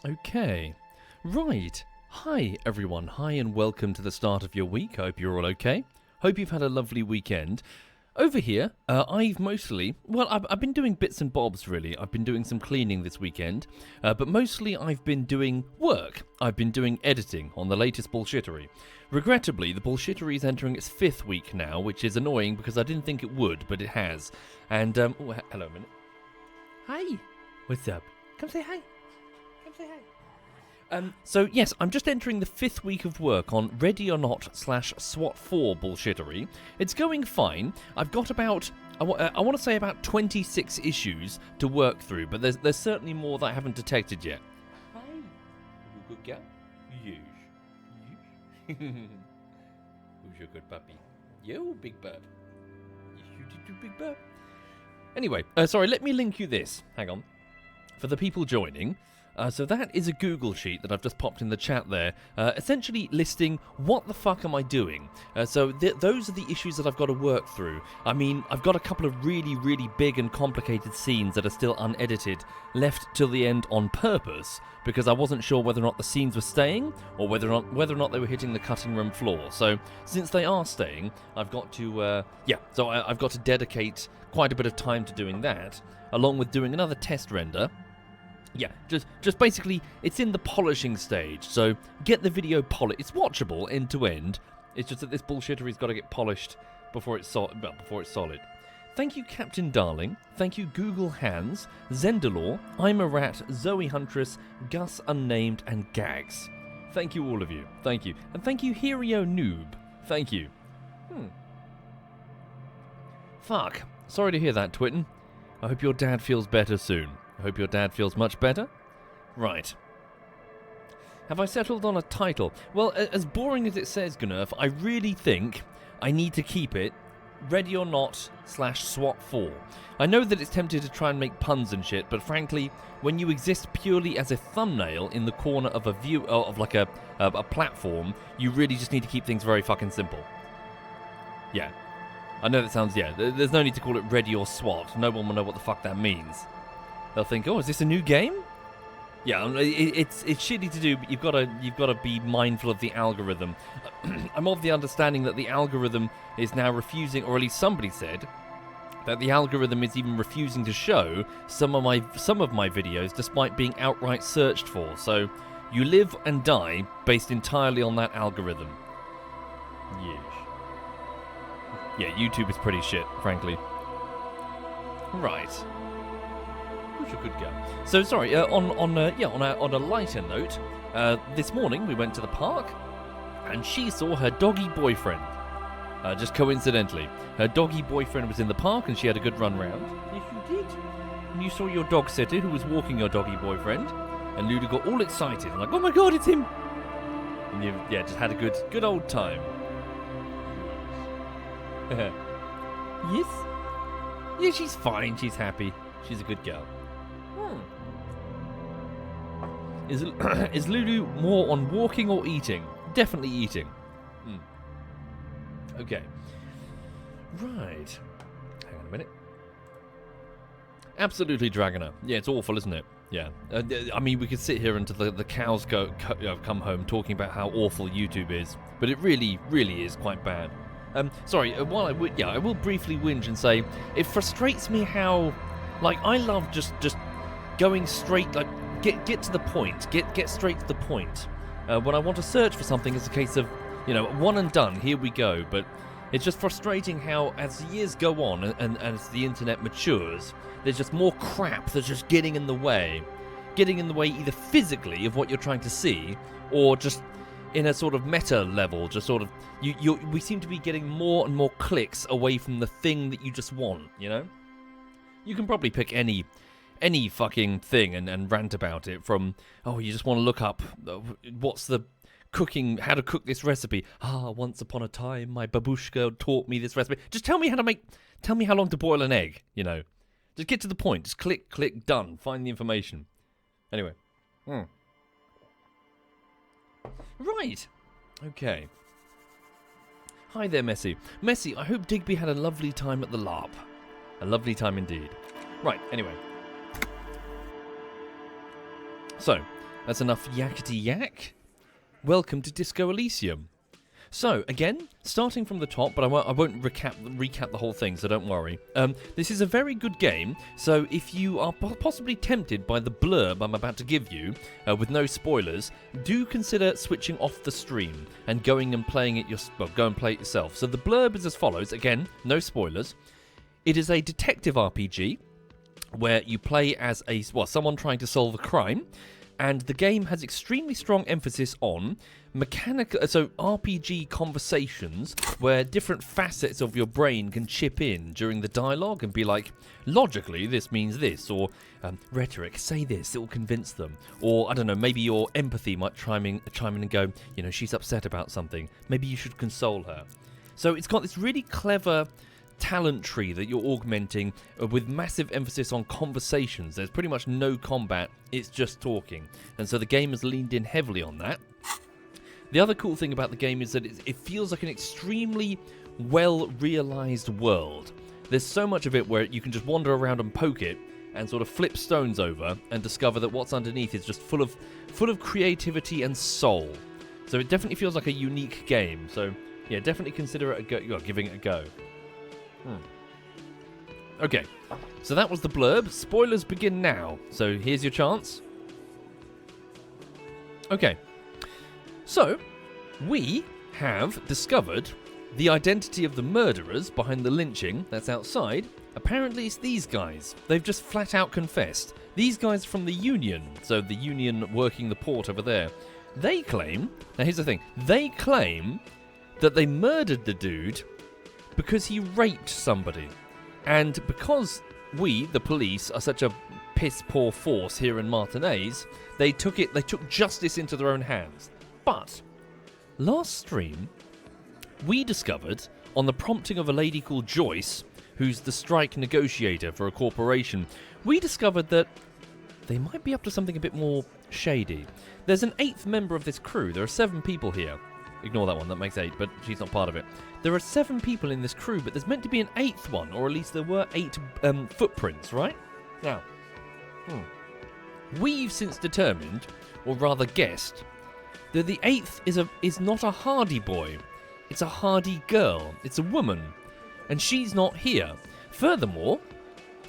Okay. Right. Hi, everyone. Hi, and welcome to the start of your week. I hope you're all okay. Hope you've had a lovely weekend. Over here, I've been doing bits and bobs, really. I've been doing some cleaning this weekend, but mostly I've been doing work. I've been doing editing on the latest bullshittery. Regrettably, the bullshittery is entering its 5th week now, which is annoying because I didn't think it would, but it has. And, hello a minute. Hi. What's up? Come say hi. Come say hi. So yes, I'm just entering the 5th week of work on Ready or Not /SWAT4 bullshittery. It's going fine. I've got about, I want to say about 26 issues to work through, but there's certainly more that I haven't detected yet. Hi. You good girl? Yes. Yes. Who's your good puppy? You, big bub. Yes, you did do, big bub. Anyway, sorry, let me link you this. Hang on. For the people joining... So that is a Google sheet that I've just popped in the chat there, essentially listing what the fuck am I doing. So those are the issues that I've got to work through. I mean, I've got a couple of really, really big and complicated scenes that are still unedited, left till the end on purpose, because I wasn't sure whether or not the scenes were staying, or whether or not they were hitting the cutting room floor. So since they are staying, I've got to, I've got to dedicate quite a bit of time to doing that, along with doing another test render. Yeah, just basically, it's in the polishing stage, so get the video polished. It's watchable end to end. It's just that this bullshittery's got to get polished before it's solid. Thank you, Captain Darling. Thank you, Google Hands, Zendalore, I'm a Rat, Zoe Huntress, Gus Unnamed, and Gags. Thank you, all of you. Thank you. And thank you, Hirio Noob. Thank you. Fuck. Sorry to hear that, Twitten. I hope your dad feels better soon. I hope your dad feels much better. Right. Have I settled on a title? Well, as boring as it says, Gunnerf, I really think I need to keep it Ready or Not /SWAT4. I know that it's tempted to try and make puns and shit, but frankly, when you exist purely as a thumbnail in the corner of a view of like a platform, you really just need to keep things very fucking simple. Yeah. I know that sounds, there's no need to call it Ready or SWAT. No one will know what the fuck that means. They'll think, oh, is this a new game? Yeah, it's shitty to do, but you've got to be mindful of the algorithm. I'm of the understanding that the algorithm is now refusing, or at least somebody said that the algorithm is even refusing to show some of my videos, despite being outright searched for. So you live and die based entirely on that algorithm. Yes. Yeah, YouTube is pretty shit, frankly. Right. Who's a good girl? So sorry. On a lighter note, this morning we went to the park, and she saw her doggy boyfriend. Just coincidentally, her doggy boyfriend was in the park, and she had a good run round. Yes, you did. And you saw your dog sitter, who was walking your doggy boyfriend, and Luda got all excited and like, oh my god, it's him! And you, just had a good old time. Yes. Yeah, she's fine. She's happy. She's a good girl. Is Lulu more on walking or eating? Definitely eating. Okay. Right. Hang on a minute. Absolutely Dragoner. Yeah, it's awful, isn't it? Yeah. I mean, we could sit here until the cows come home talking about how awful YouTube is, but it really, really is quite bad. Sorry, while I will briefly whinge and say, it frustrates me how, like, I love just going straight, like, get to the point, get straight to the point. When I want to search for something, it's a case of, one and done, here we go. But it's just frustrating how, as the years go on and as the internet matures, there's just more crap that's just getting in the way either physically of what you're trying to see, or just in a sort of meta level, just sort of, we seem to be getting more and more clicks away from the thing that you just want, You can probably pick any fucking thing and rant about it, from, you just want to look up what's the cooking, how to cook this recipe. Once upon a time, my babushka taught me this recipe. Just tell me how long to boil an egg, Just get to the point. Just click, done. Find the information. Anyway. Right. Okay. Hi there, Messi. Messi, I hope Digby had a lovely time at the LARP. A lovely time indeed. Right, anyway. So, That's enough yakety yak. Welcome to Disco Elysium. So, again, starting from the top, but I won't recap the whole thing, so don't worry. This is a very good game, so if you are possibly tempted by the blurb I'm about to give you, with no spoilers, do consider switching off the stream and going and playing it go and play it yourself. So the blurb is as follows, again, no spoilers. It is a detective RPG, where you play as someone trying to solve a crime, and the game has extremely strong emphasis on RPG conversations where different facets of your brain can chip in during the dialogue and be like, logically this means this, or rhetoric, say this, it will convince them, or I don't know, maybe your empathy might chime in and go, she's upset about something, maybe you should console her. So it's got this really clever talent tree that you're augmenting with massive emphasis on conversations. There's pretty much no combat, it's just talking, and so the game has leaned in heavily on that. The other cool thing about the game is that it feels like an extremely well realized world. There's so much of it where you can just wander around and poke it and sort of flip stones over and discover that what's underneath is just full of creativity and soul. So it definitely feels like a unique game. So yeah, definitely consider it giving it a go. Okay, so that was the blurb. Spoilers begin now. So here's your chance. Okay, so we have discovered the identity of the murderers behind the lynching that's outside. Apparently it's these guys. They've just flat out confessed. These guys from the Union, so the Union working the port over there, they claim, now here's the thing, they claim that they murdered the dude because he raped somebody. And because we, the police, are such a piss-poor force here in Martinez, they took justice into their own hands. But last stream, we discovered, on the prompting of a lady called Joyce, who's the strike negotiator for a corporation, we discovered that they might be up to something a bit more shady. There's an 8th member of this crew. There are 7 people here. Ignore that one, that makes 8, but she's not part of it. There are 7 people in this crew, but there's meant to be an 8th one, or at least there were 8 footprints, right? Now, we've since determined, or rather guessed, that the 8th is not a hardy boy. It's a hardy girl. It's a woman. And she's not here. Furthermore,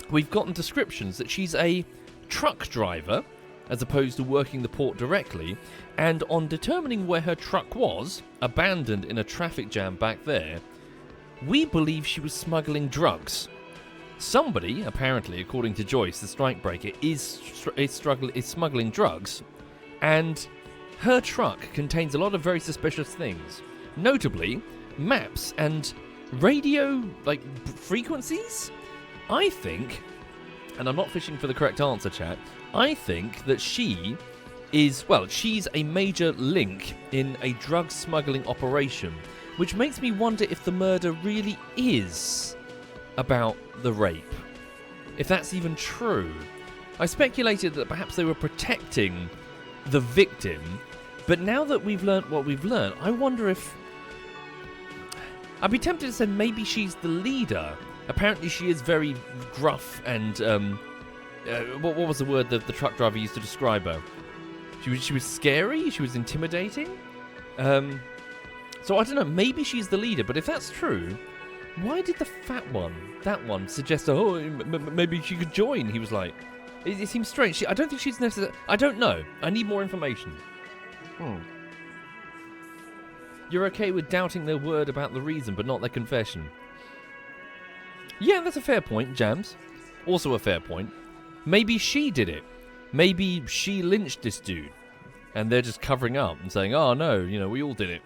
we've gotten descriptions that she's a truck driver, as opposed to working the port directly, and on determining where her truck was, abandoned in a traffic jam back there, we believe she was smuggling drugs. Somebody, apparently, according to Joyce, the strikebreaker, is smuggling drugs, and her truck contains a lot of very suspicious things. Notably, maps and radio, frequencies? I think, and I'm not fishing for the correct answer, chat, I think that she's a major link in a drug smuggling operation, which makes me wonder if the murder really is about the rape. If that's even true. I speculated that perhaps they were protecting the victim, but now that we've learnt what we've learnt, I wonder if... I'd be tempted to say maybe she's the leader. Apparently she is very gruff and, what was the word that the truck driver used to describe her? She was scary, she was intimidating. So I don't know, maybe she's the leader, but if that's true, why did the fat one, that one, suggest, maybe she could join? He was like, it seems strange. I don't think she's necessary. I don't know. I need more information. You're okay with doubting their word about the reason, but not their confession. Yeah, that's a fair point, Jams. Also a fair point. Maybe she did it. Maybe she lynched this dude. And they're just covering up and saying, oh no, we all did it.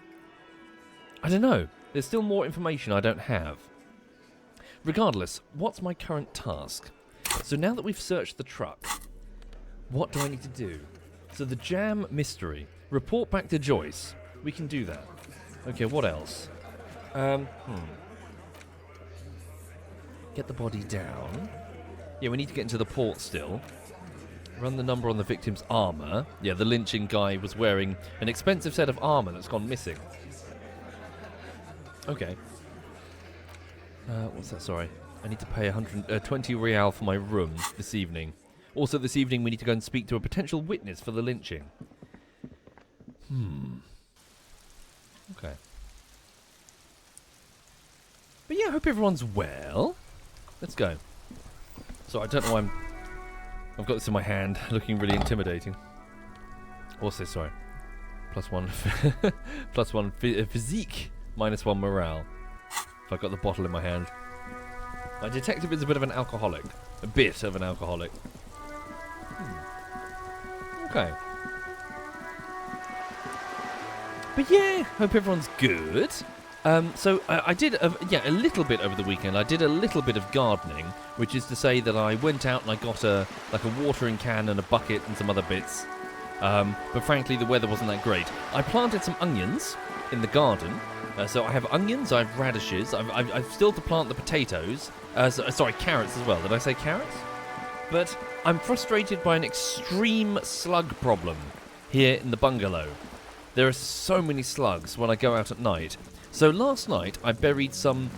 I don't know. There's still more information I don't have. Regardless, what's my current task? So now that we've searched the truck, what do I need to do? So the jam mystery. Report back to Joyce. We can do that. Okay, what else? Get the body down. Yeah, we need to get into the port still. Run the number on the victim's armor. Yeah, the lynching guy was wearing an expensive set of armor that's gone missing. Okay. What's that? Sorry. I need to pay 120 real for my room this evening. Also, this evening we need to go and speak to a potential witness for the lynching. Okay. But yeah, I hope everyone's well. Let's go. So I don't know why I've got this in my hand, looking really intimidating. What's this? Sorry. +1, +1 physique, -1 morale. If I've got the bottle in my hand. My detective is a bit of an alcoholic. A bit of an alcoholic. Okay. But yeah, hope everyone's good. So I did a little bit over the weekend. I did a little bit of gardening, which is to say that I went out and I got a watering can and a bucket and some other bits. But frankly, the weather wasn't that great. I planted some onions in the garden. So I have onions, I have radishes, I've still to plant the potatoes. Sorry, carrots as well. Did I say carrots? But I'm frustrated by an extreme slug problem here in the bungalow. There are so many slugs when I go out at night. So last night I buried some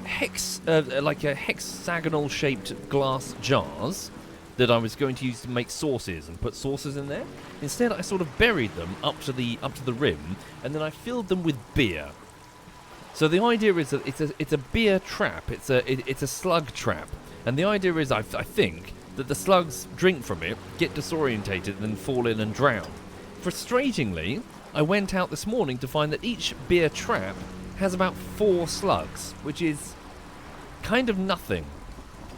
hexagonal-shaped glass jars that I was going to use to make sauces and put sauces in there. Instead, I sort of buried them up to the rim, and then I filled them with beer. So the idea is that it's a beer trap. It's a slug trap, and the idea is I think that the slugs drink from it, get disorientated, and then fall in and drown. Frustratingly, I went out this morning to find that each beer trap has about 4 slugs, which is kind of nothing.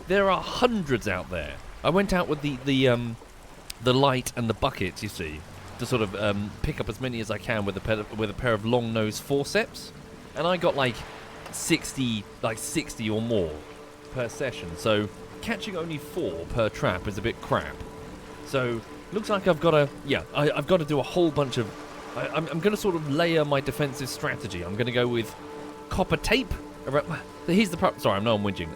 There are hundreds out there. I went out with the light and the bucket, you see, to sort of pick up as many as I can with a pair of long nose forceps, and I got like 60 or more per session. So catching only 4 per trap is a bit crap. So looks like I've got to do a whole bunch of. I'm going to sort of layer my defensive strategy. I'm going to go with copper tape around. Here's the problem. Sorry, I'm whinging.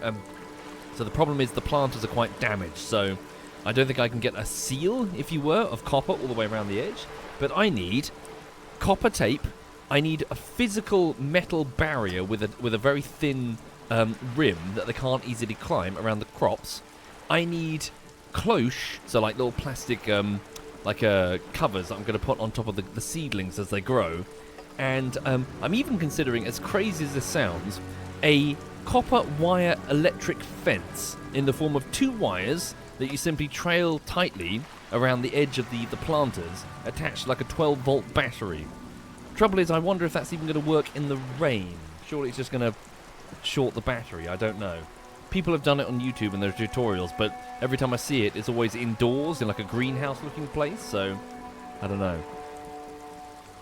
So the problem is the planters are quite damaged, so I don't think I can get a seal, if you were, of copper all the way around the edge. But I need copper tape. I need a physical metal barrier with a very thin rim that they can't easily climb around the crops. I need cloche, so like little plastic covers that I'm going to put on top of the seedlings as they grow. And I'm even considering, as crazy as this sounds, a copper wire electric fence in the form of 2 wires that you simply trail tightly around the edge of the planters, attached like a 12-volt battery. Trouble is, I wonder if that's even going to work in the rain. Surely it's just going to short the battery. I don't know. People have done it on YouTube and there's tutorials, but every time I see it, it's always indoors in like a greenhouse-looking place, so I don't know.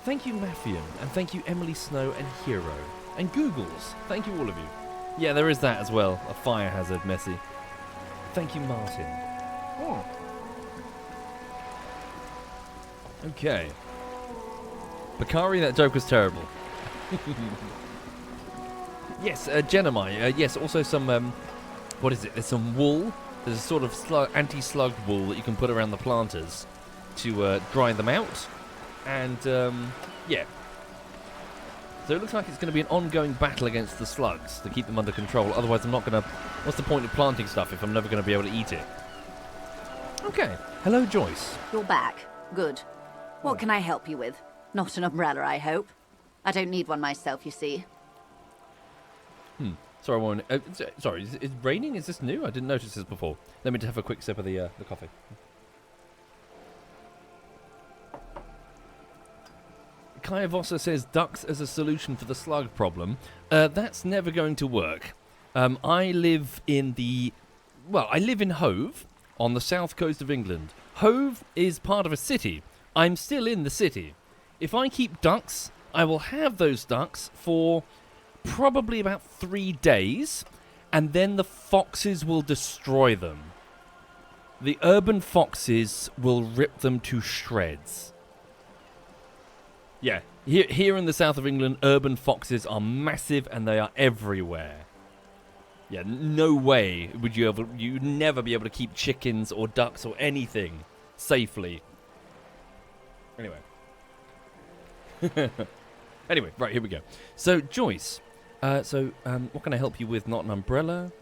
Thank you, Mafian, and thank you, Emily Snow and Hero. And Googles. Thank you, all of you. Yeah, there is that as well. A fire hazard, Messy. Thank you, Martin. Oh. Okay. Bakari, that joke was terrible. Yes, Genomai. Yes, also some, what is it? There's some wool. There's a sort of anti-slug wool that you can put around the planters to dry them out. And, yeah. So it looks like it's going to be an ongoing battle against the slugs to keep them under control. Otherwise, I'm not going to... What's the point of planting stuff if I'm never going to be able to eat it? Okay. Hello, Joyce. You're back. Good. What can I help you with? Not an umbrella, I hope. I don't need one myself, you see. Sorry, one. Sorry, is it raining? Is this new? I didn't notice this before. Let me have a quick sip of the coffee. Kaya Vossa says ducks as a solution for the slug problem. That's never going to work. I live in Hove, on the south coast of England. Hove is part of a city. I'm still in the city. If I keep ducks, I will have those ducks for probably about 3 days, and then the foxes will destroy them. The urban foxes will rip them to shreds. Yeah, here in the south of England, urban foxes are massive and they are everywhere. Yeah, no way would you'd never be able to keep chickens or ducks or anything safely. Anyway. Anyway, right, here we go. So, Joyce, what can I help you with? Not an umbrella?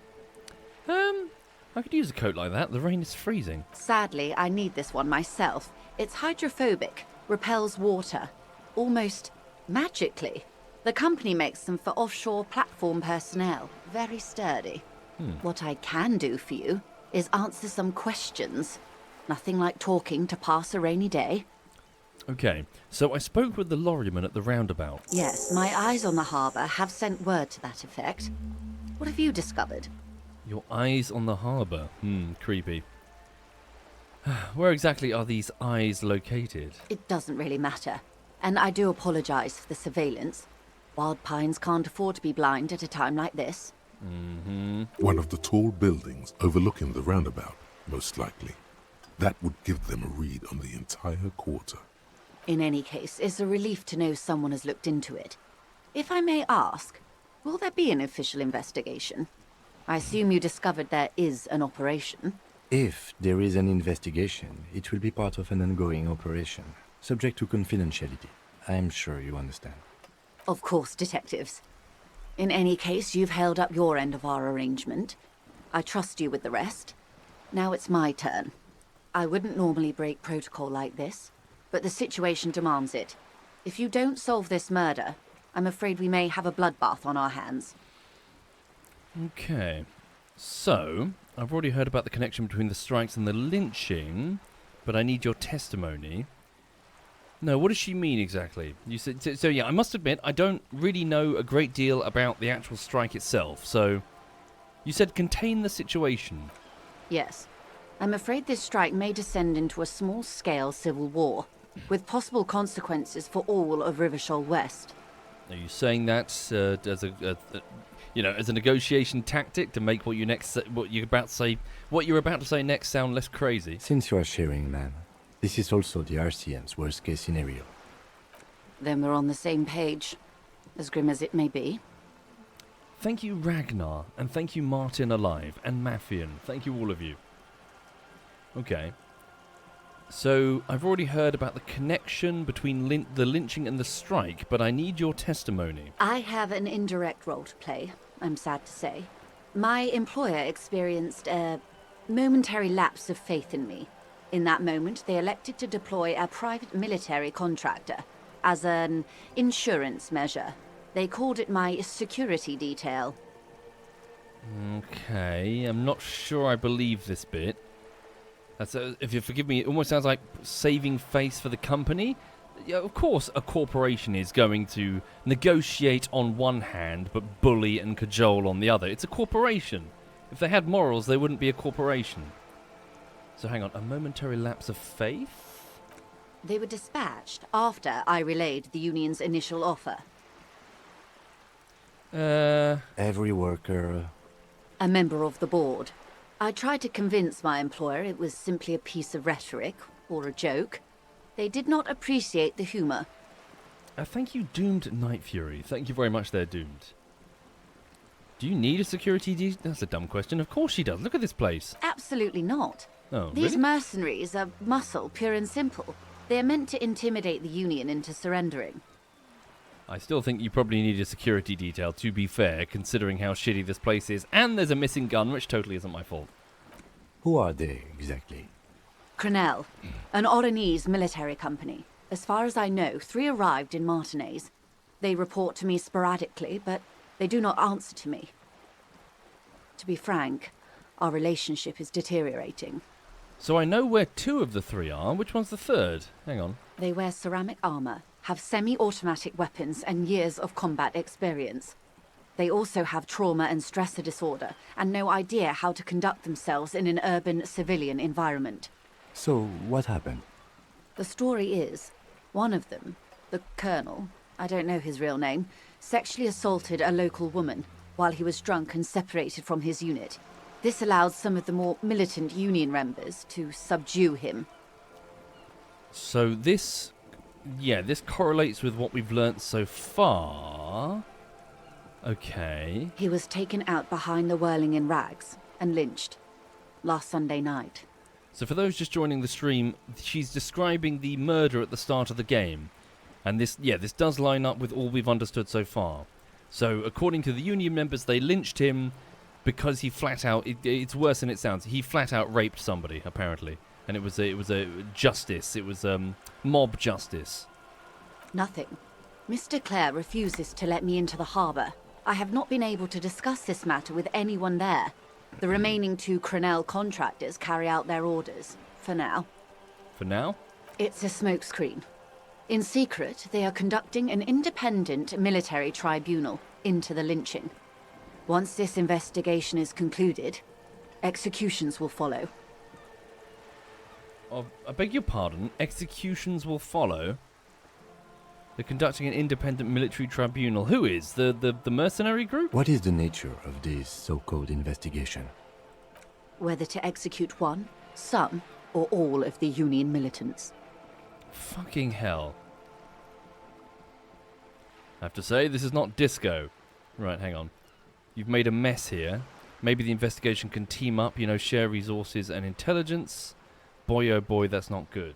I could use a coat like that. The rain is freezing. Sadly, I need this one myself. It's hydrophobic, repels water, almost magically. The company makes them for offshore platform personnel. Very sturdy. What I can do for you is answer some questions. Nothing like talking to pass a rainy day. Okay, so I spoke with the lorryman at the roundabout. Yes, my eyes on the harbour have sent word to that effect. What have you discovered? Your eyes on the harbour. Creepy. Where exactly are these eyes located? It doesn't really matter. And I do apologise for the surveillance. Wild Pines can't afford to be blind at a time like this. One of the tall buildings overlooking the roundabout, most likely. That would give them a read on the entire quarter. In any case, it's a relief to know someone has looked into it. If I may ask, will there be an official investigation? I assume you discovered there is an operation. If there is an investigation, it will be part of an ongoing operation, subject to confidentiality. I'm sure you understand. Of course, detectives. In any case, you've held up your end of our arrangement. I trust you with the rest. Now it's my turn. I wouldn't normally break protocol like this, but the situation demands it. If you don't solve this murder, I'm afraid we may have a bloodbath on our hands. Okay, so I've already heard about the connection between the strikes and the lynching, but I need your testimony. No, what does she mean exactly? You said so. Yeah, I must admit I don't really know a great deal about the actual strike itself. So, you said contain the situation. Yes. I'm afraid this strike may descend into a small-scale civil war, with possible consequences for all of Rivershoal West. Are you saying that as as a negotiation tactic to make what you're about to say next sound less crazy? Since you are sharing, man, this is also the RCM's worst-case scenario. Then we're on the same page, as grim as it may be. Thank you, Ragnar, and thank you, Martin Alive, and Mafian. Thank you, all of you. Okay. So, I've already heard about the connection between the lynching and the strike, but I need your testimony. I have an indirect role to play, I'm sad to say. My employer experienced a momentary lapse of faith in me. In that moment, they elected to deploy a private military contractor as an insurance measure. They called it my security detail. Okay, I'm not sure I believe this bit. That's if you forgive me, it almost sounds like saving face for the company. Yeah, of course, a corporation is going to negotiate on one hand, but bully and cajole on the other. It's a corporation. If they had morals, they wouldn't be a corporation. So hang on, a momentary lapse of faith? They were dispatched after I relayed the union's initial offer. Every worker... A member of the board. I tried to convince my employer it was simply a piece of rhetoric, or a joke. They did not appreciate the humour. Thank you, Doomed Night Fury. Thank you very much there, Doomed. Do you need a security That's a dumb question. Of course she does. Look at this place. Absolutely not. Oh, These really? mercenaries are muscle, pure and simple. They are meant to intimidate the Union into surrendering. I still think you probably need a security detail, to be fair, considering how shitty this place is. And there's a missing gun, which totally isn't my fault. Who are they, exactly? Crenell, an Oranese military company. As far as I know, 3 arrived in Martinez. They report to me sporadically, but they do not answer to me. To be frank, our relationship is deteriorating. So I know where 2 of the 3 are. Which one's the 3rd? Hang on. They wear ceramic armor, have semi-automatic weapons, and years of combat experience. They also have trauma and stressor disorder, and no idea how to conduct themselves in an urban civilian environment. So, what happened? The story is, one of them, the colonel, I don't know his real name, sexually assaulted a local woman while he was drunk and separated from his unit. This allowed some of the more militant Union members to subdue him. So this correlates with what we've learnt so far. Okay. He was taken out behind the whirling in rags and lynched last Sunday night. So for those just joining the stream, she's describing the murder at the start of the game. And this does line up with all we've understood so far. So according to the Union members, they lynched him, because he flat out, it's worse than it sounds, he flat out raped somebody, apparently. And it was a justice, it was mob justice. Nothing. Mr. Claire refuses to let me into the harbour. I have not been able to discuss this matter with anyone there. The remaining 2 Crenell contractors carry out their orders, for now. For now? It's a smokescreen. In secret, they are conducting an independent military tribunal into the lynching. Once this investigation is concluded, executions will follow. Oh, I beg your pardon, executions will follow? They're conducting an independent military tribunal. Who is? The mercenary group? What is the nature of this so-called investigation? Whether to execute one, some, or all of the Union militants. Fucking hell. I have to say, this is not disco. Right, hang on. You've made a mess here. Maybe the investigation can team up, you know, share resources and intelligence. Boy, oh boy, that's not good.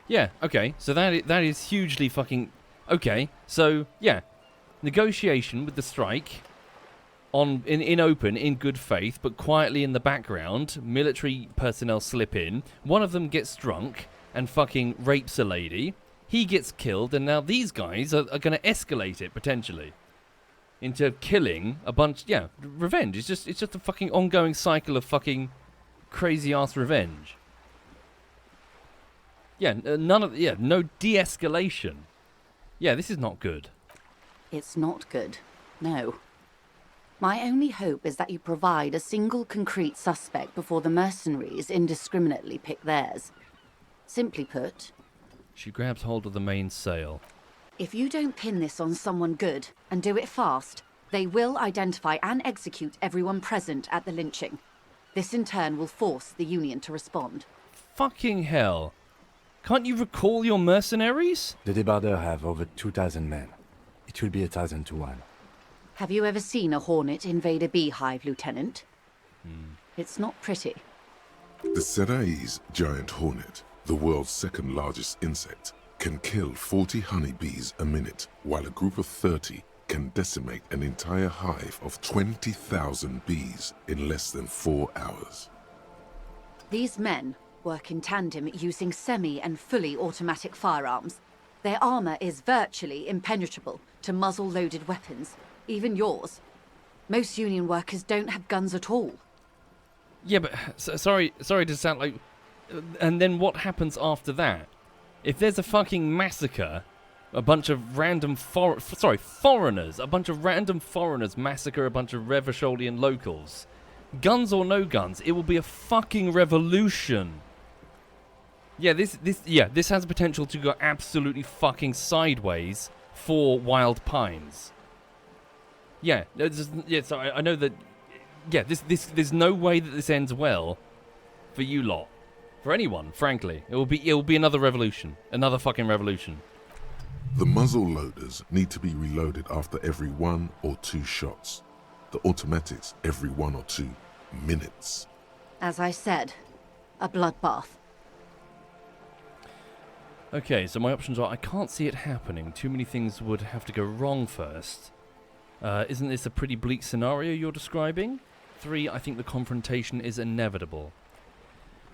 Yeah, okay, so that is hugely fucking... Okay, so, yeah. Negotiation with the strike. In open, in good faith, but quietly in the background. Military personnel slip in. One of them gets drunk and fucking rapes a lady. He gets killed, and now these guys are going to escalate it, potentially. Into killing a bunch... Yeah, revenge. It's just a fucking ongoing cycle of fucking crazy-ass revenge. Yeah, no de-escalation. Yeah, this is not good. It's not good, no. My only hope is that you provide a single concrete suspect before the mercenaries indiscriminately pick theirs. Simply put, She grabs hold of the mainsail. if you don't pin this on someone good, and do it fast, they will identify and execute everyone present at the lynching. This in turn will force the Union to respond. Fucking hell. Can't you recall your mercenaries? The Debardeurs have over 2,000 men. It will be 1,000 to 1. Have you ever seen a hornet invade a beehive, Lieutenant? It's not pretty. The Serai's giant hornet, the world's second largest insect, can kill 40 honeybees a minute, while a group of 30 can decimate an entire hive of 20,000 bees in less than 4 hours. These men work in tandem using semi and fully automatic firearms. Their armor is virtually impenetrable to muzzle-loaded weapons, even yours. Most Union workers don't have guns at all. Yeah, but sorry to sound like... And then what happens after that? If there's a fucking massacre, a bunch of random foreigners, a bunch of random foreigners massacre a bunch of Revacholian locals. Guns or no guns, it will be a fucking revolution. Yeah, this has potential to go absolutely fucking sideways for Wild Pines. Yeah, so I know that. Yeah, there's no way that this ends well for you lot, for anyone. Frankly, it will be another revolution, another fucking revolution. The muzzle loaders need to be reloaded after every 1 or 2 shots. The automatics every 1 or 2 minutes. As I said, a bloodbath. Okay, so my options are, I can't see it happening. Too many things would have to go wrong first. Isn't this a pretty bleak scenario you're describing? 3, I think the confrontation is inevitable.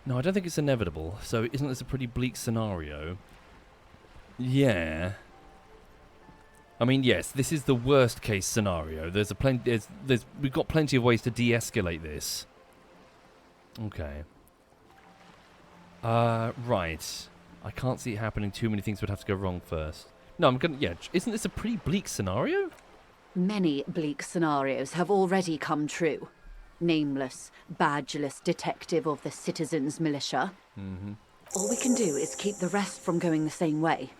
No, I don't think it's inevitable. So isn't this a pretty bleak scenario? Yeah. I mean, yes, this is the worst case scenario. We've got plenty of ways to de-escalate this. Okay. Right. I can't see it happening. Too many things would have to go wrong first. No, isn't this a pretty bleak scenario? Many bleak scenarios have already come true. Nameless, badgeless detective of the citizens' militia. All we can do is keep the rest from going the same way.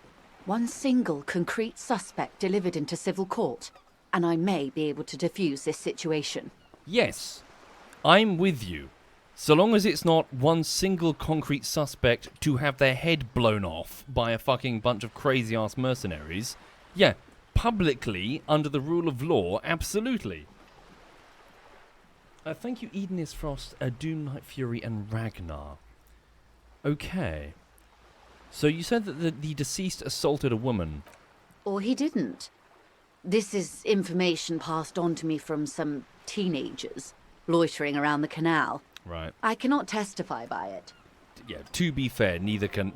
One single concrete suspect delivered into civil court, and I may be able to defuse this situation. Yes, I'm with you. So long as it's not one single concrete suspect to have their head blown off by a fucking bunch of crazy-ass mercenaries. Yeah, publicly, under the rule of law, absolutely. Thank you, Edenis Frost, Doom Knight Fury, and Ragnar. Okay. So you said that the deceased assaulted a woman. Or he didn't. This is information passed on to me from some teenagers loitering around the canal. Right. I cannot testify by it. Yeah, to be fair, neither can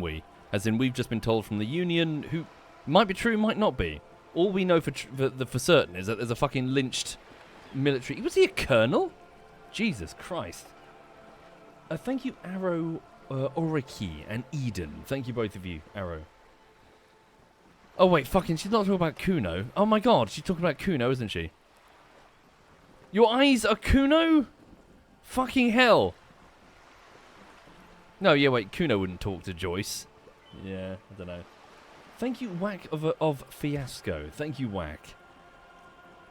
we. As in, we've just been told from the Union, who might be true, might not be. All we know for certain is that there's a fucking lynched military... Was he a colonel? Jesus Christ. Thank you, Arrow, Oriki, and Eden. Thank you, both of you, Arrow. Oh, wait, fucking, she's not talking about Kuno. Oh, my God, she's talking about Kuno, isn't she? Your eyes are Kuno? Fucking hell. No, yeah, wait, Kuno wouldn't talk to Joyce. Yeah, I don't know. Thank you, Whack of Fiasco. Thank you, Whack.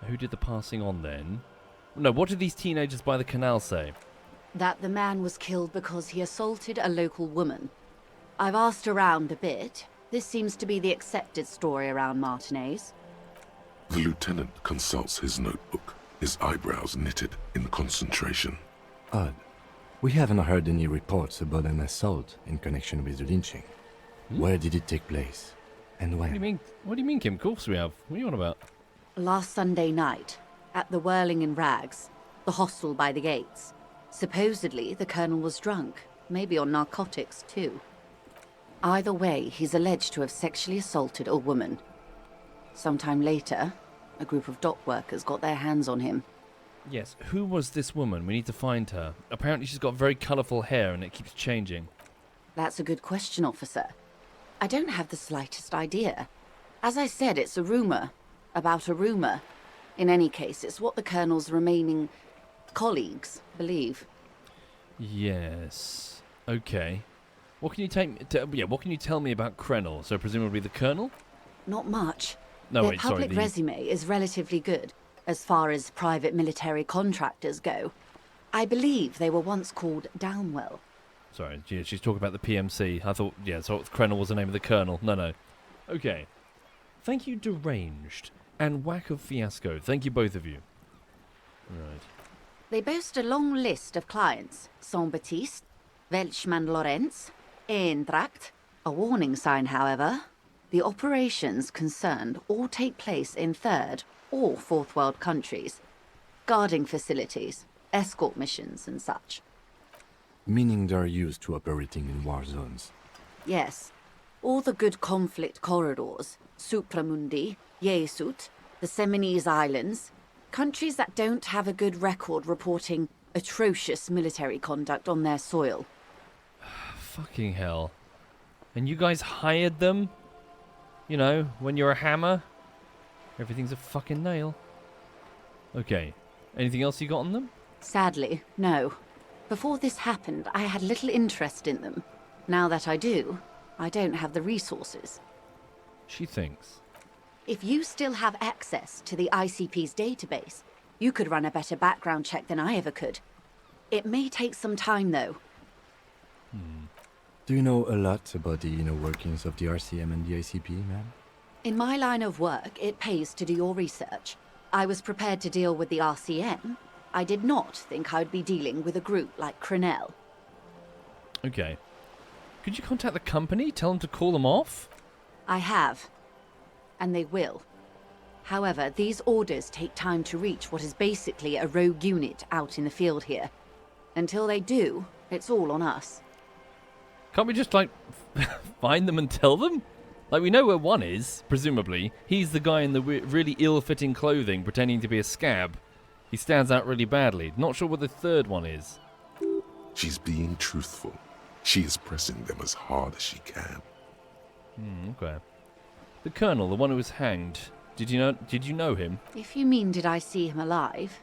Who did the passing on then? No, what did these teenagers by the canal say? That the man was killed because he assaulted a local woman. I've asked around a bit. This seems to be the accepted story around Martinez. The lieutenant consults his notebook, his eyebrows knitted in concentration. Odd. We haven't heard any reports about an assault in connection with the lynching. Where did it take place? And when? What do you mean, Kim? Of course we have. What are you on about? Last Sunday night, at the Whirling in Rags, the hostel by the gates. Supposedly, the colonel was drunk, maybe on narcotics too. Either way, he's alleged to have sexually assaulted a woman. Sometime later, a group of dock workers got their hands on him. Yes, who was this woman? We need to find her. Apparently she's got very colourful hair and it keeps changing. That's a good question, officer. I don't have the slightest idea. As I said, it's a rumour. About a rumour. In any case, it's what the colonel's remaining colleagues believe. Yes. Okay. What can you tell me about Krenel? So presumably the colonel? Not much. No, Their wait, sorry. public resume is relatively good, as far as private military contractors go. I believe they were once called Downwell. Sorry, yeah, she's talking about the PMC. I thought, yeah, so Krenel was the name of the colonel. No. Okay. Thank you, Deranged. And Whack of Fiasco. Thank you, both of you. Right. They boast a long list of clients. Saint-Baptiste, Welchman Lorenz, Eendracht. A warning sign, however. The operations concerned all take place in third or fourth world countries. Guarding facilities, escort missions and such. Meaning they're used to operating in war zones. Yes. All the good conflict corridors, Supramundi, Yesut, the Seminese Islands, countries that don't have a good record reporting atrocious military conduct on their soil. Fucking hell. And you guys hired them? You know, when you're a hammer, everything's a fucking nail. Okay. Anything else you got on them? Sadly, no. Before this happened, I had little interest in them. Now that I do, I don't have the resources. She thinks. If you still have access to the ICP's database, you could run a better background check than I ever could. It may take some time, though. Do you know a lot about the inner workings of the RCM and the ICP, ma'am? In my line of work, it pays to do your research. I was prepared to deal with the RCM. I did not think I'd be dealing with a group like Crenel. Okay. Could you contact the company? Tell them to call them off? I have. And they will. However, these orders take time to reach what is basically a rogue unit out in the field here. Until they do, it's all on us. Can't we just, like, find them and tell them? Like, we know where one is, presumably. He's the guy in the really ill-fitting clothing pretending to be a scab. He stands out really badly. Not sure what the third one is. She's being truthful. She is pressing them as hard as she can. Okay. The colonel, the one who was hanged. Did you know him? If you mean did I see him alive?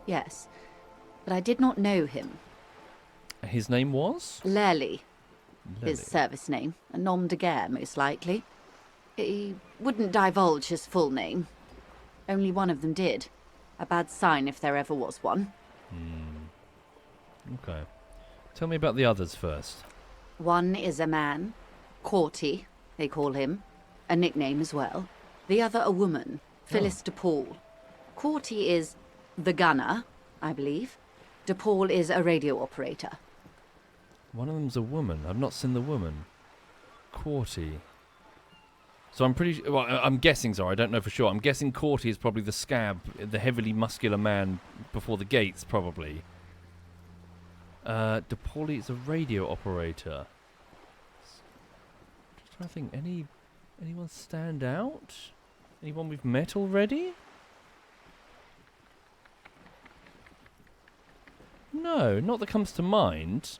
Yes. But I did not know him. His name was? Lely. His Lily. service name. A nom de guerre, most likely. He wouldn't divulge his full name. Only one of them did. A bad sign if there ever was one. Okay. Tell me about the others first. One is a man. Corty, they call him. A nickname as well. The other a woman. Phyllis DePaul. Corty is the gunner, I believe. DePaul is a radio operator. One of them's a woman. I've not seen the woman. Quarty. So I'm guessing, sorry, I don't know for sure. I'm guessing Corty is probably the scab, the heavily muscular man before the gates, probably. DePauli is a radio operator. Just trying to think, anyone stand out? Anyone we've met already? No, not that comes to mind.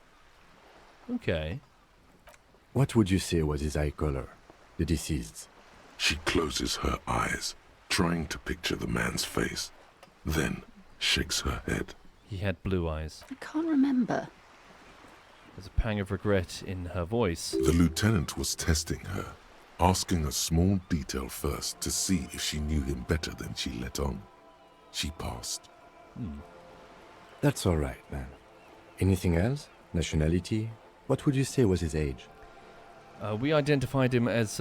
Okay. What would you say was his eye color? The deceased's. She closes her eyes, trying to picture the man's face, then shakes her head. He had blue eyes. I can't remember. There's a pang of regret in her voice. The lieutenant was testing her, asking a small detail first to see if she knew him better than she let on. She passed. That's all right, then. Anything else? Nationality? What would you say was his age? We identified him as,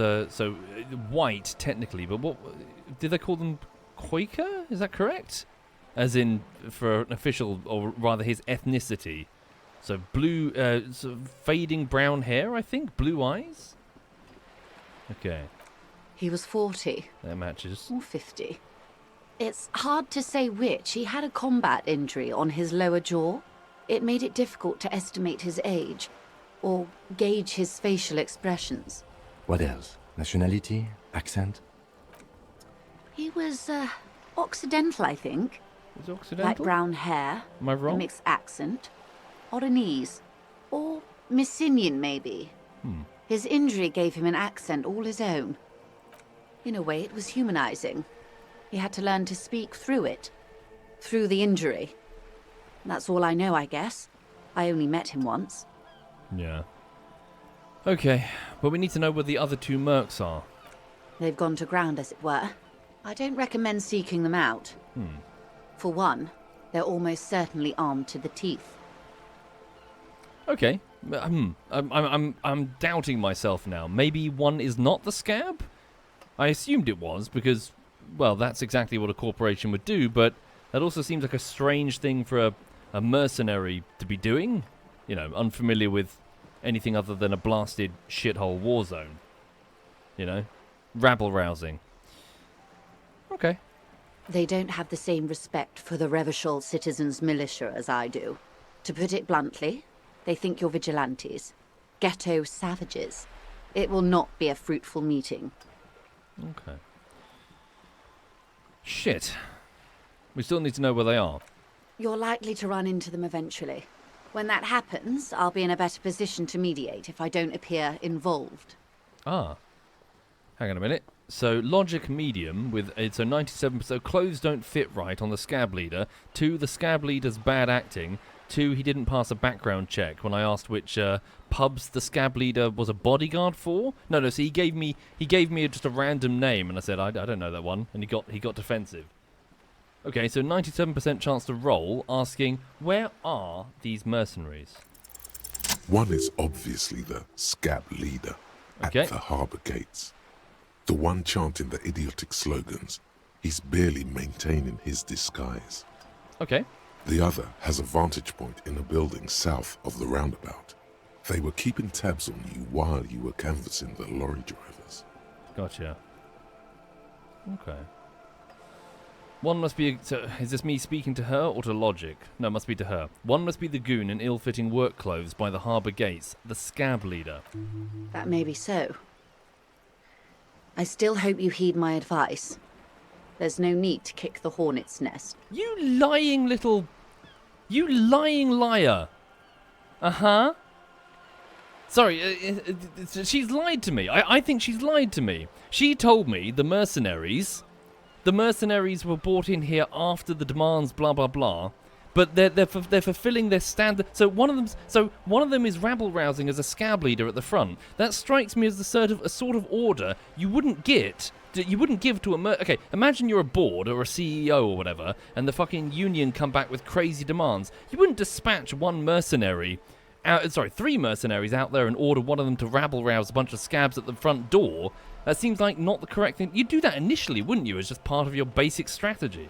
white, technically, but what... Did they call them Quaker? Is that correct? As in, for an official, or rather his ethnicity. So blue, sort of fading brown hair, I think? Blue eyes? Okay. He was 40 That matches. or 50. It's hard to say which. He had a combat injury on his lower jaw. It made it difficult to estimate his age or gauge his facial expressions. What else? Nationality? Accent? He was, Occidental, I think. Is it Occidental? Light brown hair. Am I A wrong? mixed accent. Oranese. Or Messinian, maybe. His injury gave him an accent all his own. In a way, it was humanizing. He had to learn to speak through it. Through the injury. That's all I know, I guess. I only met him once. Yeah. Okay, but we need to know where the other two mercs are. They've gone to ground, as it were. I don't recommend seeking them out. For one, they're almost certainly armed to the teeth. Okay. I'm doubting myself now. Maybe one is not the scab? I assumed it was because, well, that's exactly what a corporation would do, but that also seems like a strange thing for a mercenary to be doing. You know, unfamiliar with anything other than a blasted shithole war zone. You know? Rabble-rousing. Okay. They don't have the same respect for the Revachol citizens' militia as I do. To put it bluntly, they think you're vigilantes. Ghetto savages. It will not be a fruitful meeting. Okay. Shit. We still need to know where they are. You're likely to run into them eventually. When that happens, I'll be in a better position to mediate if I don't appear involved. Ah. Hang on a minute. So, logic medium with it's a 97%. So, clothes don't fit right on the scab leader. 2, the scab leader's bad acting. 2, he didn't pass a background check when I asked which pubs the scab leader was a bodyguard for. No. So he gave me just a random name, and I said I don't know that one, and he got defensive. Okay, so 97% chance to roll, asking where are these mercenaries? One is obviously the scab leader at Okay. the harbour gates. The one chanting the idiotic slogans. He's barely maintaining his disguise. Okay. The other has a vantage point in a building south of the roundabout. They were keeping tabs on you while you were canvassing the lorry drivers. Gotcha. Okay. One must be... So is this me speaking to her or to logic? No, it must be to her. One must be the goon in ill-fitting work clothes by the harbour gates, the scab leader. That may be so. I still hope you heed my advice. There's no need to kick the hornet's nest. You lying liar. Uh-huh. Sorry, she's lied to me. I think she's lied to me. She told me the mercenaries were brought in here after the demands, blah blah blah. But they're fulfilling their standard. So one of them is rabble rousing as a scab leader at the front. That strikes me as a sort of order you wouldn't give to a okay. Imagine you're a board or a CEO or whatever, and the fucking union come back with crazy demands. You wouldn't dispatch three mercenaries out there and order one of them to rabble rouse a bunch of scabs at the front door. That seems like not the correct thing. You'd do that initially, wouldn't you, as just part of your basic strategy?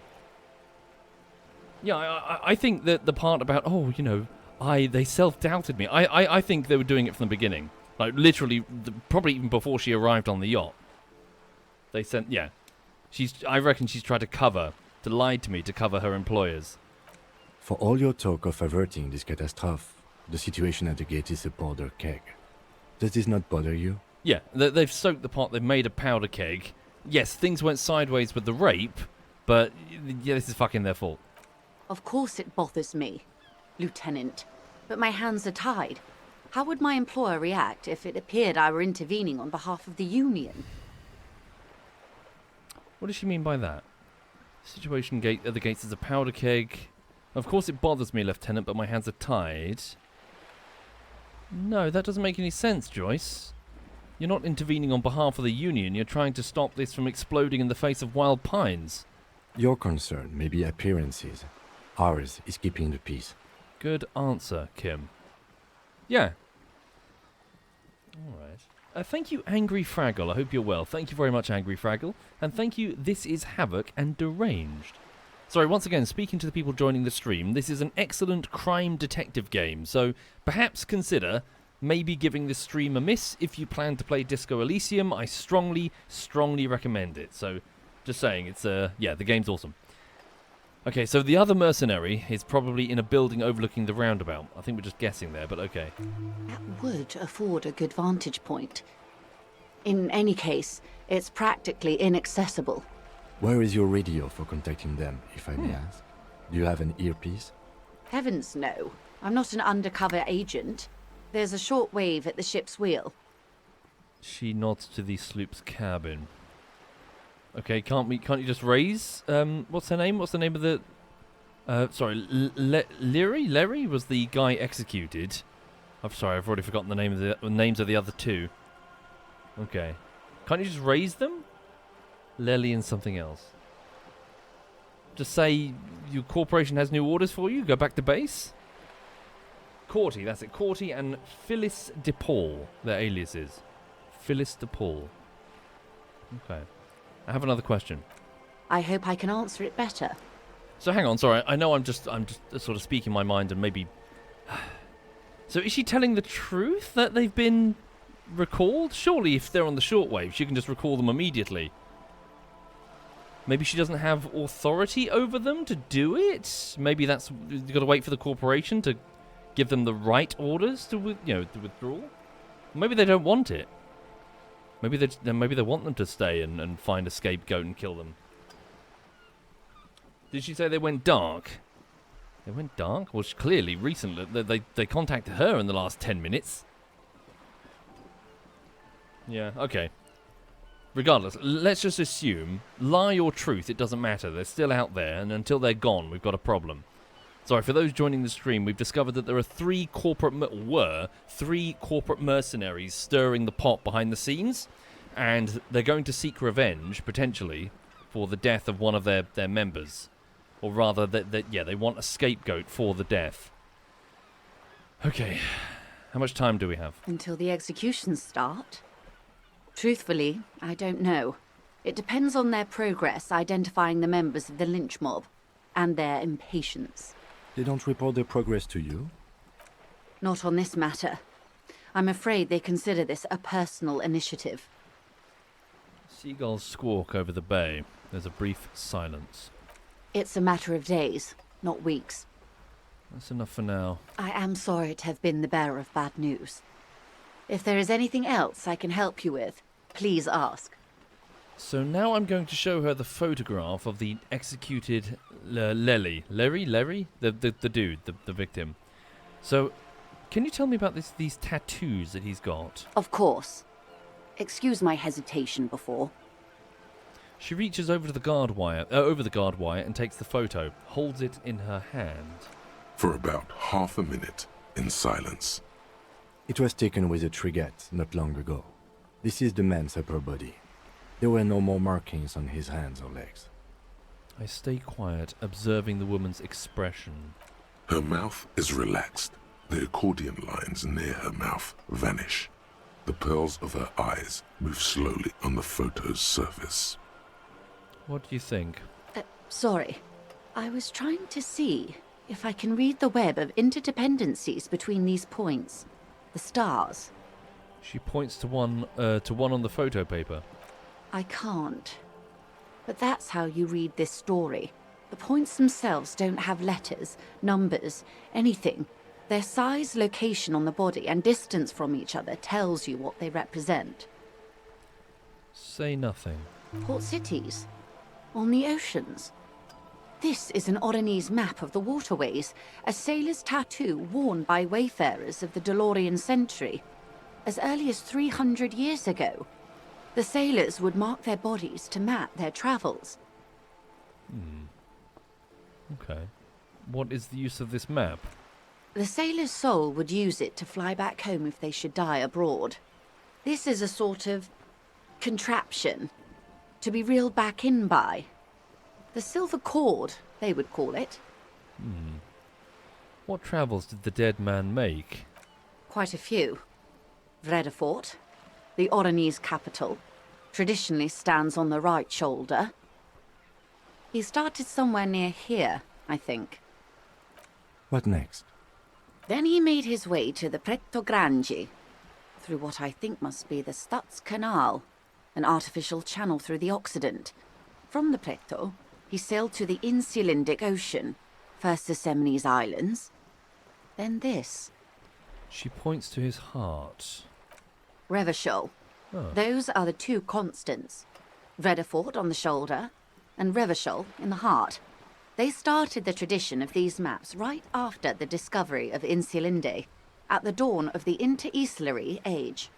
Yeah, I think that the part about, they self-doubted me. I think they were doing it from the beginning. Like, literally, probably even before she arrived on the yacht. They sent... Yeah. I reckon she's tried to lie to me to cover her employers. For all your talk of averting this catastrophe, the situation at the gate is a powder keg. Does this not bother you? Yeah, they've soaked the pot, they've made a powder keg. Yes, things went sideways with the rape, but yeah, this is fucking their fault. Of course it bothers me, Lieutenant. But my hands are tied. How would my employer react if it appeared I were intervening on behalf of the Union? What does she mean by that? Situation gate at the gates is a powder keg. Of course it bothers me, Lieutenant, but my hands are tied. No, that doesn't make any sense, Joyce. You're not intervening on behalf of the Union. You're trying to stop this from exploding in the face of wild pines. Your concern may be appearances. Ours is keeping the peace. Good answer, Kim. Yeah. All right. Thank you, Angry Fraggle. I hope you're well. Thank you very much, Angry Fraggle. And thank you, This is Havoc and Deranged. Sorry, once again, speaking to the people joining the stream, this is an excellent crime detective game, so perhaps consider maybe giving this stream a miss if you plan to play Disco Elysium. I strongly, strongly recommend it. So, just saying, it's, yeah, the game's awesome. Okay, so the other mercenary is probably in a building overlooking the roundabout. I think we're just guessing there, but okay. That would afford a good vantage point. In any case, it's practically inaccessible. Where is your radio for contacting them, if I may ask? Do you have an earpiece? Heavens no. I'm not an undercover agent. There's a short wave at the ship's wheel. She nods to the sloop's cabin. Okay, can't you just raise? What's her name? What's the name of the? Sorry, Larry was the guy executed. I'm sorry, I've already forgotten the name of the names of the other two. Okay, can't you just raise them? Lely and something else. Just say your corporation has new orders for you. Go back to base. Corty, that's it. Corty and Phyllis DePaul. Their aliases. Phyllis DePaul. Okay. I have another question. I hope I can answer it better. So hang on, sorry. I know I'm just sort of speaking my mind and maybe. So is she telling the truth that they've been recalled? Surely, if they're on the shortwave, she can just recall them immediately. Maybe she doesn't have authority over them to do it. Maybe that's you've got to wait for the corporation to give them the right orders to withdraw. Maybe they don't want it. Maybe they want them to stay and find a scapegoat and kill them. Did she say they went dark? They went dark? Well, clearly, recently, they contacted her in the last 10 minutes. Yeah, okay. Regardless, let's just assume, lie or truth, it doesn't matter. They're still out there, and until they're gone, we've got a problem. Sorry, for those joining the stream, we've discovered that there are three corporate mercenaries stirring the pot behind the scenes, and they're going to seek revenge, potentially, for the death of one of their members. Or rather, they want a scapegoat for the death. Okay, how much time do we have? Until the executions start? Truthfully, I don't know. It depends on their progress identifying the members of the lynch mob, and their impatience. They don't report their progress to you? Not on this matter. I'm afraid they consider this a personal initiative. Seagulls squawk over the bay. There's a brief silence. It's a matter of days, not weeks. That's enough for now. I am sorry to have been the bearer of bad news. If there is anything else I can help you with, please ask. So now I'm going to show her the photograph of the executed Larry, the dude, the victim. So, can you tell me about these tattoos that he's got? Of course. Excuse my hesitation before. She reaches over the guard wire, and takes the photo, holds it in her hand. For about half a minute, in silence. It was taken with a trigette not long ago. This is the man's upper body. There were no more markings on his hands or legs. I stay quiet, observing the woman's expression. Her mouth is relaxed. The accordion lines near her mouth vanish. The pearls of her eyes move slowly on the photo's surface. What do you think? Sorry. I was trying to see if I can read the web of interdependencies between these points. The stars. She points to one on the photo paper. I can't. But that's how you read this story. The points themselves don't have letters, numbers, anything. Their size, location on the body, and distance from each other tells you what they represent. Say nothing. Port cities. On the oceans. This is an Oronese map of the waterways, a sailor's tattoo worn by wayfarers of the Delorian century. As early as 300 years ago, the sailors would mark their bodies to map their travels. Okay. What is the use of this map? The sailor's soul would use it to fly back home if they should die abroad. This is a sort of contraption to be reeled back in by. The silver cord, they would call it. What travels did the dead man make? Quite a few. Vredefort, the Oronese capital, traditionally stands on the right shoulder. He started somewhere near here, I think. What next? Then he made his way to the Pretto Grande, through what I think must be the Stutz Canal, an artificial channel through the Occident. From the Pretto, he sailed to the Insulindic Ocean, first the Semines Islands, then this. She points to his heart. Revachol. Oh. Those are the two constants. Vredefort on the shoulder, and Revachol in the heart. They started the tradition of these maps right after the discovery of Insulinde, at the dawn of the Interinsulary Age.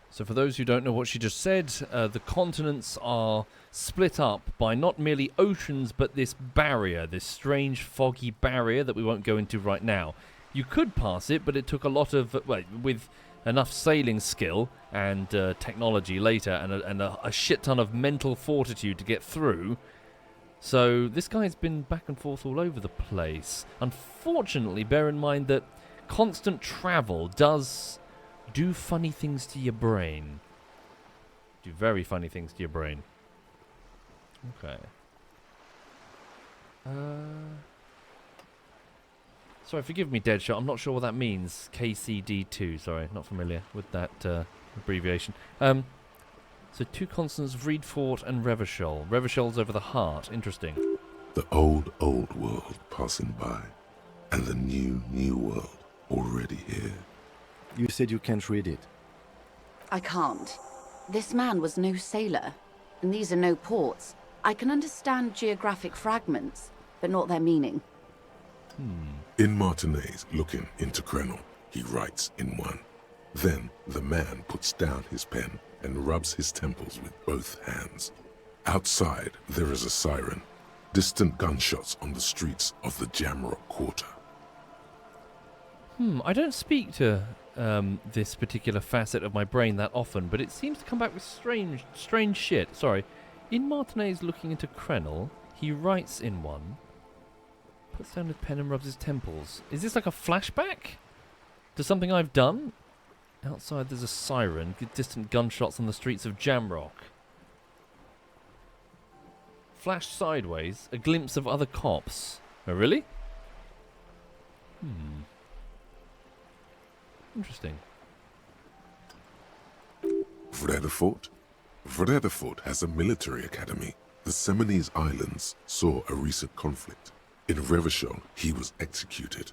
So for those who don't know what she just said, the continents are split up by not merely oceans, but this barrier, this strange foggy barrier that we won't go into right now. You could pass it, but it took a lot of, with enough sailing skill and technology later and a shit ton of mental fortitude to get through. So this guy's been back and forth all over the place. Unfortunately, bear in mind that constant travel does do funny things to your brain. Do very funny things to your brain. Okay. Sorry, forgive me, Deadshot. I'm not sure what that means. KCD2. Sorry, not familiar with that abbreviation. So two constants, Vredefort and Revachol. Revachol's over the heart. Interesting. The old world passing by, and the new world already here. You said you can't read it. I can't. This man was no sailor, and these are no ports. I can understand geographic fragments, but not their meaning. In Martinez, looking into Krenel, he writes in one. Then the man puts down his pen and rubs his temples with both hands. Outside, there is a siren. Distant gunshots on the streets of the Jamrock Quarter. I don't speak to this particular facet of my brain that often, but it seems to come back with strange shit. Sorry. In Martinez looking into Krenel, he writes in one, puts down his pen and rubs his temples. Is this like a flashback to something I've done? Outside there's a siren, distant gunshots on the streets of Jamrock. Flashed sideways, a glimpse of other cops. Oh, really? Interesting. Vredefort? Vredefort has a military academy. The Semines Islands saw a recent conflict. In Revachol, he was executed.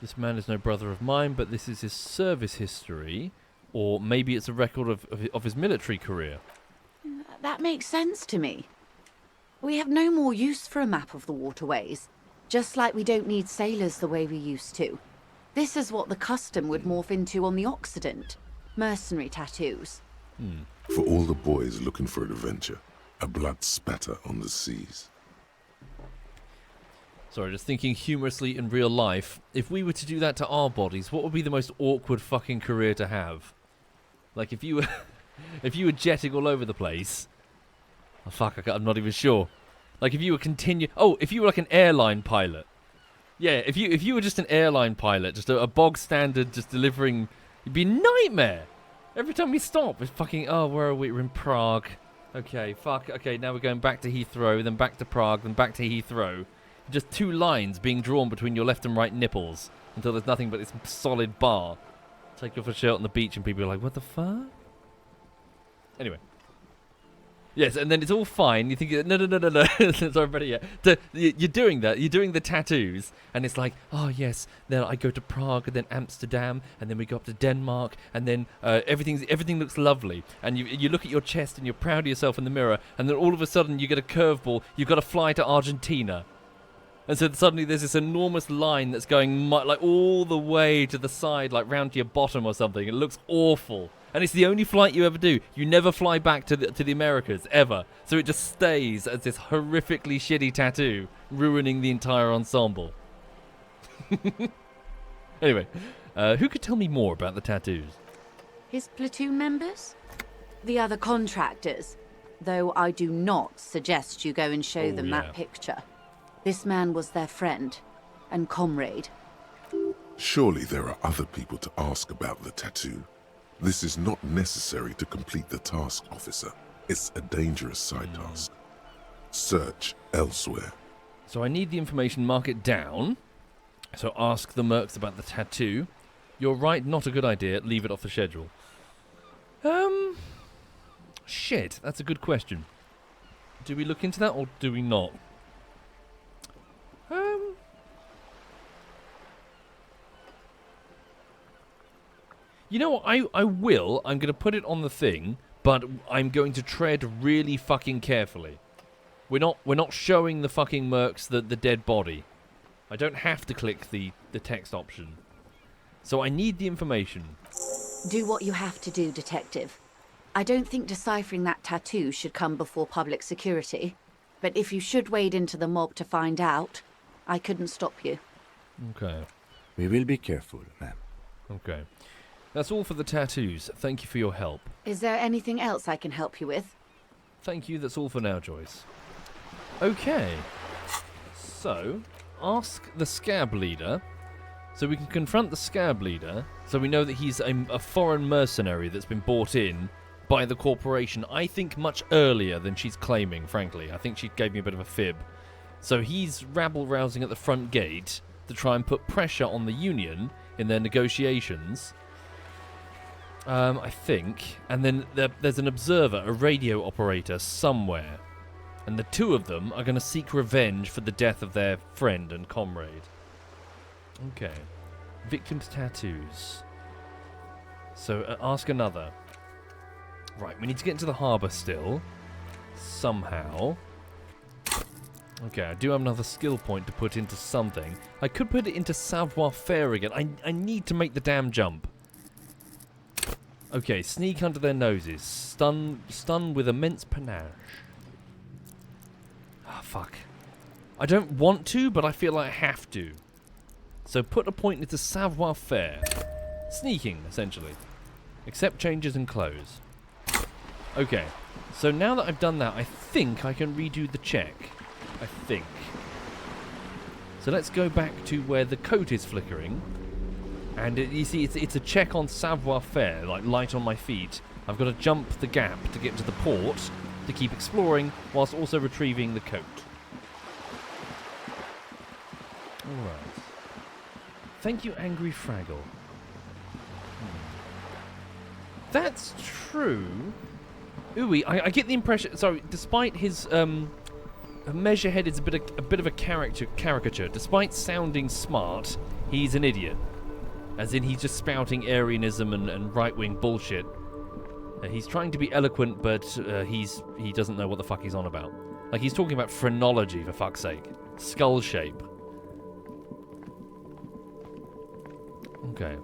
This man is no brother of mine, but this is his service history. Or maybe it's a record of his military career. That makes sense to me. We have no more use for a map of the waterways, just like we don't need sailors the way we used to. This is what the custom would morph into on the Occident. Mercenary tattoos. For all the boys looking for adventure, a blood spatter on the seas. Sorry, just thinking humorously in real life, if we were to do that to our bodies, what would be the most awkward fucking career to have? Like, if you were if you were jetting all over the place... Oh, fuck, I'm not even sure. Like, if you were if you were like an airline pilot. Yeah, if you were just an airline pilot, just a bog standard, just delivering... It'd be a nightmare! Every time we stop, it's fucking... Oh, where are we? We're in Prague. Okay, fuck. Okay, now we're going back to Heathrow, then back to Prague, then back to Heathrow. Just two lines being drawn between your left and right nipples until there's nothing but this solid bar. Take off a shirt on the beach and people are like, what the fuck? Anyway. Yes, and then it's all fine. You think, no. Sorry, better yet. You're doing that. You're doing the tattoos. And it's like, oh, yes. Then I go to Prague and then Amsterdam. And then we go up to Denmark. And then everything looks lovely. And you look at your chest and you're proud of yourself in the mirror. And then all of a sudden you get a curveball. You've got to fly to Argentina. And so suddenly there's this enormous line that's going like all the way to the side, like round to your bottom or something. It looks awful. And it's the only flight you ever do. You never fly back to the Americas, ever. So it just stays as this horrifically shitty tattoo, ruining the entire ensemble. Anyway, who could tell me more about the tattoos? His platoon members? The other contractors. Though I do not suggest you go and show them that picture. This man was their friend and comrade. Surely there are other people to ask about the tattoo. This is not necessary to complete the task, officer. It's a dangerous side task. Search elsewhere. So I need the information, mark it down. So ask the mercs about the tattoo. You're right, not a good idea. Leave it off the schedule. Shit, that's a good question. Do we look into that or do we not? You know what, I will. I'm going to put it on the thing, but I'm going to tread really fucking carefully. We're not showing the fucking mercs the dead body. I don't have to click the text option. So I need the information. Do what you have to do, Detective. I don't think deciphering that tattoo should come before public security. But if you should wade into the mob to find out, I couldn't stop you. Okay. We will be careful, ma'am. Okay. That's all for the tattoos. Thank you for your help. Is there anything else I can help you with? Thank you. That's all for now, Joyce. Okay. So, ask the scab leader. So we can confront the scab leader. So we know that he's a foreign mercenary that's been bought in by the corporation. I think much earlier than she's claiming, frankly. I think she gave me a bit of a fib. So he's rabble-rousing at the front gate to try and put pressure on the union in their negotiations. I think. And then there's an observer, a radio operator, somewhere. And the two of them are going to seek revenge for the death of their friend and comrade. Okay. Victim's tattoos. So, ask another. Right, we need to get into the harbour still. Somehow. Okay, I do have another skill point to put into something. I could put it into savoir-faire again. I need to make the damn jump. Okay, sneak under their noses. Stun with immense panache. Ah, fuck. I don't want to, but I feel like I have to. So put a point into savoir-faire. Sneaking, essentially. Accept changes and close. Okay, so now that I've done that, I think I can redo the check. I think. So let's go back to where the coat is flickering. And you see, it's a check on savoir-faire, like light on my feet. I've got to jump the gap to get to the port, to keep exploring, whilst also retrieving the coat. Alright. Thank you, Angry Fraggle. That's true. Ooh, I get the impression... Sorry, despite his... Measurehead is a bit of a caricature. Despite sounding smart, he's an idiot. As in, he's just spouting Arianism and right-wing bullshit. He's trying to be eloquent, but he doesn't know what the fuck he's on about. Like, he's talking about phrenology, for fuck's sake. Skull shape. Okay.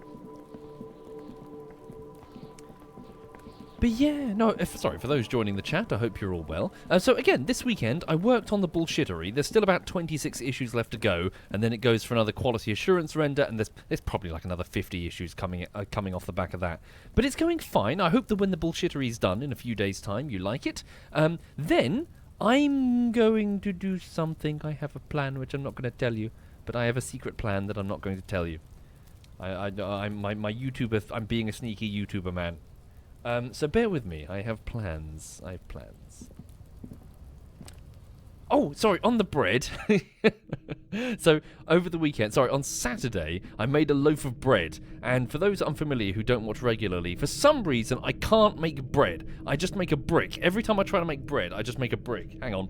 But yeah, no, sorry, for those joining the chat, I hope you're all well. So again, this weekend, I worked on the bullshittery. There's still about 26 issues left to go, and then it goes for another quality assurance render, and there's probably like another 50 issues coming off the back of that. But it's going fine. I hope that when the bullshittery is done in a few days' time, you like it. Then I'm going to do something. I have a plan, which I'm not going to tell you, but I have a secret plan that I'm not going to tell you. I'm my YouTuber. I'm being a sneaky YouTuber man. So bear with me. I have plans. Oh, sorry, on the bread. So, over the weekend, on Saturday, I made a loaf of bread. And for those unfamiliar who don't watch regularly, for some reason, I can't make bread. I just make a brick. Every time I try to make bread, I just make a brick. Hang on.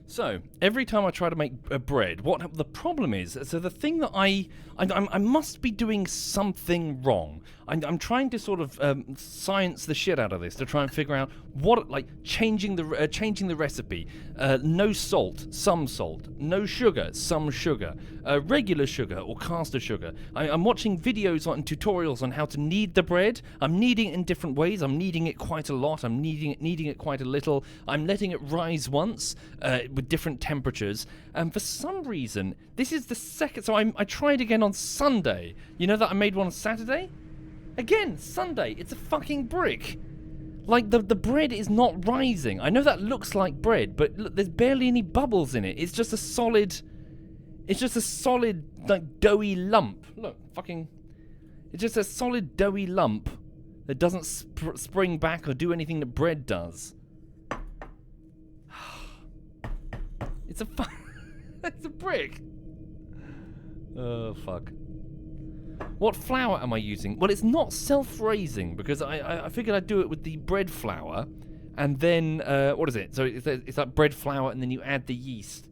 So, every time I try to make bread, what the problem is, so the thing that I must be doing something wrong. I'm trying to sort of science the shit out of this to try and figure out what, like, changing the recipe. No salt, some salt. No sugar, some sugar. Regular sugar or caster sugar. I'm watching videos and tutorials on how to knead the bread. I'm kneading it in different ways. I'm kneading it quite a lot. I'm kneading it quite a little. I'm letting it rise once with different temperatures. And for some reason, this is the second. So I tried again on Sunday. You know that I made one on Saturday? Again, Sunday. It's a fucking brick. Like, the bread is not rising. I know that looks like bread, but look, there's barely any bubbles in it. It's just a solid, like, doughy lump. Look, fucking... It's just a solid, doughy lump that doesn't spring back or do anything that bread does. It's a it's a brick. Oh, fuck. What flour am I using? Well, it's not self-raising because I figured I'd do it with the bread flour, and then what is it? So it's like bread flour, and then you add the yeast.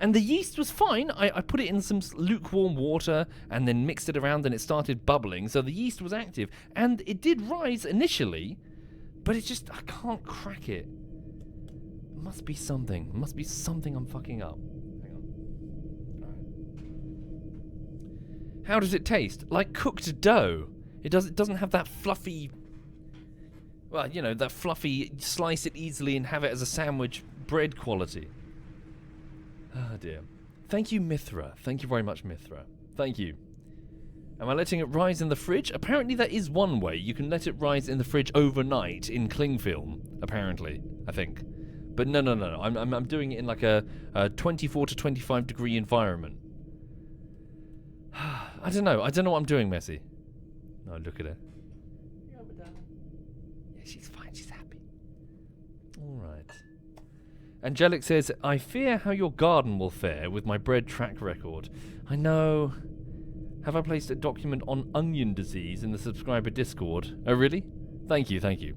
And the yeast was fine. I put it in some lukewarm water and then mixed it around, and it started bubbling. So the yeast was active, and it did rise initially, but it's just I can't crack it. Must be something. Must be something I'm fucking up. Hang on. How does it taste? Like cooked dough. It doesn't have that fluffy... Well, you know, that fluffy, slice it easily and have it as a sandwich bread quality. Oh, dear. Thank you, Mithra. Thank you very much, Mithra. Thank you. Am I letting it rise in the fridge? Apparently that is one way. You can let it rise in the fridge overnight in cling film, apparently, I think. But no. I'm doing it in like a 24 to 25 degree environment. I don't know what I'm doing, Messi. No, look at her. Yeah, she's fine. She's happy. All right. Angelic says, I fear how your garden will fare with my bread track record. I know. Have I placed a document on onion disease in the subscriber Discord? Oh, really? Thank you.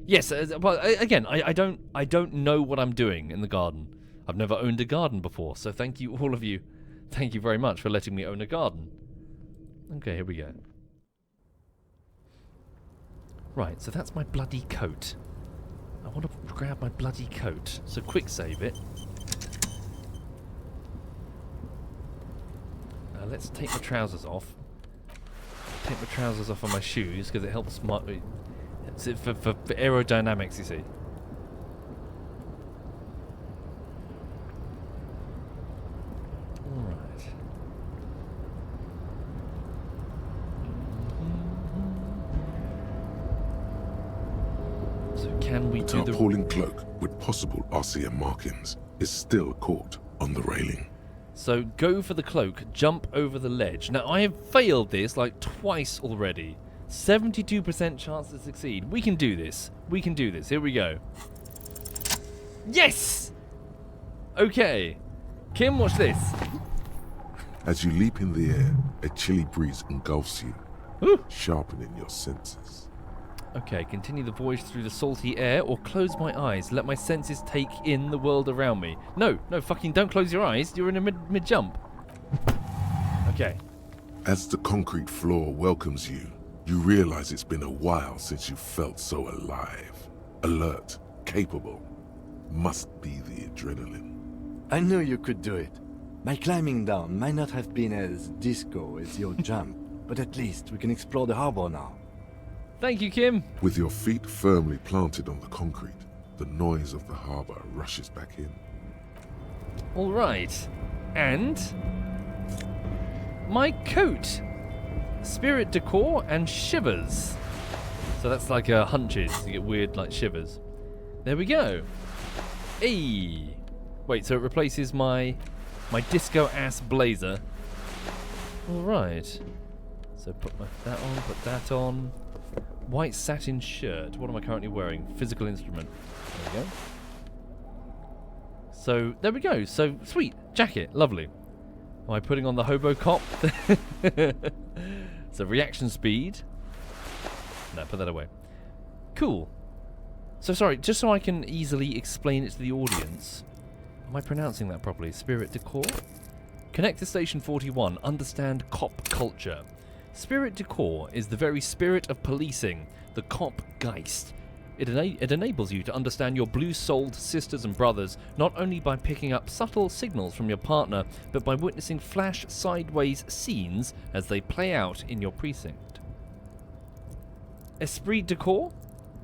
Yes, well, again, I don't know what I'm doing in the garden. I've never owned a garden before, so thank you, all of you. Thank you very much for letting me own a garden. Okay, here we go. Right, so that's my bloody coat. I want to grab my bloody coat, so quick save it. Let's take my trousers off. Take my trousers off on my shoes, because it helps my... It's for aerodynamics, you see. Alright. So can we do the... tarpaulin cloak with possible RCM markings is still caught on the railing. So go for the cloak, jump over the ledge. Now I have failed this like twice already. 72% chance to succeed. We can do this. Here we go. Yes! Okay. Kim, watch this. As you leap in the air, a chilly breeze engulfs you, Ooh. sharpening your senses. Okay, continue the voyage through the salty air or close my eyes. Let my senses take in the world around me. No, fucking don't close your eyes. You're in a mid-jump. Okay. As the concrete floor welcomes you, you realize it's been a while since you felt so alive, alert, capable. Must be the adrenaline. I knew you could do it. My climbing down might not have been as disco as your jump, but at least we can explore the harbor now. Thank you, Kim. With your feet firmly planted on the concrete, the noise of the harbor rushes back in. All right. And my coat. Spirit decor and shivers. So that's like hunches. You get weird like shivers. There we go. Hey. Wait, so it replaces my disco ass blazer. All right. So put that on, put that on. White satin shirt. What am I currently wearing? Physical instrument. There we go. So there we go. So sweet jacket, lovely. Am I putting on the hobo cop? So reaction speed. No, put that away. Cool. So sorry, just so I can easily explain it to the audience. Am I pronouncing that properly? Spirit decor? Connect to Station 41. Understand cop culture. Spirit decor is the very spirit of policing, the cop geist. It enables you to understand your blue-souled sisters and brothers, not only by picking up subtle signals from your partner, but by witnessing flash sideways scenes as they play out in your precinct. Esprit decor?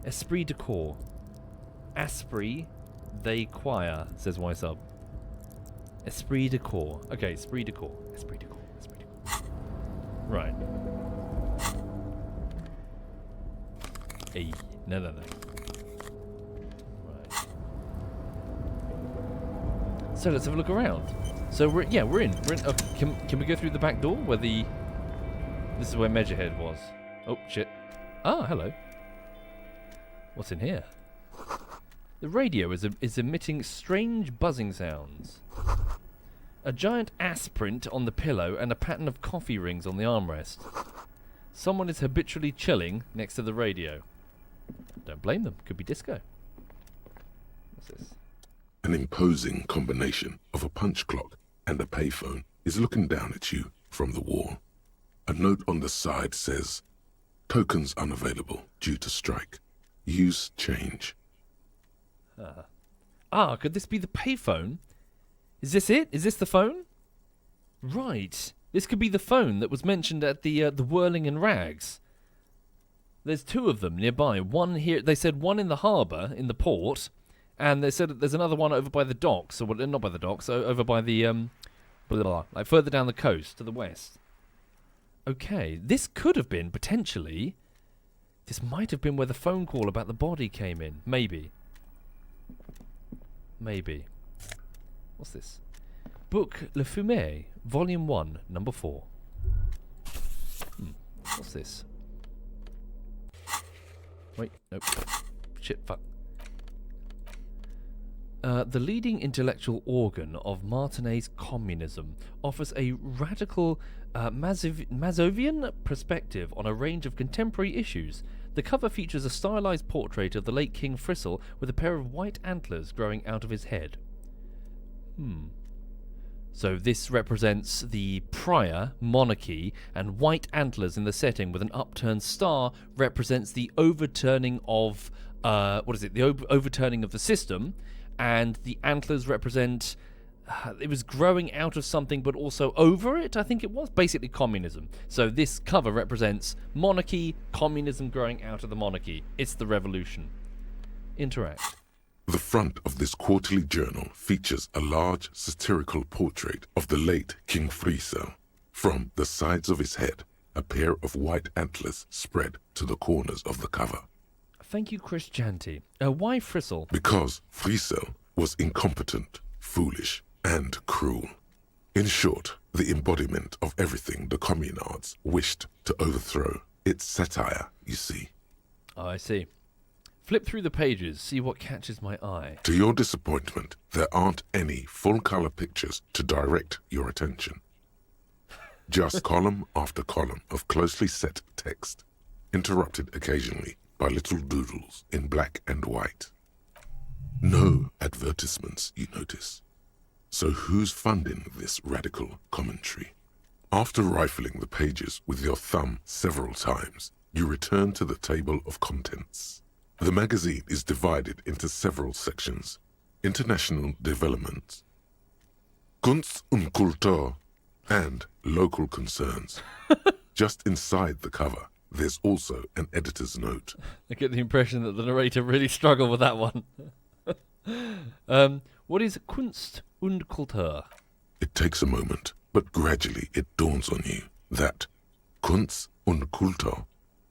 Esprit decor. Aspri, they choir, says YSub. Esprit decor. Okay, esprit decor. Esprit decor. Esprit decor. Right. Hey. No. Right. So let's have a look around. So we're in. We're in. Okay, can we go through the back door where this is where Measurehead was? Oh shit. Ah, hello. What's in here? The radio is emitting strange buzzing sounds. A giant ass print on the pillow and a pattern of coffee rings on the armrest. Someone is habitually chilling next to the radio. Don't blame them. Could be disco. What's this? An imposing combination of a punch clock and a payphone is looking down at you from the wall. A note on the side says, "Tokens unavailable due to strike. Use change." Could this be the payphone? Is this it? Is this the phone? Right. This could be the phone that was mentioned at the Whirling and Rags. There's two of them nearby. One here, they said one in the harbour, in the port, and they said there's another one over by the docks, or not by the docks, over by the, like further down the coast to the west. Okay, this could have been, potentially, this might have been where the phone call about the body came in. Maybe. What's this? Book Le Fumet, Volume 1, Number 4. What's this? Wait, nope. Shit, fuck. The leading intellectual organ of Martinez communism offers a radical Mazovian perspective on a range of contemporary issues. The cover features a stylized portrait of the late King Frissel with a pair of white antlers growing out of his head. So this represents the prior monarchy, and white antlers in the setting with an upturned star represents the overturning of the overturning of the system, and the antlers represent it was growing out of something but also over it, I think it was. Basically communism. So this cover represents monarchy, communism growing out of the monarchy. It's the revolution. Interact. The front of this quarterly journal features a large satirical portrait of the late King Frissel. From the sides of his head, a pair of white antlers spread to the corners of the cover. Thank you, Chris Janty. Why Frissel? Because Frissel was incompetent, foolish, and cruel. In short, the embodiment of everything the communards wished to overthrow. It's satire, you see. Oh, I see. Flip through the pages, see what catches my eye. To your disappointment, there aren't any full-color pictures to direct your attention. Just column after column of closely set text, interrupted occasionally by little doodles in black and white. No advertisements, you notice. So who's funding this radical commentary? After rifling the pages with your thumb several times, you return to the table of contents. The magazine is divided into several sections. International development, Kunst und Kultur, and local concerns. Just inside the cover, there's also an editor's note. I get the impression that the narrator really struggled with that one. What is Kunst und Kultur? It takes a moment, but gradually it dawns on you that Kunst und Kultur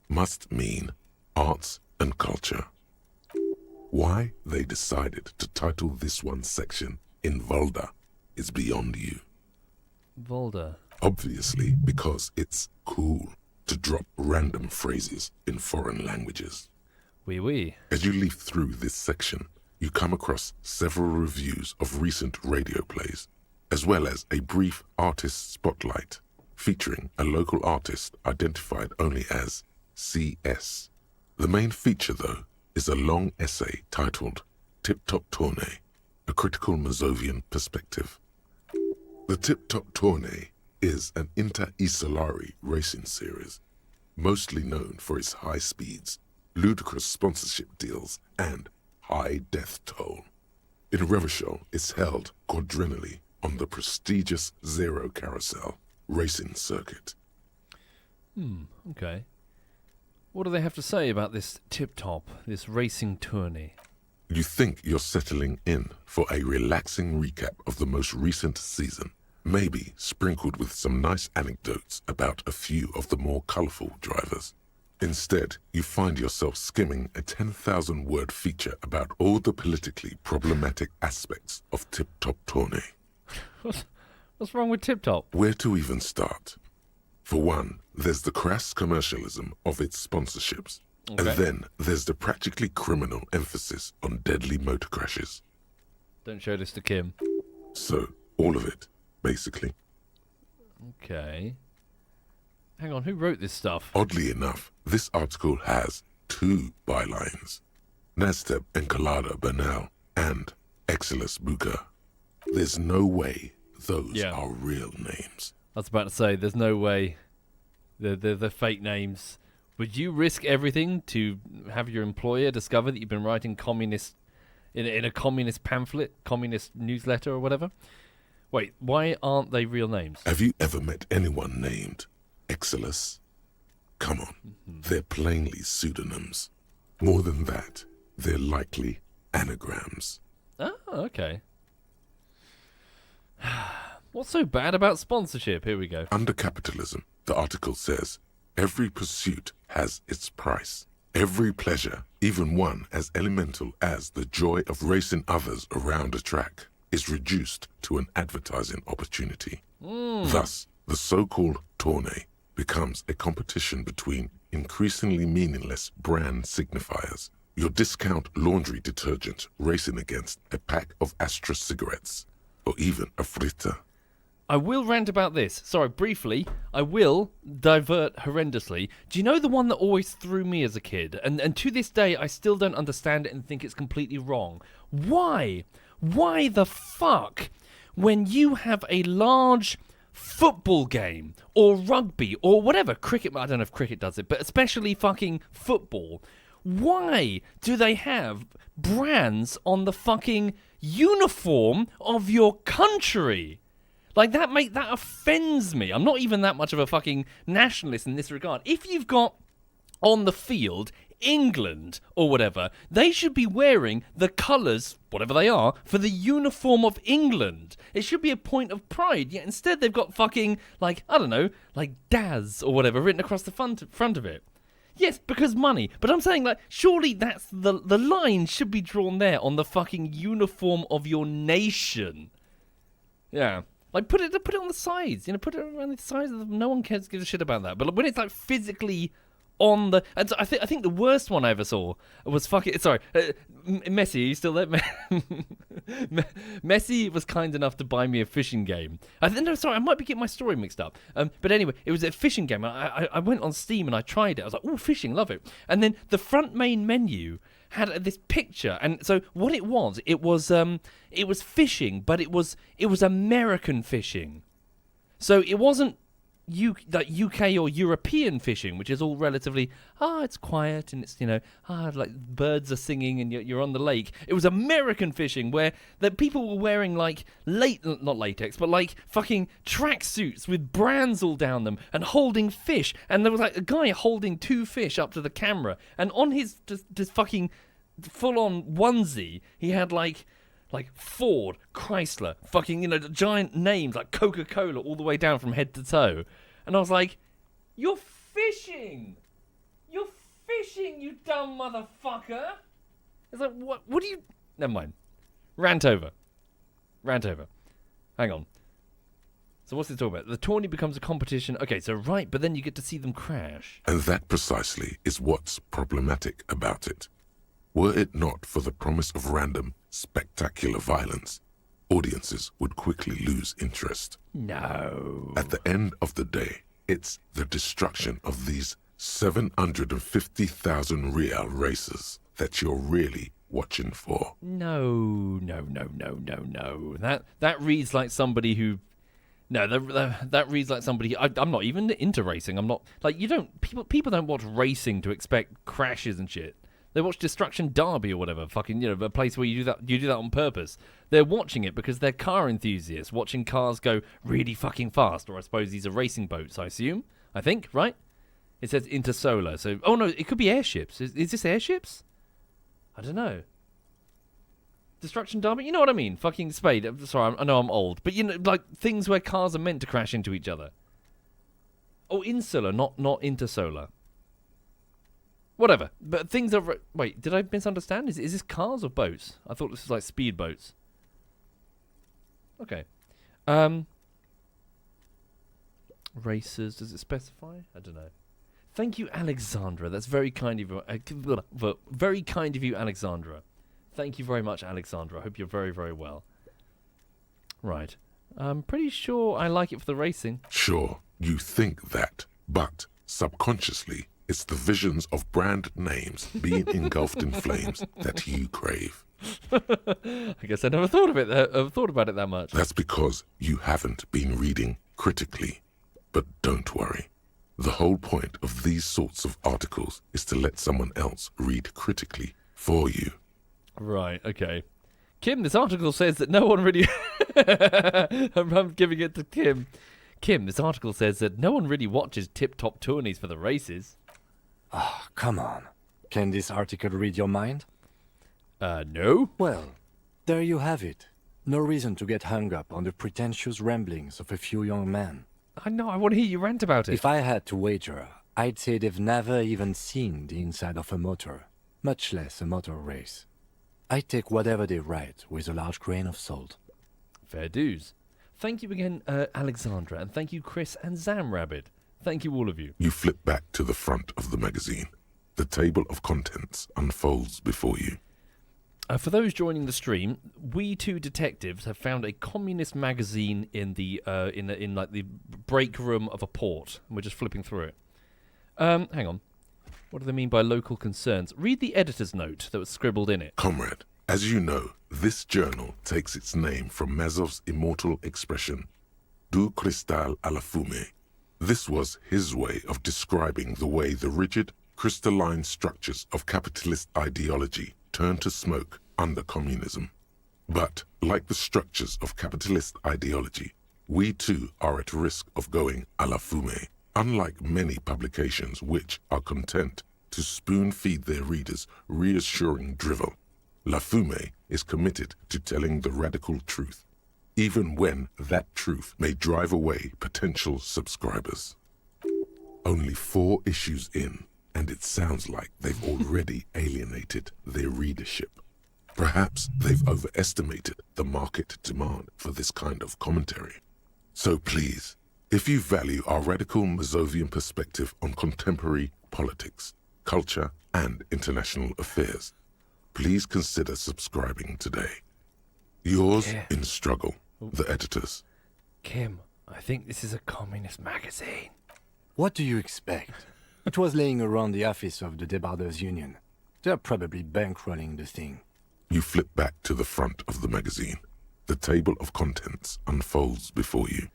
must mean arts and culture. Why they decided to title this one section in Volda is beyond you. Volda. Obviously, because it's cool to drop random phrases in foreign languages. Oui, oui. As you leaf through this section, you come across several reviews of recent radio plays, as well as a brief artist spotlight featuring a local artist identified only as CS. The main feature, though, is a long essay titled Tip Top Tournée, a critical Mazovian perspective. The Tip Top Tournée is an inter-Isolari racing series, mostly known for its high speeds, ludicrous sponsorship deals, and high death toll. In Revachol, it's held quadrennially on the prestigious Zero Carousel racing circuit. Okay. What do they have to say about this tip-top, this racing tourney? You think you're settling in for a relaxing recap of the most recent season, maybe sprinkled with some nice anecdotes about a few of the more colourful drivers. Instead, you find yourself skimming a 10,000-word feature about all the politically problematic aspects of Tip Top Tourney. What's wrong with tip-top? Where to even start? For one, there's the crass commercialism of its sponsorships. Okay. And then there's the practically criminal emphasis on deadly motor crashes. Don't show this to Kim. So, all of it, basically. Okay. Hang on, who wrote this stuff? Oddly enough, this article has 2 bylines. Nasteb Encolada Bernal and Exilus Buka. There's no way those are real names. I was about to say, there's no way they're fake names. Would you risk everything to have your employer discover that you've been writing communist in a communist pamphlet, communist newsletter or whatever? Wait, why aren't they real names? Have you ever met anyone named Exilus? Come on, they're plainly pseudonyms. More than that, they're likely anagrams. Oh, okay. What's so bad about sponsorship? Here we go. Under capitalism, the article says, every pursuit has its price. Every pleasure, even one as elemental as the joy of racing others around a track, is reduced to an advertising opportunity. Thus, the so-called tournée becomes a competition between increasingly meaningless brand signifiers. Your discount laundry detergent racing against a pack of Astra cigarettes, or even a fritter. I will rant about this. Sorry, briefly. I will divert horrendously. Do you know the one that always threw me as a kid? And to this day, I still don't understand it and think it's completely wrong. Why? Why the fuck, when you have a large football game, or rugby, or whatever, cricket, I don't know if cricket does it, but especially fucking football, why do they have brands on the fucking uniform of your country? Like, that offends me. I'm not even that much of a fucking nationalist in this regard. If you've got on the field England or whatever, they should be wearing the colours, whatever they are, for the uniform of England. It should be a point of pride. Yet instead they've got fucking, like, I don't know, like Daz or whatever written across the front of it. Yes, because money. But I'm saying, like, surely that's the line should be drawn there on the fucking uniform of your nation. Yeah. Like, put it on the sides, put it around the sides of no one cares, gives a shit about that. But when it's like physically on the, and so I think the worst one I ever saw was Messi. Are you still there? Messi was kind enough to buy me a fishing game. I might be getting my story mixed up. But anyway, it was a fishing game. I went on Steam and I tried it. I was like, oh, fishing, love it. And then the front main menu had this picture, and so what it was fishing, but it was American fishing. So it wasn't UK or European fishing, which is all relatively it's quiet and it's like birds are singing and you're on the lake. It was American fishing where the people were wearing like not latex, but like fucking tracksuits with brands all down them and holding fish. And there was like a guy holding 2 fish up to the camera, and on his just fucking full on onesie he had like Like Ford, Chrysler, fucking, you know, giant names like Coca-Cola all the way down from head to toe. And I was like, you're fishing! You're fishing, you dumb motherfucker! It's like, what do you... Never mind. Rant over. Hang on. So what's it talking about? The tourney becomes a competition. Okay, so right, but then you get to see them crash. And that precisely is what's problematic about it. Were it not for the promise of random, spectacular violence, audiences would quickly lose interest. No. At the end of the day, it's the destruction of these 750,000 real races that you're really watching for. No. That reads like somebody who... No, that reads like somebody... I'm not even into racing. I'm not... Like, you don't... People don't watch racing to expect crashes and shit. They watch Destruction Derby or whatever, fucking, you know, a place where you do that on purpose. They're watching it because they're car enthusiasts, watching cars go really fucking fast. Or I suppose these are racing boats, I assume. I think, right? It says intersolar, so... Oh, no, it could be airships. Is this airships? I don't know. Destruction Derby? You know what I mean? Fucking Spade. I'm sorry, I know I'm old. But, you know, like, things where cars are meant to crash into each other. Oh, insular, not intersolar. Whatever. But things are... Wait, did I misunderstand? Is this cars or boats? I thought this was like speedboats. Okay. Racers, does it specify? I don't know. Thank you, Alexandra. That's very kind of you. Very kind of you, Alexandra. Thank you very much, Alexandra. I hope you're very, very well. Right. I'm pretty sure I like it for the racing. Sure, you think that, but subconsciously, it's the visions of brand names being engulfed in flames that you crave. I guess I never thought of it. Thought about it that much. That's because you haven't been reading critically. But don't worry. The whole point of these sorts of articles is to let someone else read critically for you. Right, okay. Kim, this article says that no one really... I'm giving it to Kim. Kim, this article says that no one really watches tip-top tourneys for the races. Oh, come on. Can this article read your mind? No. Well, there you have it. No reason to get hung up on the pretentious ramblings of a few young men. I know, I want to hear you rant about it. If I had to wager, I'd say they've never even seen the inside of a motor, much less a motor race. I take whatever they write with a large grain of salt. Fair dues. Thank you again, Alexandra, and thank you, Chris and Zamrabbit. Thank you, all of you. You flip back to the front of the magazine. The table of contents unfolds before you. For those joining the stream, we two detectives have found a communist magazine in the like the break room of a port, and we're just flipping through it. Hang on. What do they mean by local concerns? Read the editor's note that was scribbled in it. Comrade, as you know, this journal takes its name from Mazov's immortal expression, du cristal à la fumée. This was his way of describing the way the rigid, crystalline structures of capitalist ideology turn to smoke under communism. But, like the structures of capitalist ideology, we too are at risk of going à la fumée, unlike many publications which are content to spoon-feed their readers reassuring drivel. La Fumée is committed to telling the radical truth, even when that truth may drive away potential subscribers. Only 4 issues in, and it sounds like they've already alienated their readership. Perhaps they've overestimated the market demand for this kind of commentary. So please, if you value our radical Mazovian perspective on contemporary politics, culture, and international affairs, please consider subscribing today. Yours in struggle, the editors. Kim, I think this is a communist magazine. What do you expect? It was laying around the office of the Debarders Union. They're probably bankrolling the thing. You flip back to the front of the magazine. The table of contents unfolds before you.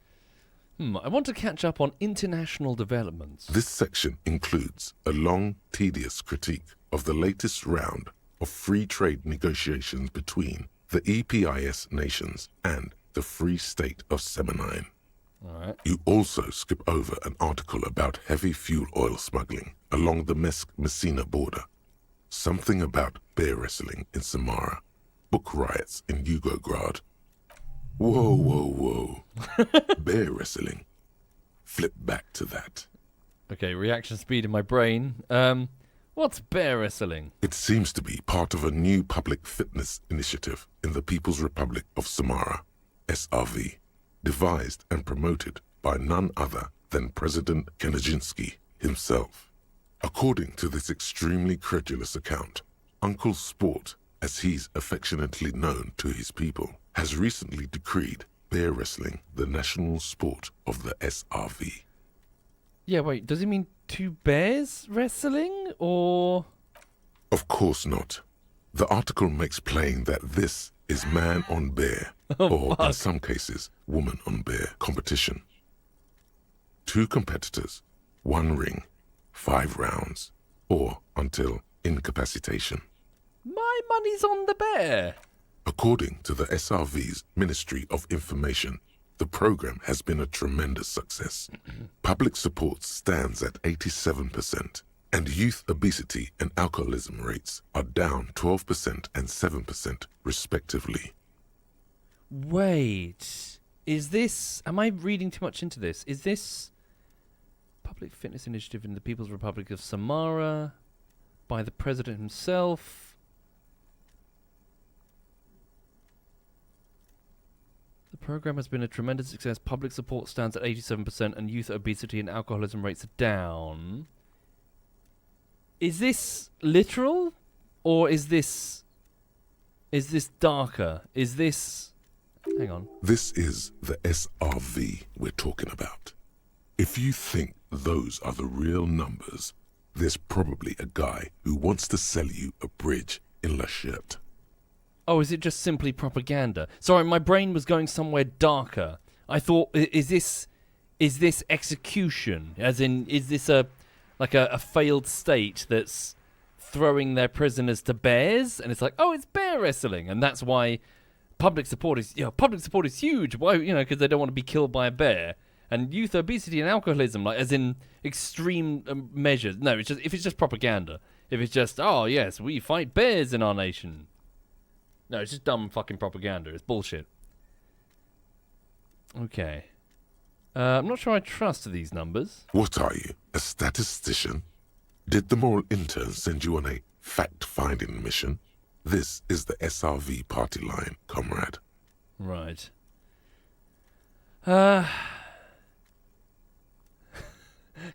I want to catch up on international developments. This section includes a long, tedious critique of the latest round of free trade negotiations between the EPIS nations and the Free State of Semenine. All right. You also skip over an article about heavy fuel oil smuggling along the Messina border. Something about bear wrestling in Samara. book riots in Yugograd. Whoa, whoa, whoa. Bear wrestling. Flip back to that. Okay, reaction speed in my brain. What's bear wrestling? It seems to be part of a new public fitness initiative in the People's Republic of Samara, SRV, devised and promoted by none other than President Kanajinsky himself. According to this extremely credulous account, Uncle Sport, as he's affectionately known to his people, has recently decreed bear wrestling the national sport of the SRV. Yeah, wait, does he mean two bears wrestling, or...? Of course not. The article makes plain that this is man on bear, or in some cases, woman on bear competition. 2 competitors, 1 ring, 5 rounds, or until incapacitation. My money's on the bear. According to the SRV's Ministry of Information, the program has been a tremendous success. Public support stands at 87%, and youth obesity and alcoholism rates are down 12% and 7% respectively. Wait, is this... Am I reading too much into this? Is this Public Fitness Initiative in the People's Republic of Samara by the President himself? The program has been a tremendous success. Public support stands at 87% and youth obesity and alcoholism rates are down. Is this literal? Or is this darker? Is this... Hang on. This is the SRV we're talking about. If you think those are the real numbers, there's probably a guy who wants to sell you a bridge in La Cherte. Oh, is it just simply propaganda? Sorry, my brain was going somewhere darker. I thought, is this execution? As in, is this a failed state that's throwing their prisoners to bears? And it's like, oh, it's bear wrestling, and that's why public support is huge. Why, because they don't want to be killed by a bear. And youth obesity and alcoholism, like as in extreme measures. No, it's just if it's just propaganda. If it's just, oh yes, we fight bears in our nation. No, it's just dumb fucking propaganda. It's bullshit. Okay. I'm not sure I trust these numbers. What are you, a statistician? Did the moral intern send you on a fact-finding mission? This is the SRV party line, comrade. Right.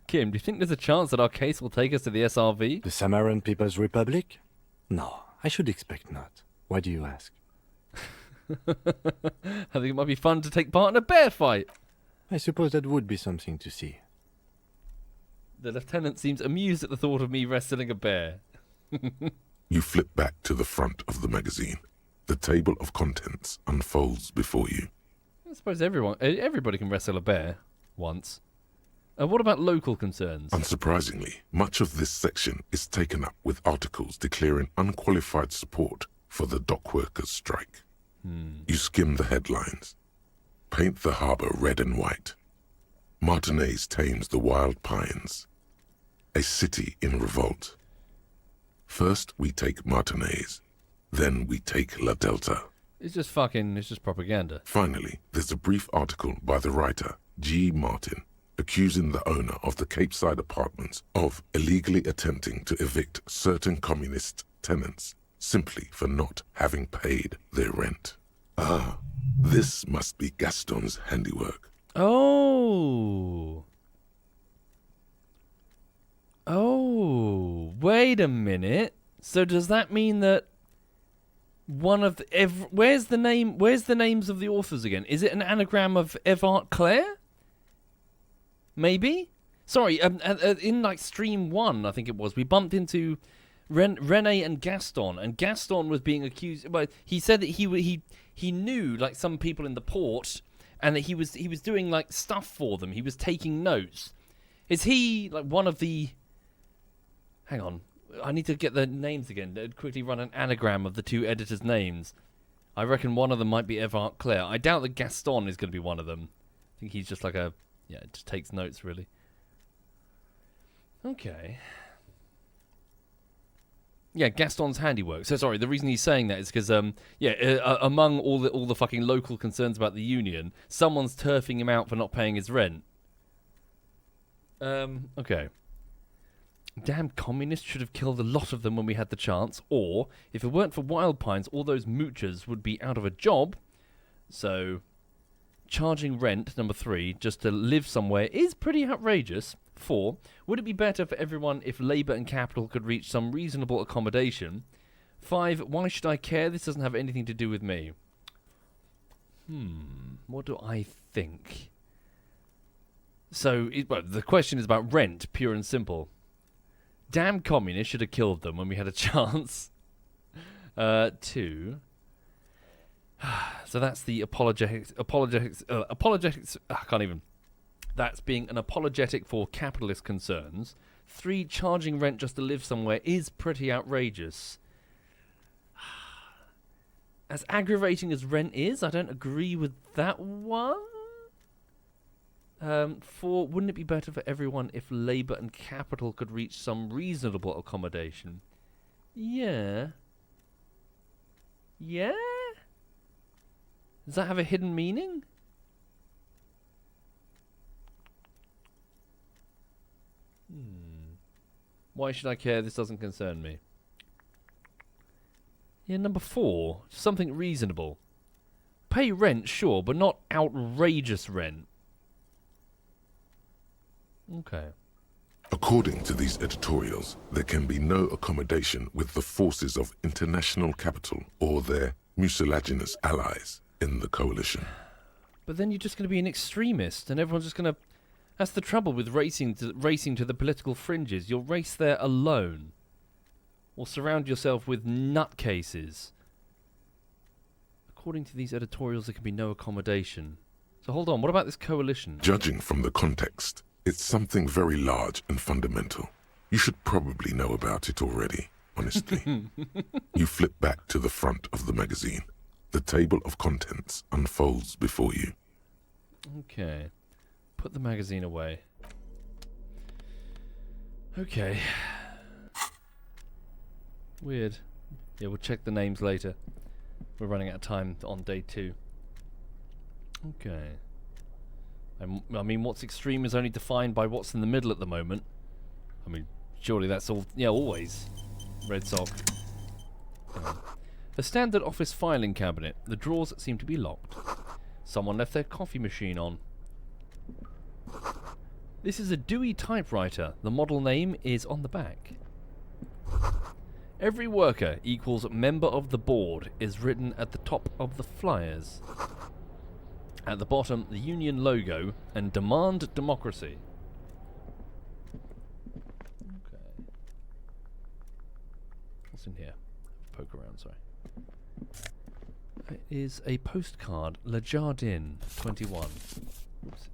Kim, do you think there's a chance that our case will take us to the SRV? The Samaran People's Republic? No, I should expect not. Why do you ask? I think it might be fun to take part in a bear fight. I suppose that would be something to see. The lieutenant seems amused at the thought of me wrestling a bear. You flip back to the front of the magazine. The table of contents unfolds before you. I suppose everybody can wrestle a bear once. What about local concerns? Unsurprisingly, much of this section is taken up with articles declaring unqualified support for the dock workers' strike. You skim the headlines. Paint the harbour red and white. Martinez tames the wild pines. A city in revolt. First we take Martinez, then we take La Delta. It's just propaganda. Finally, there's a brief article by the writer, G. Martin, accusing the owner of the Capeside apartments of illegally attempting to evict certain communist tenants simply for not having paid their rent. Ah, this must be Gaston's handiwork. Oh, wait a minute. So does that mean that one of the... where's the names of the authors again? Is it an anagram of Evrart Claire? Maybe? Sorry, in like stream 1, I think it was, we bumped into Rene and Gaston was being accused. But he said that he knew like some people in the port, and that he was doing like stuff for them. He was taking notes. Is he like one of the... Hang on, I need to get the names again. I'd quickly run an anagram of the 2 editors' names. I reckon one of them might be Evrart Claire. I doubt that Gaston is going to be one of them. I think he's just like just takes notes, really. Okay. Yeah, Gaston's handiwork. So sorry, the reason he's saying that is because among all the fucking local concerns about the union, someone's turfing him out for not paying his rent. Okay. Damn communists should have killed a lot of them when we had the chance, or if it weren't for Wild Pines, all those moochers would be out of a job. So charging rent, number 3, just to live somewhere is pretty outrageous. 4, would it be better for everyone if labour and capital could reach some reasonable accommodation? 5, why should I care? This doesn't have anything to do with me. What do I think? So, the question is about rent, pure and simple. Damn communists should have killed them when we had a chance. 2. So that's the apologetics. I can't even. That's being an apologetic for capitalist concerns. 3, charging rent just to live somewhere is pretty outrageous. As aggravating as rent is, I don't agree with that one. 4, wouldn't it be better for everyone if labour and capital could reach some reasonable accommodation? Yeah. Yeah? Does that have a hidden meaning? Why should I care? This doesn't concern me. Yeah, number 4. Something reasonable. Pay rent, sure, but not outrageous rent. Okay. According to these editorials, there can be no accommodation with the forces of international capital or their mucilaginous allies in the coalition. But then you're just going to be an extremist, and everyone's just going to... That's the trouble with racing to the political fringes. You'll race there alone. Or surround yourself with nutcases. According to these editorials, there can be no accommodation. So hold on, what about this coalition? Judging from the context, it's something very large and fundamental. You should probably know about it already, honestly. You flip back to the front of the magazine. The table of contents unfolds before you. Okay. Put the magazine away. Okay. Weird. Yeah, we'll check the names later. We're running out of time on day 2. Okay. I mean, what's extreme is only defined by what's in the middle at the moment. I mean, surely that's all... Yeah, always. Red sock. A standard office filing cabinet. The drawers seem to be locked. Someone left their coffee machine on. This is a Dewey typewriter. The model name is on the back. Every worker equals member of the board is written at the top of the flyers. At the bottom, the union logo and demand democracy. Okay. What's in here? Poke around, sorry. It is a postcard. Le Jardin, 21. Oops.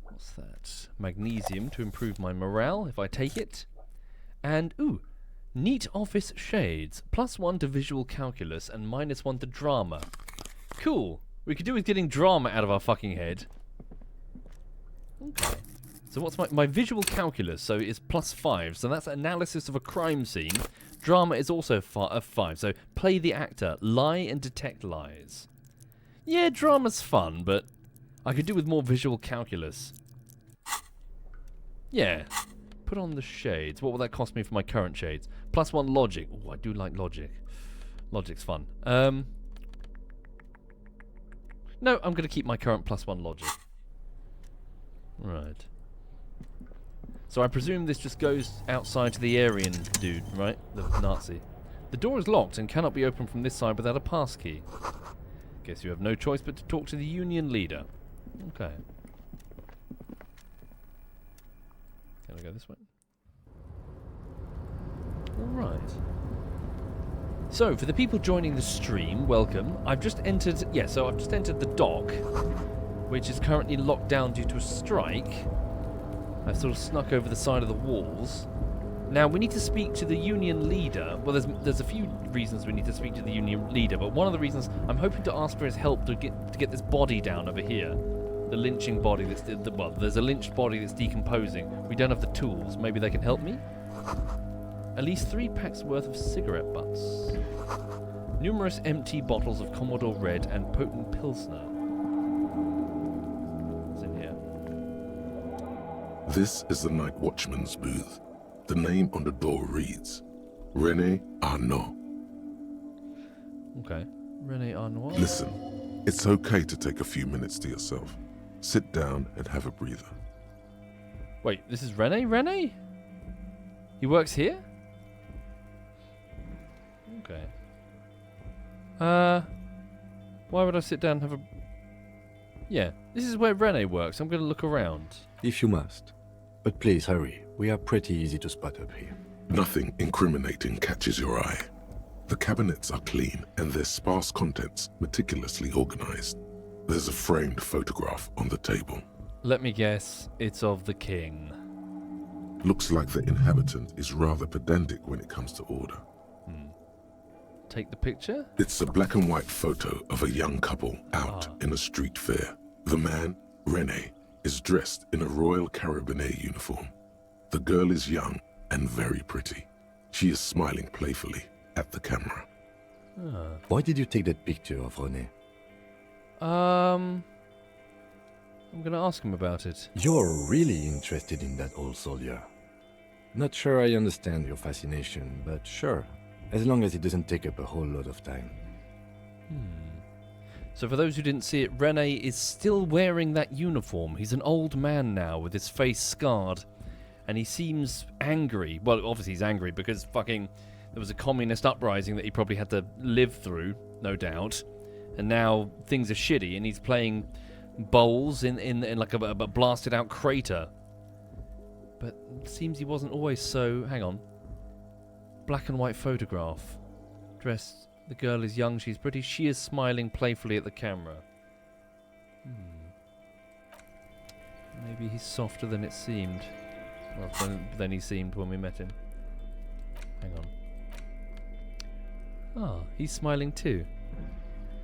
What's that? Magnesium to improve my morale if I take it. And, ooh, neat office shades. +1 to visual calculus and -1 to drama. Cool. We could do with getting drama out of our fucking head. Okay. So what's my visual calculus? So it's +5. So that's analysis of a crime scene. Drama is also 5. So play the actor. Lie and detect lies. Yeah, drama's fun, but I could do with more visual calculus. Yeah. Put on the shades. What will that cost me for my current shades? +1 logic. Oh, I do like logic. Logic's fun. No, I'm going to keep my current +1 logic. Right. So I presume this just goes outside to the Aryan dude, right? The Nazi. The door is locked and cannot be opened from this side without a passkey. Guess you have no choice but to talk to the union leader. Okay. Can I go this way? Alright. So, for the people joining the stream, welcome. I've just entered... Yeah, so I've just entered the dock, which is currently locked down due to a strike. I've sort of snuck over the side of the walls. Now, we need to speak to the union leader. Well, there's a few reasons we need to speak to the union leader, but one of the reasons I'm hoping to ask for his help to get this body down over here. The lynching body that's... well, there's a lynched body that's decomposing. We don't have the tools. Maybe they can help me? At least 3 packs worth of cigarette butts. Numerous empty bottles of Commodore Red and potent Pilsner. What's in here? This is the night watchman's booth. The name on the door reads, René Arnaud. Okay. René Arnaud. Listen, it's okay to take a few minutes to yourself. Sit down and have a breather. Wait, this is René? René? He works here? Okay. Why would I sit down and have a... Yeah, this is where René works. I'm going to look around. If you must. But please hurry. We are pretty easy to spot up here. Nothing incriminating catches your eye. The cabinets are clean and their sparse contents meticulously organized. There's a framed photograph on the table. Let me guess, it's of the king. Looks like the inhabitant is rather pedantic when it comes to order. Take the picture? It's a black and white photo of a young couple out in a street fair. The man, René, is dressed in a Royal Carabinier uniform. The girl is young and very pretty. She is smiling playfully at the camera. Why did you take that picture of René? I'm going to ask him about it. You're really interested in that old soldier. Not sure I understand your fascination, but sure. As long as it doesn't take up a whole lot of time. So for those who didn't see it, René is still wearing that uniform. He's an old man now with his face scarred. And he seems angry. Well, obviously he's angry because fucking... There was a communist uprising that he probably had to live through, no doubt. And now things are shitty and he's playing bowls in like a blasted out crater. But it seems he wasn't always so... Hang on. Black and white photograph. Dressed, the girl is young, she's pretty. She is smiling playfully at the camera. Maybe he's softer than it seemed. Well, than he seemed when we met him. Hang on. He's smiling too.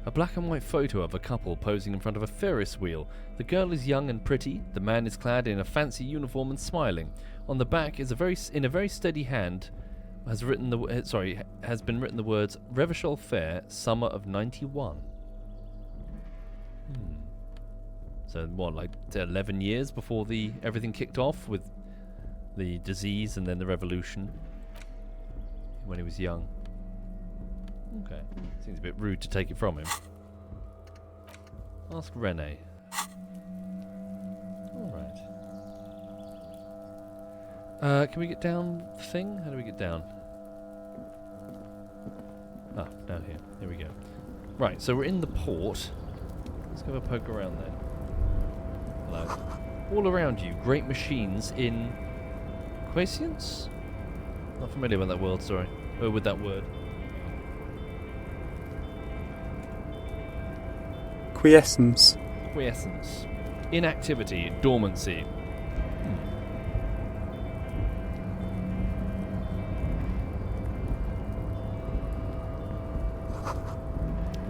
A black and white photo of a couple posing in front of a Ferris wheel. The girl is young and pretty. The man is clad in a fancy uniform and smiling. On the back is in a very steady hand has been written the words Revachol Fair, summer of 91. So what, like 11 years before everything kicked off with the disease and then the revolution when he was young. Okay, seems a bit rude to take it from him. Ask René. Alright. Can we get down the thing? How do we get down? Down here. Here we go. Right, so we're in the port. Let's go have a poke around there. Hello. All around you, great machines in... Quiescence? Not familiar with that word, sorry. Or with that word. Quiescence. Quiescence. Inactivity, dormancy.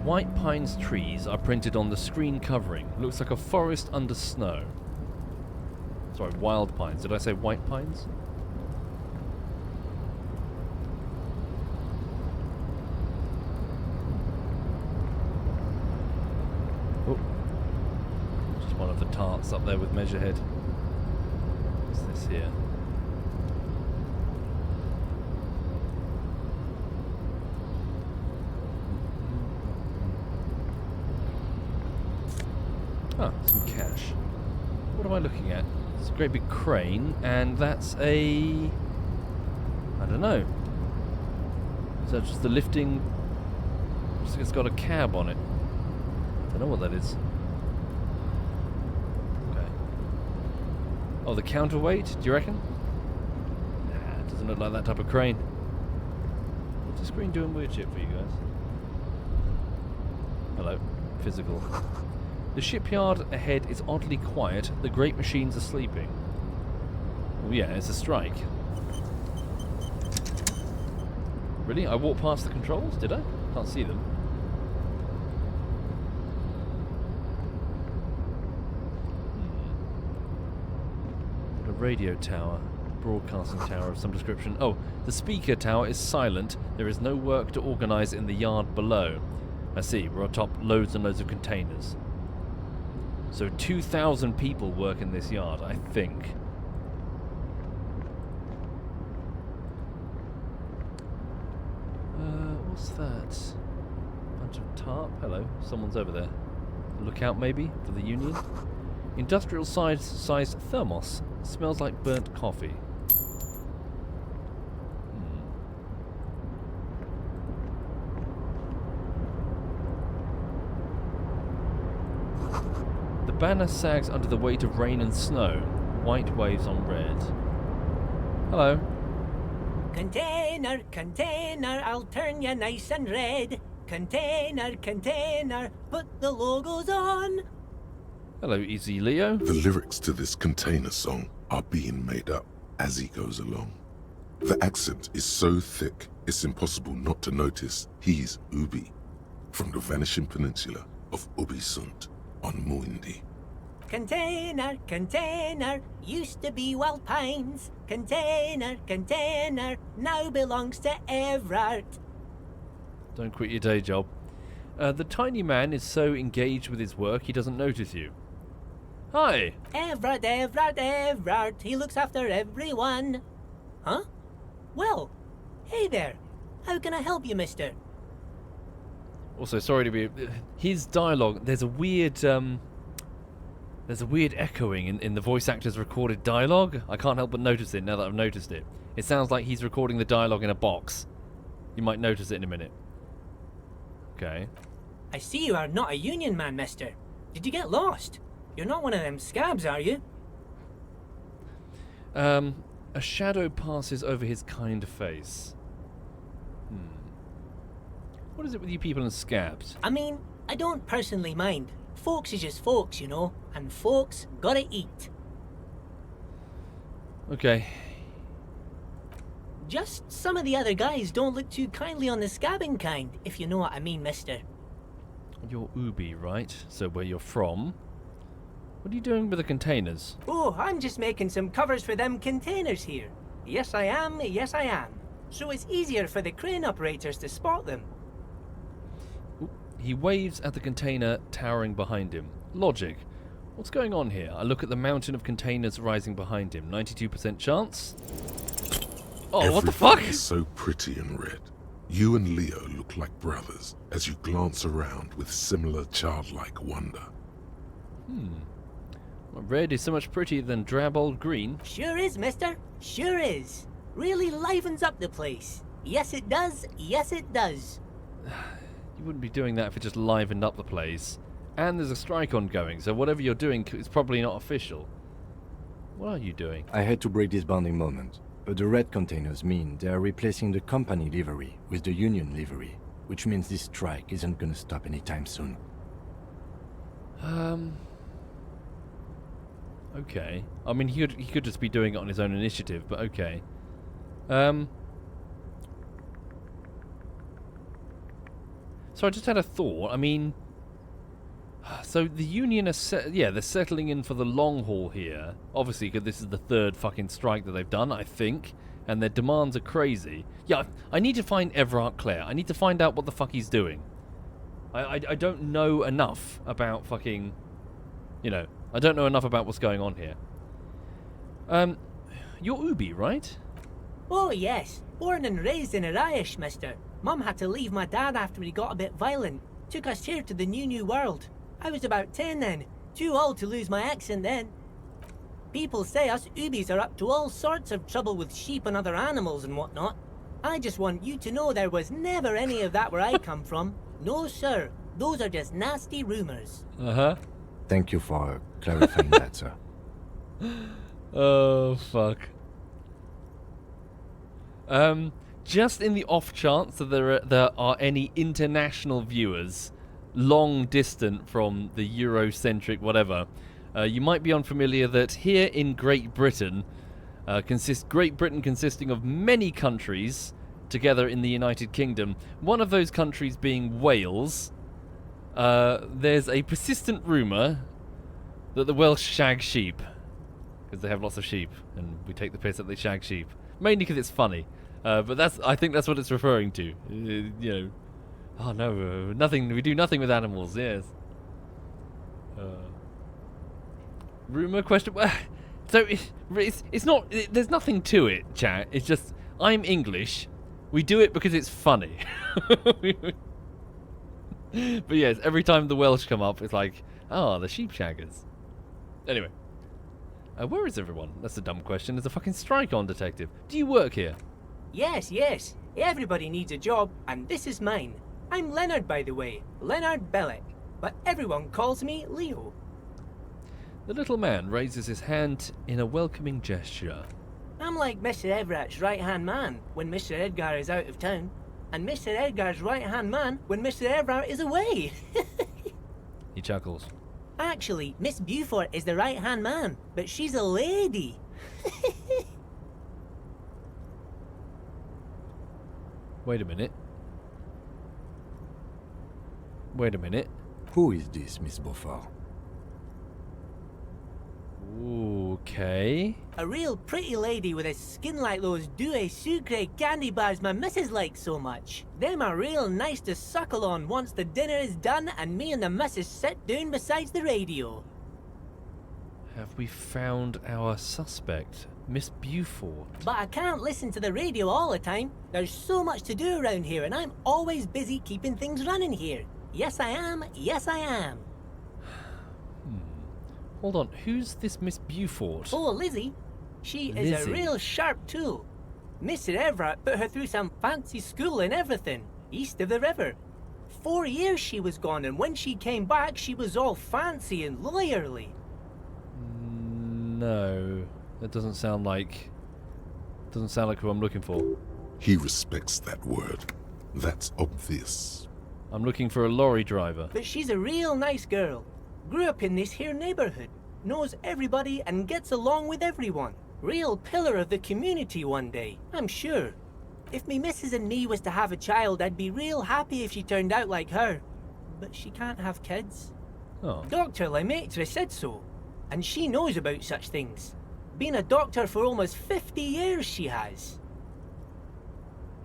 White pines trees are printed on the screen covering. Looks like a forest under snow. Sorry, wild pines. Did I say white pines? Oh. Just one of the tarts up there with Measurehead. What's this here? Some cash. What am I looking at? It's a great big crane, and that's a... I don't know. Is that just the lifting... Looks like it's got a cab on it. Don't know what that is. Okay. Oh, the counterweight? Do you reckon? Nah, it doesn't look like that type of crane. What's the screen doing weird shit for you guys? Hello. Physical. The shipyard ahead is oddly quiet. The great machines are sleeping. Oh yeah, it's a strike. Really? I walked past the controls, did I? Can't see them. radio tower. Broadcasting tower of some description. Oh, the speaker tower is silent. There is no work to organise in the yard below. I see. We're on top loads and loads of containers. So 2,000 people work in this yard, I think. What's that? Bunch of tarp. Hello. Someone's over there. Look out, maybe, for the Union. Industrial sized thermos. Smells like burnt coffee. The banner sags under the weight of rain and snow. White waves on red. Hello. Container, container, I'll turn you nice and red. Container, container, put the logos on. Hello, Easy Leo. The lyrics to this container song are being made up as he goes along. The accent is so thick, it's impossible not to notice he's Ubi, from the vanishing peninsula of Ubisund on Muindi. Container, container, used to be Wild Pines. Container, container, now belongs to Evrart. Don't quit your day job. The tiny man is so engaged with his work he doesn't notice you. Hi! Evrart, Evrart, Evrart, he looks after everyone. Huh? Well, hey there. How can I help you, mister? Also, sorry to be... His dialogue, there's a weird echoing in the voice actor's recorded dialogue. I can't help but notice it now that I've noticed it. It sounds like he's recording the dialogue in a box. You might notice it in a minute. Okay. I see you are not a Union man, mister. Did you get lost? You're not one of them scabs, are you? A shadow passes over his kind face. What is it with you people and scabs? I mean, I don't personally mind. Folks is just folks, you know, and folks gotta eat. Okay. Just some of the other guys don't look too kindly on the scabbing kind, if you know what I mean, mister. You're Ubi, right? So where you're from. What are you doing with the containers? Oh, I'm just making some covers for them containers here. Yes, I am. Yes, I am. So it's easier for the crane operators to spot them. Ooh, he waves at the container towering behind him. Logic. What's going on here? I look at the mountain of containers rising behind him. 92% chance. Oh, what the fuck? Everything is so pretty and red. You and Leo look like brothers as you glance around with similar childlike wonder. Well, red is so much prettier than drab old green. Sure is, mister. Sure is. Really livens up the place. Yes, it does. Yes, it does. You wouldn't be doing that if it just livened up the place. And there's a strike ongoing, so whatever you're doing is probably not official. What are you doing? I had to break this bonding moment, but the red containers mean they are replacing the company livery with the Union livery, which means this strike isn't gonna stop anytime soon. Okay. I mean, he could just be doing it on his own initiative, but okay. So I just had a thought. I mean, so the Union are they're settling in for the long haul here. Obviously, because this is the third fucking strike that they've done, I think, and their demands are crazy. Yeah, I need to find Evrart Claire. I need to find out what the fuck he's doing. I don't know enough about fucking, you know, I don't know enough about what's going on here. You're Ubi, right? Oh, yes. Born and raised in Arish, mister. Mum had to leave my dad after he got a bit violent. Took us here to the new world. I was about 10 then. Too old to lose my accent then. People say us Ubis are up to all sorts of trouble with sheep and other animals and whatnot. I just want you to know there was never any of that where I come from. No, sir. Those are just nasty rumors. Uh-huh. Thank you for clarifying that, sir. Oh, fuck. Just in the off chance that there are any international viewers long distant from the Eurocentric whatever, you might be unfamiliar that here in Great Britain, Great Britain consisting of many countries together in the United Kingdom, one of those countries being Wales, there's a persistent rumour that the Welsh shag sheep. because they have lots of sheep, and we take the piss that they shag sheep. Mainly because it's funny. But I think that's what it's referring to. You know, oh no, nothing. We do nothing with animals. Yes. Rumor question. So it's not. There's nothing to it, chat. It's just I'm English. We do it because it's funny. But yes, every time the Welsh come up, it's like, oh, the sheep shaggers. Anyway, where is everyone? That's a dumb question. There's a fucking strike on, detective. Do you work here? Yes, yes. Everybody needs a job, and this is mine. I'm Leonard, by the way. Leonard Bellick. But everyone calls me Leo. The little man raises his hand in a welcoming gesture. I'm like Mr. Everart's right-hand man when Mr. Edgar is out of town, and Mr. Edgar's right-hand man when Mr. Evrart is away. He chuckles. Actually, Miss Beaufort is the right-hand man, but she's a lady. Wait a minute. Wait a minute. Who is this, Miss Beaufort? Okay. A real pretty lady with a skin like those Douai Sucre candy bars my missus likes so much. Them are real nice to suckle on once the dinner is done and me and the missus sit down beside the radio. Have we found our suspect, Miss Beaufort? But I can't listen to the radio all the time. There's so much to do around here and I'm always busy keeping things running here. Yes I am, yes I am. Hold on, who's this Miss Beaufort? Oh, Lizzie. She is Lizzie. a real sharp tool. Mr. Evrart put her through some fancy school and everything, east of the river. 4 years she was gone, and when she came back, she was all fancy and lawyerly. No, that doesn't sound like who I'm looking for. He respects that word. That's obvious. I'm looking for a lorry driver. But she's a real nice girl. Grew up in this here neighborhood, knows everybody and gets along with everyone. Real pillar of the community one day, I'm sure. If me missus and me was to have a child, I'd be real happy if she turned out like her. But she can't have kids. Oh. Dr. Lemaitre said so, and she knows about such things. Been a doctor for almost 50 years she has.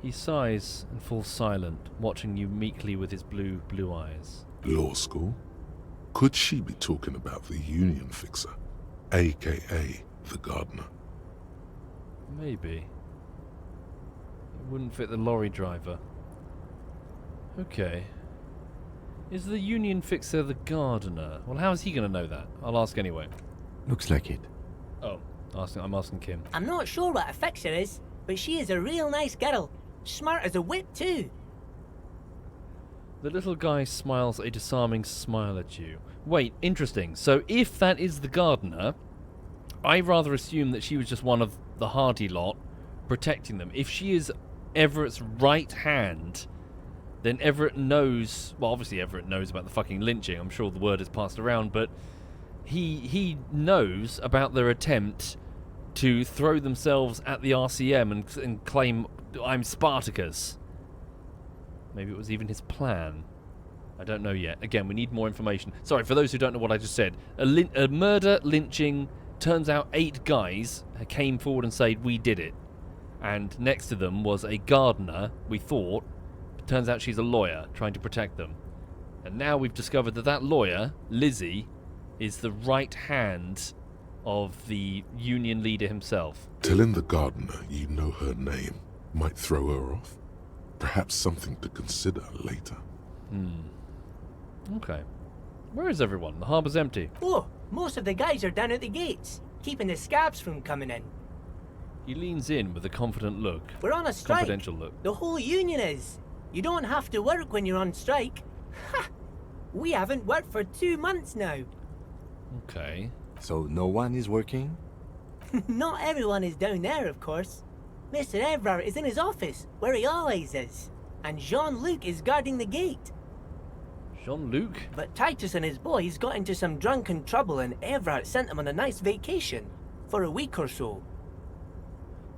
He sighs and falls silent, watching you meekly with his blue eyes. Law school? Could she be talking about the union fixer, aka the gardener? Maybe. It wouldn't fit the lorry driver. Okay. Is the union fixer the gardener? Well, how is he going to know that? I'll ask anyway. Looks like it. Oh, I'm asking Kim. I'm not sure what a fixer is, but she is a real nice girl. Smart as a whip too. The little guy smiles a disarming smile at you. Wait, interesting. So if that is the gardener, I rather assume that she was just one of the hardy lot protecting them. If she is Everett's right hand, then Everett knows... Well, obviously Everett knows about the fucking lynching. I'm sure the word has passed around, but he knows about their attempt to throw themselves at the RCM and claim, I'm Spartacus. Maybe it was even his plan. I don't know yet. Again, we need more information. Sorry, for those who don't know what I just said. A murder, lynching, turns out 8 guys came forward and said, we did it. And next to them was a gardener, we thought. Turns out she's a lawyer, trying to protect them. And now we've discovered that that lawyer, Lizzie, is the right hand of the union leader himself. Telling the gardener you know her name might throw her off. Perhaps something to consider later. Okay. Where is everyone? The harbour's empty. Oh, most of the guys are down at the gates, keeping the scabs from coming in. He leans in with a confident look. We're on a strike. Confidential look. The whole union is. You don't have to work when you're on strike. Ha! We haven't worked for 2 months now. Okay. So no one is working? Not everyone is down there, of course. Mr. Evrart is in his office, where he always is. And Jean-Luc is guarding the gate. Jean-Luc? But Titus and his boys got into some drunken trouble and Evrart sent them on a nice vacation. For a week or so.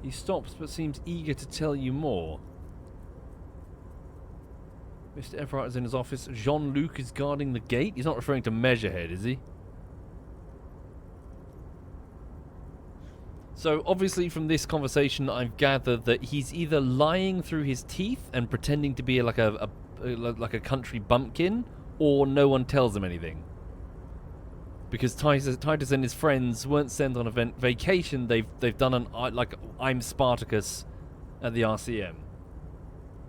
He stops but seems eager to tell you more. Mr. Evrart is in his office. Jean-Luc is guarding the gate? He's not referring to Measurehead, is he? So obviously from this conversation I've gathered that he's either lying through his teeth and pretending to be like a country bumpkin, or no one tells him anything. Because Titus and his friends weren't sent on a vacation, they've done an like I'm Spartacus at the RCM.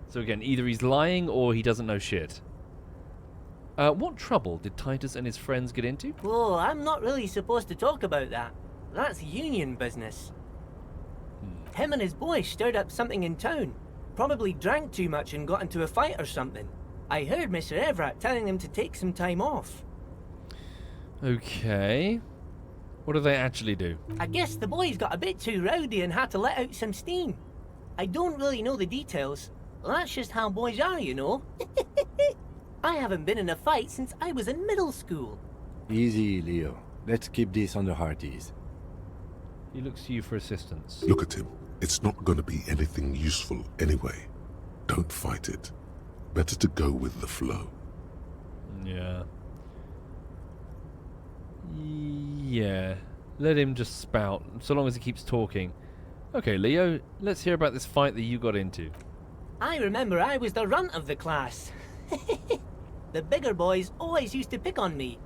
So again, either he's lying or he doesn't know shit. What trouble did Titus and his friends get into? Oh, I'm not really supposed to talk about that. That's union business. Him and his boys stirred up something in town. Probably drank too much and got into a fight or something. I heard Mr. Evrart telling them to take some time off. Okay. What do they actually do? I guess the boys got a bit too rowdy and had to let out some steam. I don't really know the details. That's just how boys are, you know. I haven't been in a fight since I was in middle school. Easy, Leo. Let's keep this under heart ease. He looks to you for assistance. Look at him. It's not going to be anything useful anyway. Don't fight it. Better to go with the flow. Yeah. Yeah. Let him just spout, so long as he keeps talking. Okay, Leo, let's hear about this fight that you got into. I remember I was the runt of the class. The bigger boys always used to pick on me.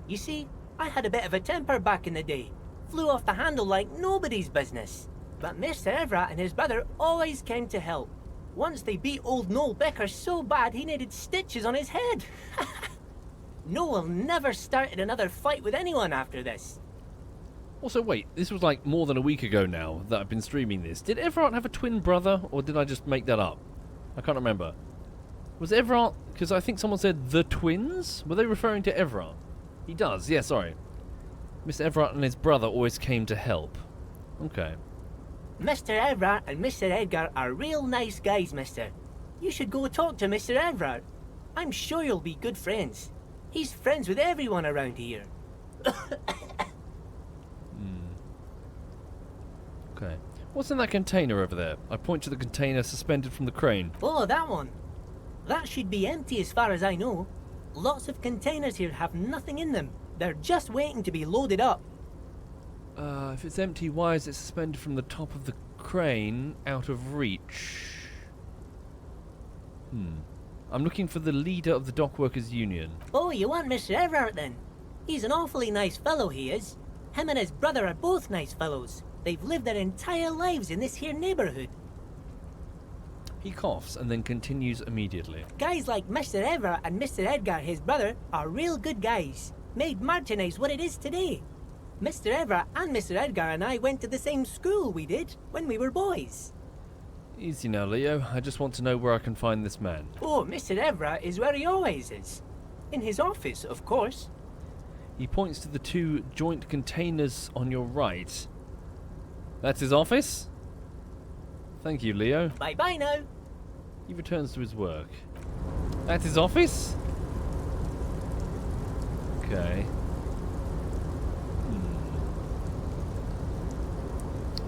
You see, I had a bit of a temper back in the day. Flew off the handle like nobody's business. But Mr. Evrart and his brother always came to help. Once they beat old Noel Becker so bad he needed stitches on his head. Noel never started another fight with anyone after this. Also, wait, this was like more than a week ago now that I've been streaming this. Did Evrart have a twin brother, or did I just make that up? I can't remember. Was Evrart... Because I think someone said the twins? Were they referring to Evrart? He does, yeah, sorry. Mr. Evrart and his brother always came to help. Okay. Mr. Evrart and Mr. Edgar are real nice guys, mister. You should go talk to Mr. Evrart. I'm sure you'll be good friends. He's friends with everyone around here. Okay. What's in that container over there? I point to the container suspended from the crane. Oh, that one. That should be empty as far as I know. Lots of containers here have nothing in them. They're just waiting to be loaded up. If it's empty, why is it suspended from the top of the crane out of reach? I'm looking for the leader of the Dockworkers Union. Oh, you want Mr. Evrart then? He's an awfully nice fellow, he is. Him and his brother are both nice fellows. They've lived their entire lives in this here neighborhood. He coughs and then continues immediately. Guys like Mr. Evrart and Mr. Edgar, his brother, are real good guys. Made Martinez what it is today. Mr. Evrart and Mr. Edgar and I went to the same school we did when we were boys. Easy now, Leo. I just want to know where I can find this man. Oh, Mr. Evrart is where he always is. In his office, of course. He points to the two joint containers on your right. That's his office? Thank you, Leo. Bye-bye now. He returns to his work. That's his office? Okay.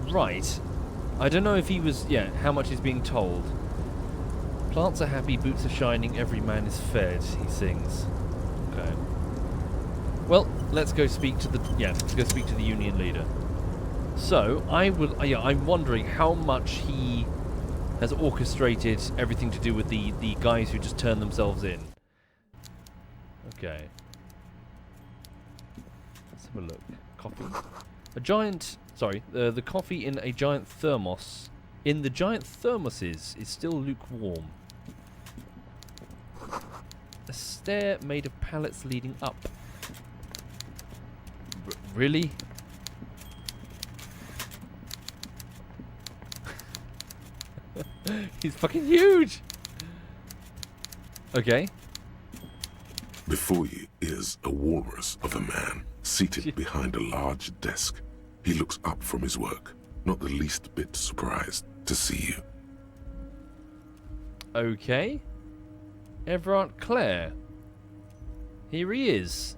Right. I don't know if he was... Yeah, how much he's being told. Plants are happy, boots are shining, every man is fed, he sings. Okay. Well, let's go speak to the... Yeah, let's go speak to the union leader. So, I'm wondering how much he has orchestrated everything to do with the guys who just turn themselves in. Okay. Let's have a look. Coffee. A giant... Sorry, the coffee in a giant thermos. In the giant thermoses is still lukewarm. A stair made of pallets leading up. Really? He's fucking huge! Okay. Before you is a walrus of a man seated behind a large desk. He looks up from his work, not the least bit surprised to see you. Okay. Evrart Claire. Here he is.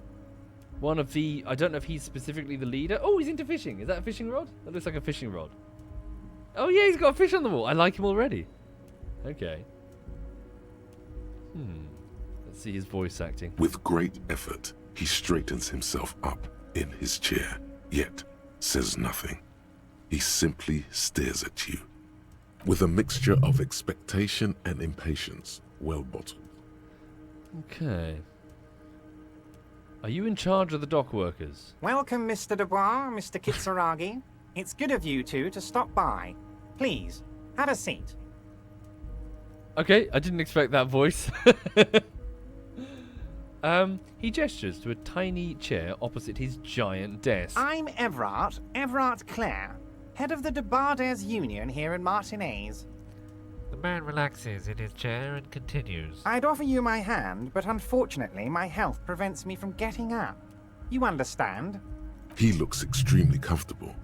One of the... I don't know if he's specifically the leader. Oh, he's into fishing. Is that a fishing rod? That looks like a fishing rod. Oh yeah, he's got a fish on the wall. I like him already. Okay. Let's see his voice acting. With great effort, he straightens himself up in his chair, yet says nothing. He simply stares at you, with a mixture of expectation and impatience, well bottled. Okay. Are you in charge of the dock workers? Welcome, Mr. Dubois, Mr. Kitsuragi. It's good of you two to stop by. Please, have a seat. Okay, I didn't expect that voice. He gestures to a tiny chair opposite his giant desk. I'm Evrart Claire, head of the Debarders Union here in Martinez. The man relaxes in his chair and continues. I'd offer you my hand, but unfortunately my health prevents me from getting up. You understand? He looks extremely comfortable.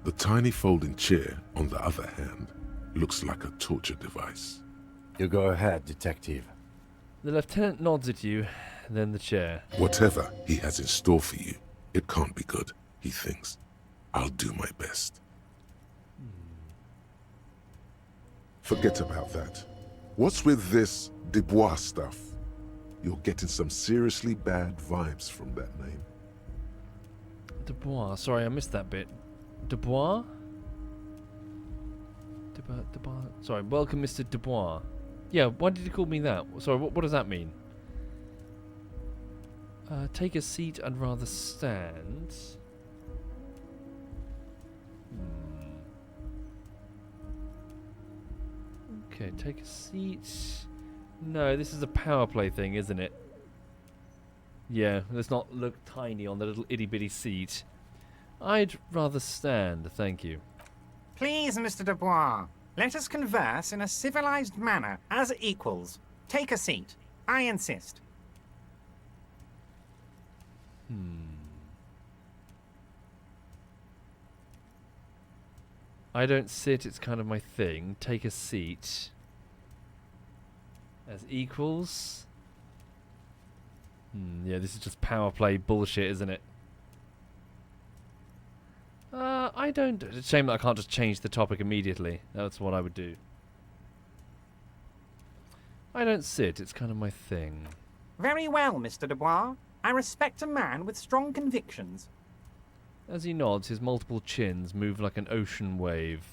The tiny folding chair, on the other hand, looks like a torture device. You go ahead, detective. The lieutenant nods at you, then the chair. Whatever he has in store for you, it can't be good, he thinks. I'll do my best. Forget about that. What's with this Dubois stuff? You're getting some seriously bad vibes from that name. Dubois. Sorry, I missed that bit. Dubois? Dubois. Sorry, welcome, Mr. Dubois. Yeah, why did you call me that? Sorry, what does that mean? Take a seat, I'd rather stand. Okay, take a seat. No, this is a power play thing, isn't it? Yeah, let's not look tiny on the little itty-bitty seat. I'd rather stand, thank you. Please, Mr. Dubois, let us converse in a civilized manner, as equals. Take a seat. I insist. I don't sit, it's kind of my thing. Take a seat. As equals. Yeah, this is just power play bullshit, isn't it? I don't... It's a shame that I can't just change the topic immediately. That's what I would do. I don't sit, it's kind of my thing. Very well, Mr. Dubois. I respect a man with strong convictions. As he nods, his multiple chins move like an ocean wave.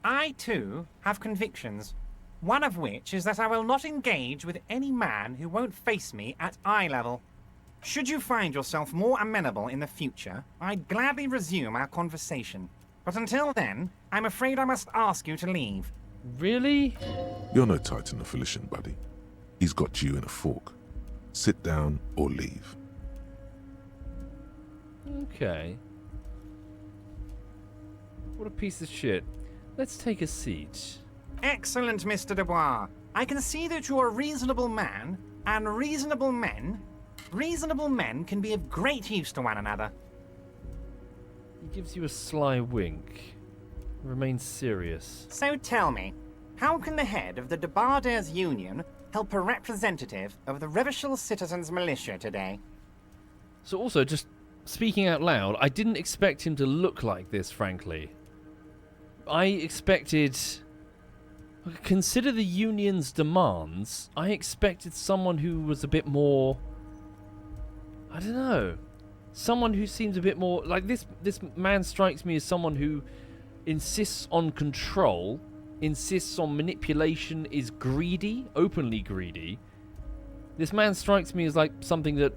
I, too, have convictions. One of which is that I will not engage with any man who won't face me at eye level. Should you find yourself more amenable in the future, I'd gladly resume our conversation. But until then, I'm afraid I must ask you to leave. Really? You're no Titan affiliation, buddy. He's got you in a fork. Sit down or leave. Okay. What a piece of shit. Let's take a seat. Excellent, Mr. Dubois. I can see that you're a reasonable man, and reasonable men can be of great use to one another. He gives you a sly wink. Remains serious. So tell me, how can the head of the Debarders Union help a representative of the Revachol Citizens Militia today? So also, just speaking out loud, I didn't expect him to look like this, frankly. I expected... Consider the union's demands. I expected someone who was a bit more... I don't know. Someone who seems a bit more... Like, this man strikes me as someone who insists on control, insists on manipulation, is greedy, openly greedy. This man strikes me as like something that...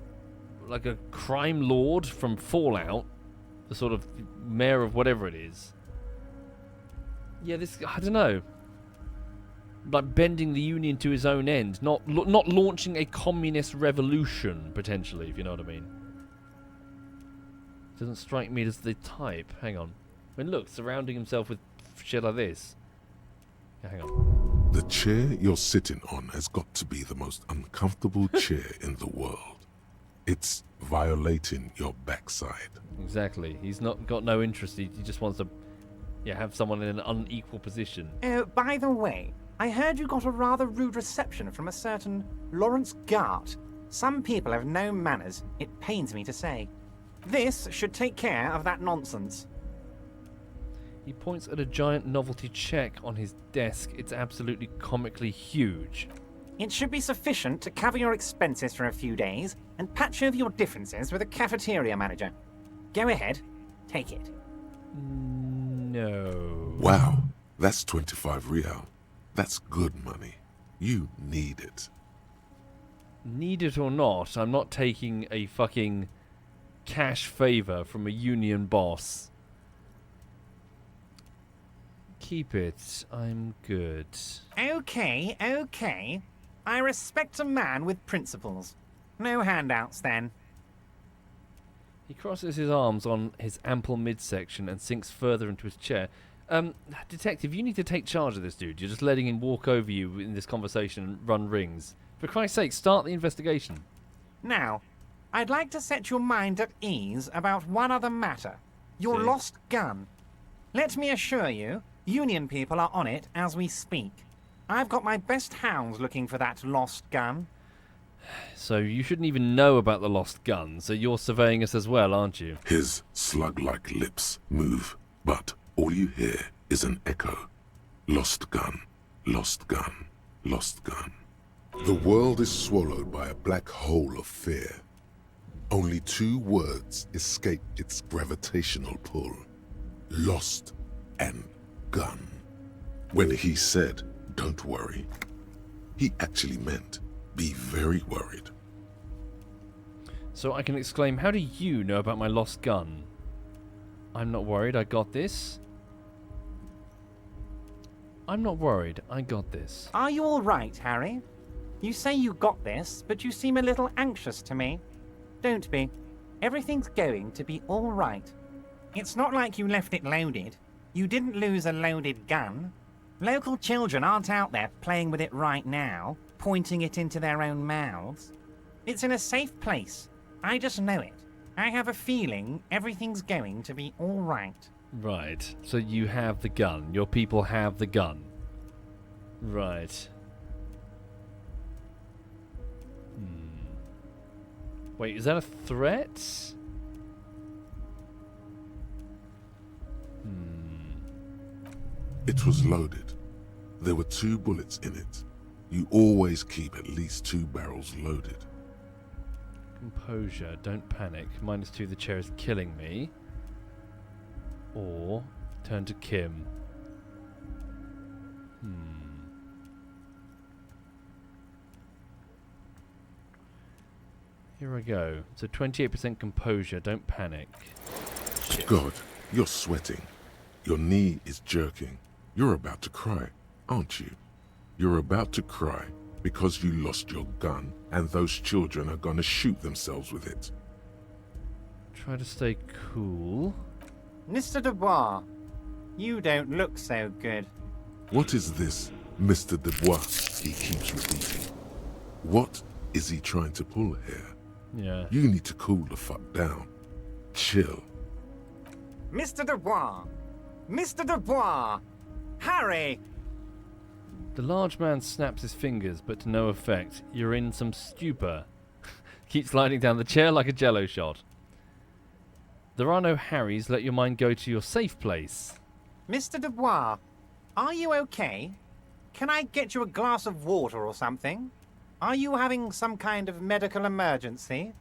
Like a crime lord from Fallout. The sort of mayor of whatever it is. Yeah, this... I don't know. Like bending the union to his own end, not launching a communist revolution, potentially, if you know what I mean. Doesn't strike me as the type. Hang on. I mean, look, surrounding himself with shit like this. Yeah, hang on. The chair you're sitting on has got to be the most uncomfortable chair in the world. It's violating your backside. Exactly. He's not got no interest. He just wants to, have someone in an unequal position. By the way, I heard you got a rather rude reception from a certain Lawrence Gart. Some people have no manners, it pains me to say. This should take care of that nonsense. He points at a giant novelty check on his desk. It's absolutely comically huge. It should be sufficient to cover your expenses for a few days and patch over your differences with a cafeteria manager. Go ahead, take it. No. Wow, that's 25 real. That's good money. You need it. Need it or not, I'm not taking a fucking cash favor from a union boss. Keep it. I'm good. Okay, okay. I respect a man with principles. No handouts, then. He crosses his arms on his ample midsection and sinks further into his chair. Detective, you need to take charge of this dude. You're just letting him walk over you in this conversation and run rings. For Christ's sake, start the investigation. Now, I'd like to set your mind at ease about one other matter. Your See? lost gun. Let me assure you, Union people are on it as we speak. I've got my best hounds looking for that lost gun. So you shouldn't even know about the lost gun, so you're surveying us as well, aren't you? His slug-like lips move, but all you hear is an echo. Lost gun, lost gun, lost gun. The world is swallowed by a black hole of fear. Only 2 words escape its gravitational pull. Lost and gun. When he said, "Don't worry," he actually meant, be very worried. So I can exclaim, how do you know about my lost gun? I'm not worried, I got this. I'm not worried, I got this. Are you all right, Harry? You say you got this, but you seem a little anxious to me. Don't be. Everything's going to be all right. It's not like you left it loaded. You didn't lose a loaded gun. Local children aren't out there playing with it right now, pointing it into their own mouths. It's in a safe place. I just know it. I have a feeling everything's going to be all right. Right, so you have the gun. Your people have the gun. Right. Wait, is that a threat? It was loaded. There were 2 bullets in it. You always keep at least 2 barrels loaded. Composure, don't panic. -2, the chair is killing me. Or turn to Kim. Here I go. So 28% composure, don't panic. Shit. God, you're sweating. Your knee is jerking. You're about to cry, aren't you? You're about to cry because you lost your gun and those children are gonna shoot themselves with it. Try to stay cool. Mr. Dubois, you don't look so good. What is this, Mr. Dubois, he keeps repeating? What is he trying to pull here? Yeah. You need to cool the fuck down. Chill. Mr. Dubois! Mr. Dubois! Harry! The large man snaps his fingers, but to no effect. You're in some stupor. Keep sliding down the chair like a jello shot. There are no Harrys. Let your mind go to your safe place. Mr. Dubois, are you okay? Can I get you a glass of water or something? Are you having some kind of medical emergency?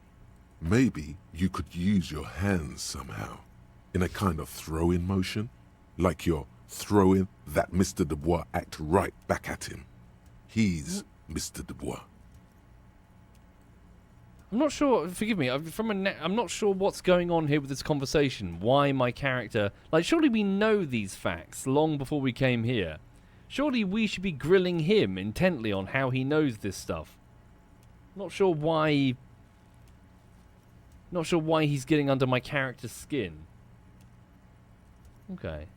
Maybe you could use your hands somehow, in a kind of throw-in motion, like you're throwing that Mr. Dubois act right back at him. He's Mr. Dubois. I'm not sure. Forgive me. I'm not sure what's going on here with this conversation. Why my character? Like, surely we know these facts long before we came here. Surely we should be grilling him intently on how he knows this stuff. Not sure why. Not sure why he's getting under my character's skin. Okay.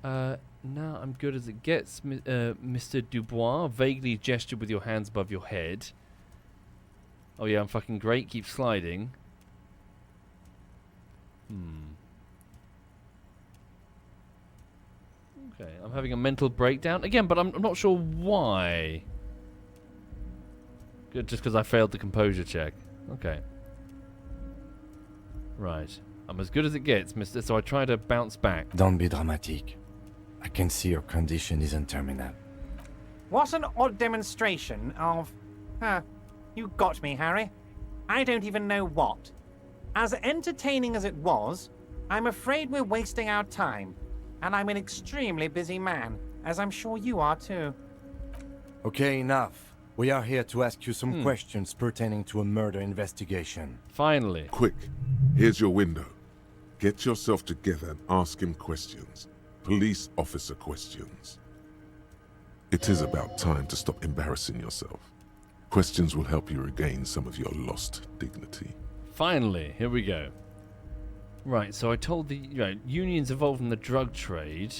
Now I'm good as it gets, Mr. Dubois. Vaguely gesture with your hands above your head. Oh yeah, I'm fucking great. Keep sliding. Okay, I'm having a mental breakdown again, but I'm not sure why. Good, just because I failed the composure check. Okay. Right. I'm as good as it gets, mister, so I try to bounce back. Don't be dramatic. I can see your condition isn't terminal. What an odd demonstration of... you got me, Harry. I don't even know what. As entertaining as it was, I'm afraid we're wasting our time, and I'm an extremely busy man, as I'm sure you are too. Okay, enough. We are here to ask you some questions pertaining to a murder investigation. Finally. Quick, here's your window. Get yourself together and ask him questions. Police officer questions. It is about time to stop embarrassing yourself. Questions will help you regain some of your lost dignity. Finally, here we go. Right, so I told the unions involved in the drug trade.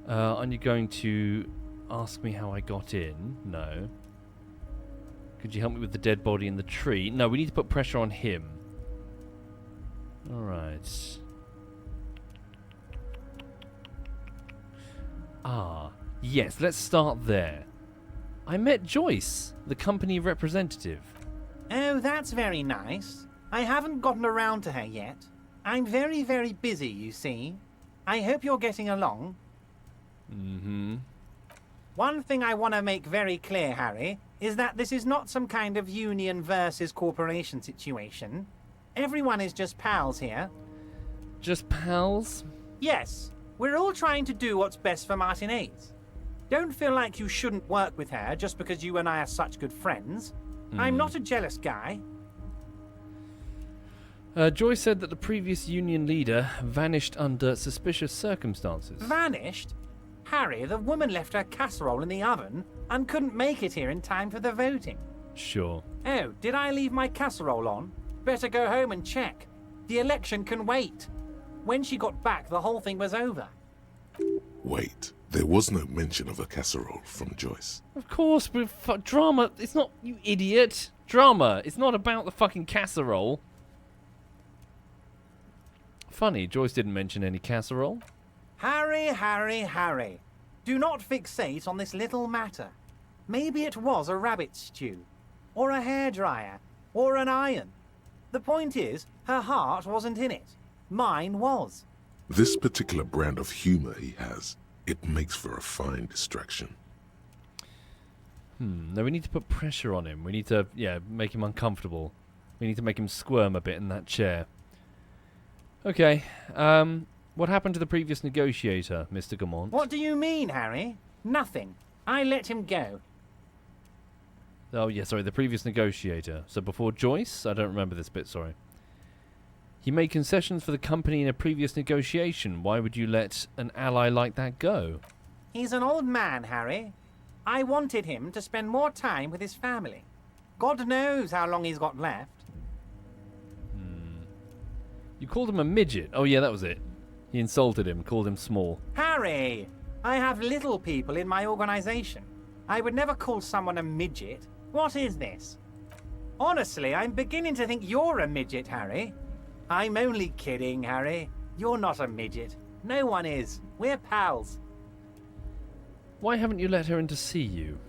Aren't you going to ask me how I got in? No. Could you help me with the dead body in the tree? No, we need to put pressure on him. Alright. Ah, yes, let's start there. I met Joyce, the company representative. Oh, that's very nice. I haven't gotten around to her yet. I'm very, very busy, you see. I hope you're getting along. Mm-hmm. One thing I want to make very clear, Harry, is that this is not some kind of union versus corporation situation. Everyone is just pals here. Just pals? Yes, we're all trying to do what's best for Martinez. Don't feel like you shouldn't work with her just because you and I are such good friends. I'm not a jealous guy. Joyce said that the previous union leader vanished under suspicious circumstances. Vanished? Harry, the woman left her casserole in the oven and couldn't make it here in time for the voting. Sure. Oh, did I leave my casserole on? Better go home and check. The election can wait. When she got back, the whole thing was over. Wait, there was no mention of a casserole from Joyce. Of course, but drama, it's not, you idiot. Drama, it's not about the fucking casserole. Funny, Joyce didn't mention any casserole. Harry, Harry, Harry. Do not fixate on this little matter. Maybe it was a rabbit stew, or a hairdryer, or an iron. The point is, her heart wasn't in it. Mine was. This particular brand of humor he has, it makes for a fine distraction. No, we need to put pressure on him. We need to, make him uncomfortable. We need to make him squirm a bit in that chair. Okay, what happened to the previous negotiator, Mr. Gaumont? What do you mean, Harry? Nothing. I let him go. Oh, yeah, sorry, the previous negotiator. So before Joyce? I don't remember this bit, sorry. He made concessions for the company in a previous negotiation. Why would you let an ally like that go? He's an old man, Harry. I wanted him to spend more time with his family. God knows how long he's got left. You called him a midget. Oh, yeah, that was it. He insulted him, called him small. Harry, I have little people in my organization. I would never call someone a midget. What is this? Honestly, I'm beginning to think you're a midget, Harry. I'm only kidding, Harry. You're not a midget. No one is. We're pals. Why haven't you let her in to see you?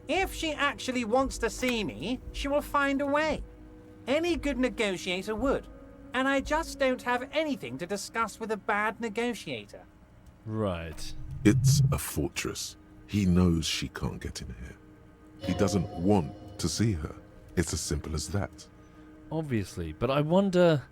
If she actually wants to see me, she will find a way. Any good negotiator would. And I just don't have anything to discuss with a bad negotiator. Right. It's a fortress. He knows she can't get in here. He doesn't want to see her. It's as simple as that. Obviously, but I wonder...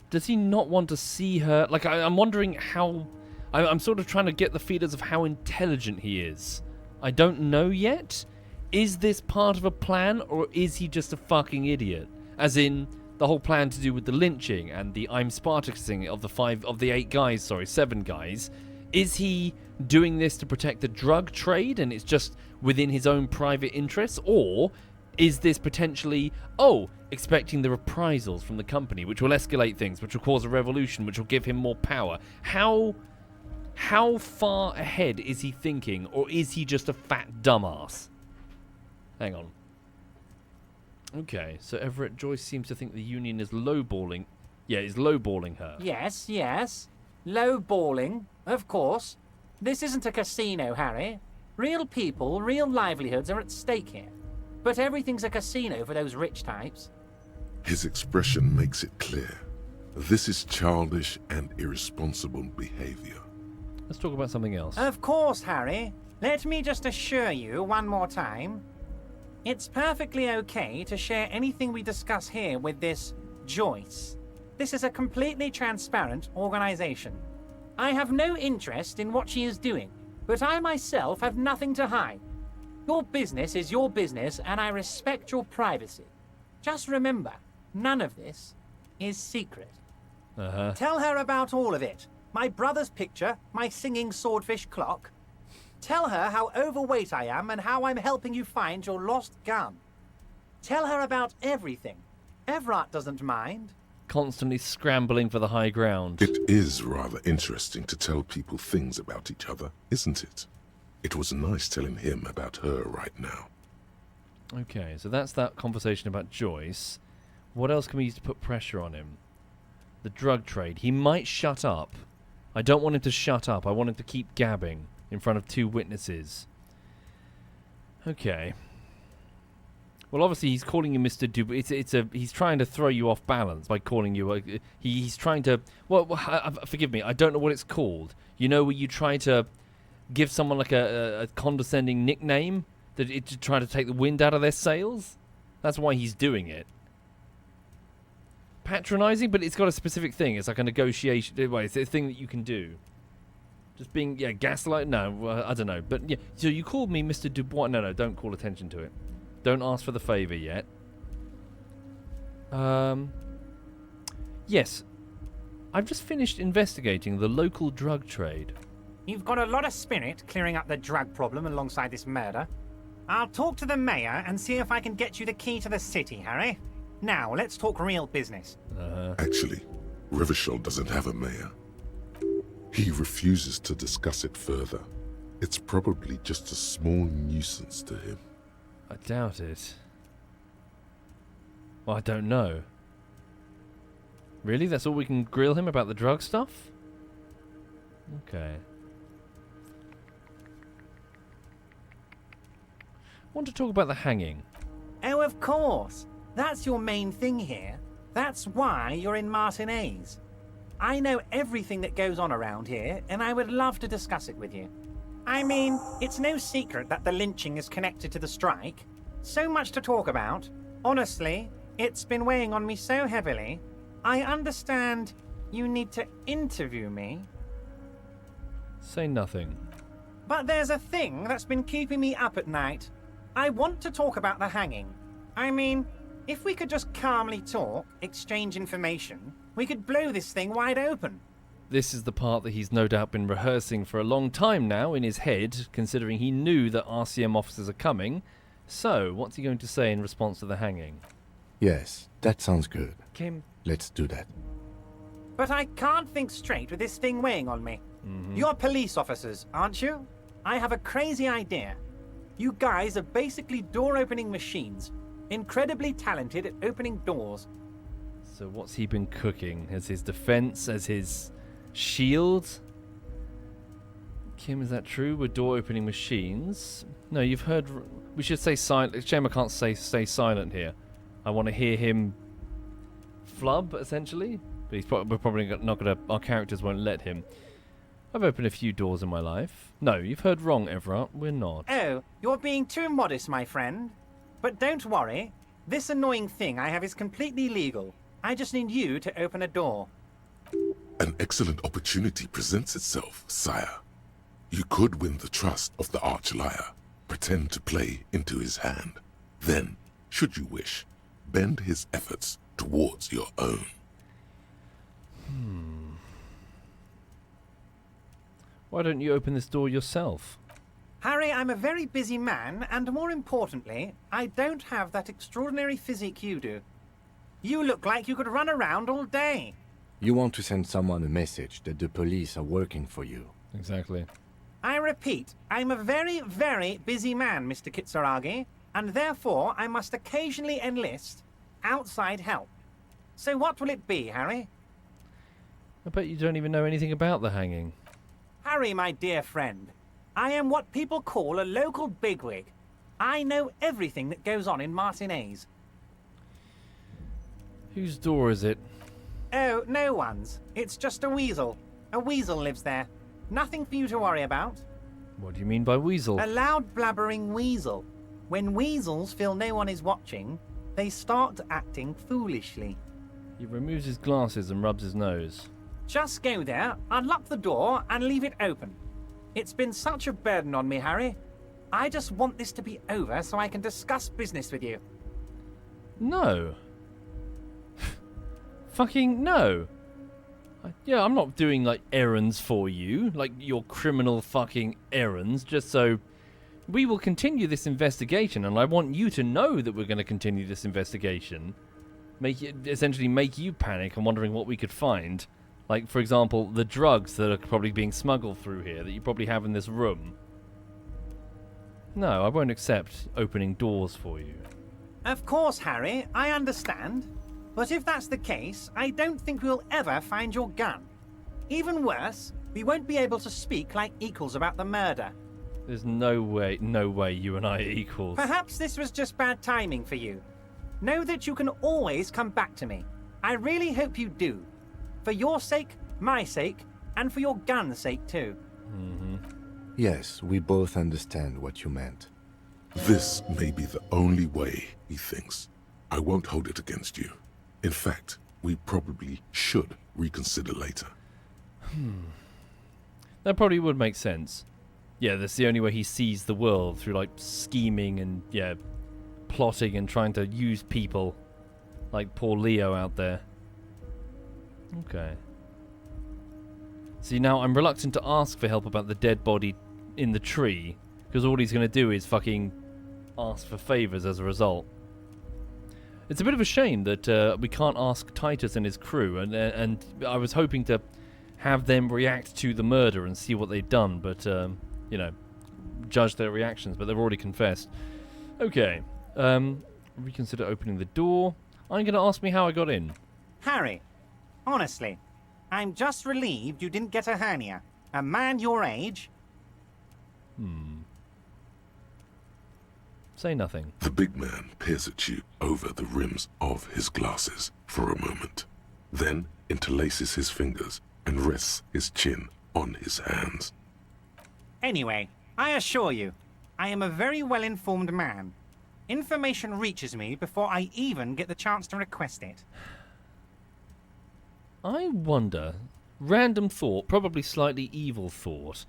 Does he not want to see her? Like, I'm wondering how... I'm sort of trying to get the feelers of how intelligent he is. I don't know yet. Is this part of a plan, or is he just a fucking idiot? As in... the whole plan to do with the lynching and the I'm Spartacusing of the 7 guys. Is he doing this to protect the drug trade and it's just within his own private interests? Or is this potentially, expecting the reprisals from the company, which will escalate things, which will cause a revolution, which will give him more power? How far ahead is he thinking, or is he just a fat dumbass? Hang on. Okay, so Everett, Joyce seems to think the union is lowballing. Yeah, is lowballing her. Yes, yes. Lowballing, of course. This isn't a casino, Harry. Real people, real livelihoods are at stake here. But everything's a casino for those rich types. His expression makes it clear. This is childish and irresponsible behavior. Let's talk about something else. Of course, Harry. Let me just assure you one more time. It's perfectly okay to share anything we discuss here with this Joyce. this is a completely transparent organization. I have no interest in what she is doing, but I myself have nothing to hide. Your business is your business, and I respect your privacy. Just remember, none of this is secret. Tell her about all of it. My brother's picture, my singing swordfish clock. Tell her how overweight I am and how I'm helping you find your lost gun. Tell her about everything. Evrart doesn't mind. Constantly scrambling for the high ground. It is rather interesting to tell people things about each other, isn't it? It was nice telling him about her right now. Okay, so that's that conversation about Joyce. What else can we use to put pressure on him? The drug trade. He might shut up. I don't want him to shut up. I want him to keep gabbing in front of 2 witnesses. Okay. Well, obviously he's calling you Mr. He's trying to throw you off balance by calling you. He's trying to. Well, forgive me. I don't know what it's called. You know, where you try to give someone like a condescending nickname to try to take the wind out of their sails. That's why he's doing it. Patronizing, but it's got a specific thing. It's like a negotiation. Well, it's a thing that you can do. Just being, gaslight. No, I don't know. But yeah, so you called me Mr. Dubois. No, don't call attention to it. Don't ask for the favor yet. Yes. I've just finished investigating the local drug trade. You've got a lot of spirit clearing up the drug problem alongside this murder. I'll talk to the mayor and see if I can get you the key to the city, Harry. Now, let's talk real business. Actually, Rivershell doesn't have a mayor. He refuses to discuss it further. It's probably just a small nuisance to him. I doubt it. Well, I don't know. Really? That's all we can grill him about the drug stuff? Okay. Want to talk about the hanging? Oh, of course. That's your main thing here. That's why you're in Martinez. I know everything that goes on around here, and I would love to discuss it with you. I mean, it's no secret that the lynching is connected to the strike. So much to talk about. Honestly, it's been weighing on me so heavily. I understand you need to interview me. Say nothing. But there's a thing that's been keeping me up at night. I want to talk about the hanging. I mean, if we could just calmly talk, exchange information, we could blow this thing wide open. This is the part that he's no doubt been rehearsing for a long time now in his head, considering he knew that RCM officers are coming. So, what's he going to say in response to the hanging? Yes, that sounds good. Kim? Let's do that. But I can't think straight with this thing weighing on me. You're police officers, aren't you? I have a crazy idea. You guys are basically door-opening machines. Incredibly talented at opening doors. So what's he been cooking? As his defense? As his shield? Kim, is that true? We're door-opening machines? No, you've heard... We should say silent. Shame I can't stay silent here. I want to hear him flub, essentially. But we're probably not going to... Our characters won't let him. I've opened a few doors in my life. No, you've heard wrong, Evrart. We're not. Oh, you're being too modest, my friend. But don't worry. This annoying thing I have is completely legal. I just need you to open a door. An excellent opportunity presents itself, sire. You could win the trust of the arch-liar, pretend to play into his hand. Then, should you wish, bend his efforts towards your own. Why don't you open this door yourself? Harry, I'm a very busy man, and more importantly, I don't have that extraordinary physique you do. You look like you could run around all day. You want to send someone a message that the police are working for you. Exactly. I repeat, I'm a very, very busy man, Mr. Kitsuragi, and therefore I must occasionally enlist outside help. So what will it be, Harry? I bet you don't even know anything about the hanging. Harry, my dear friend, I am what people call a local bigwig. I know everything that goes on in Martinez. Whose door is it? Oh, no one's. It's just a weasel. A weasel lives there. Nothing for you to worry about. What do you mean by weasel? A loud blabbering weasel. When weasels feel no one is watching, they start acting foolishly. He removes his glasses and rubs his nose. Just go there, unlock the door, and leave it open. It's been such a burden on me, Harry. I just want this to be over so I can discuss business with you. No. Fucking no. Yeah, I'm not doing, like, errands for you, like your criminal fucking errands, just so... We will continue this investigation, and I want you to know that we're going to continue this investigation. Essentially make you panic and wondering what we could find. Like, for example, the drugs that are probably being smuggled through here, that you probably have in this room. No, I won't accept opening doors for you. Of course, Harry, I understand. But if that's the case, I don't think we'll ever find your gun. Even worse, we won't be able to speak like equals about the murder. There's no way you and I are equals. Perhaps this was just bad timing for you. Know that you can always come back to me. I really hope you do. For your sake, my sake, and for your gun's sake too. Mm-hmm. Yes, we both understand what you meant. This may be the only way, he thinks. I won't hold it against you. In fact, we probably should reconsider later. That probably would make sense. Yeah, that's the only way he sees the world, through, like, scheming and, yeah, plotting and trying to use people. Like poor Leo out there. Okay. See, now I'm reluctant to ask for help about the dead body in the tree, because all he's going to do is fucking ask for favours as a result. It's a bit of a shame that we can't ask Titus and his crew, and I was hoping to have them react to the murder and see what they'd done, but, you know, judge their reactions, but they've already confessed. Okay, reconsider opening the door. I'm going to ask me how I got in. Harry, honestly, I'm just relieved you didn't get a hernia. A man your age... Say nothing. The big man peers at you over the rims of his glasses for a moment, then interlaces his fingers and rests his chin on his hands. Anyway, I assure you, I am a very well-informed man. Information reaches me before I even get the chance to request it. I wonder, random thought, probably slightly evil thought,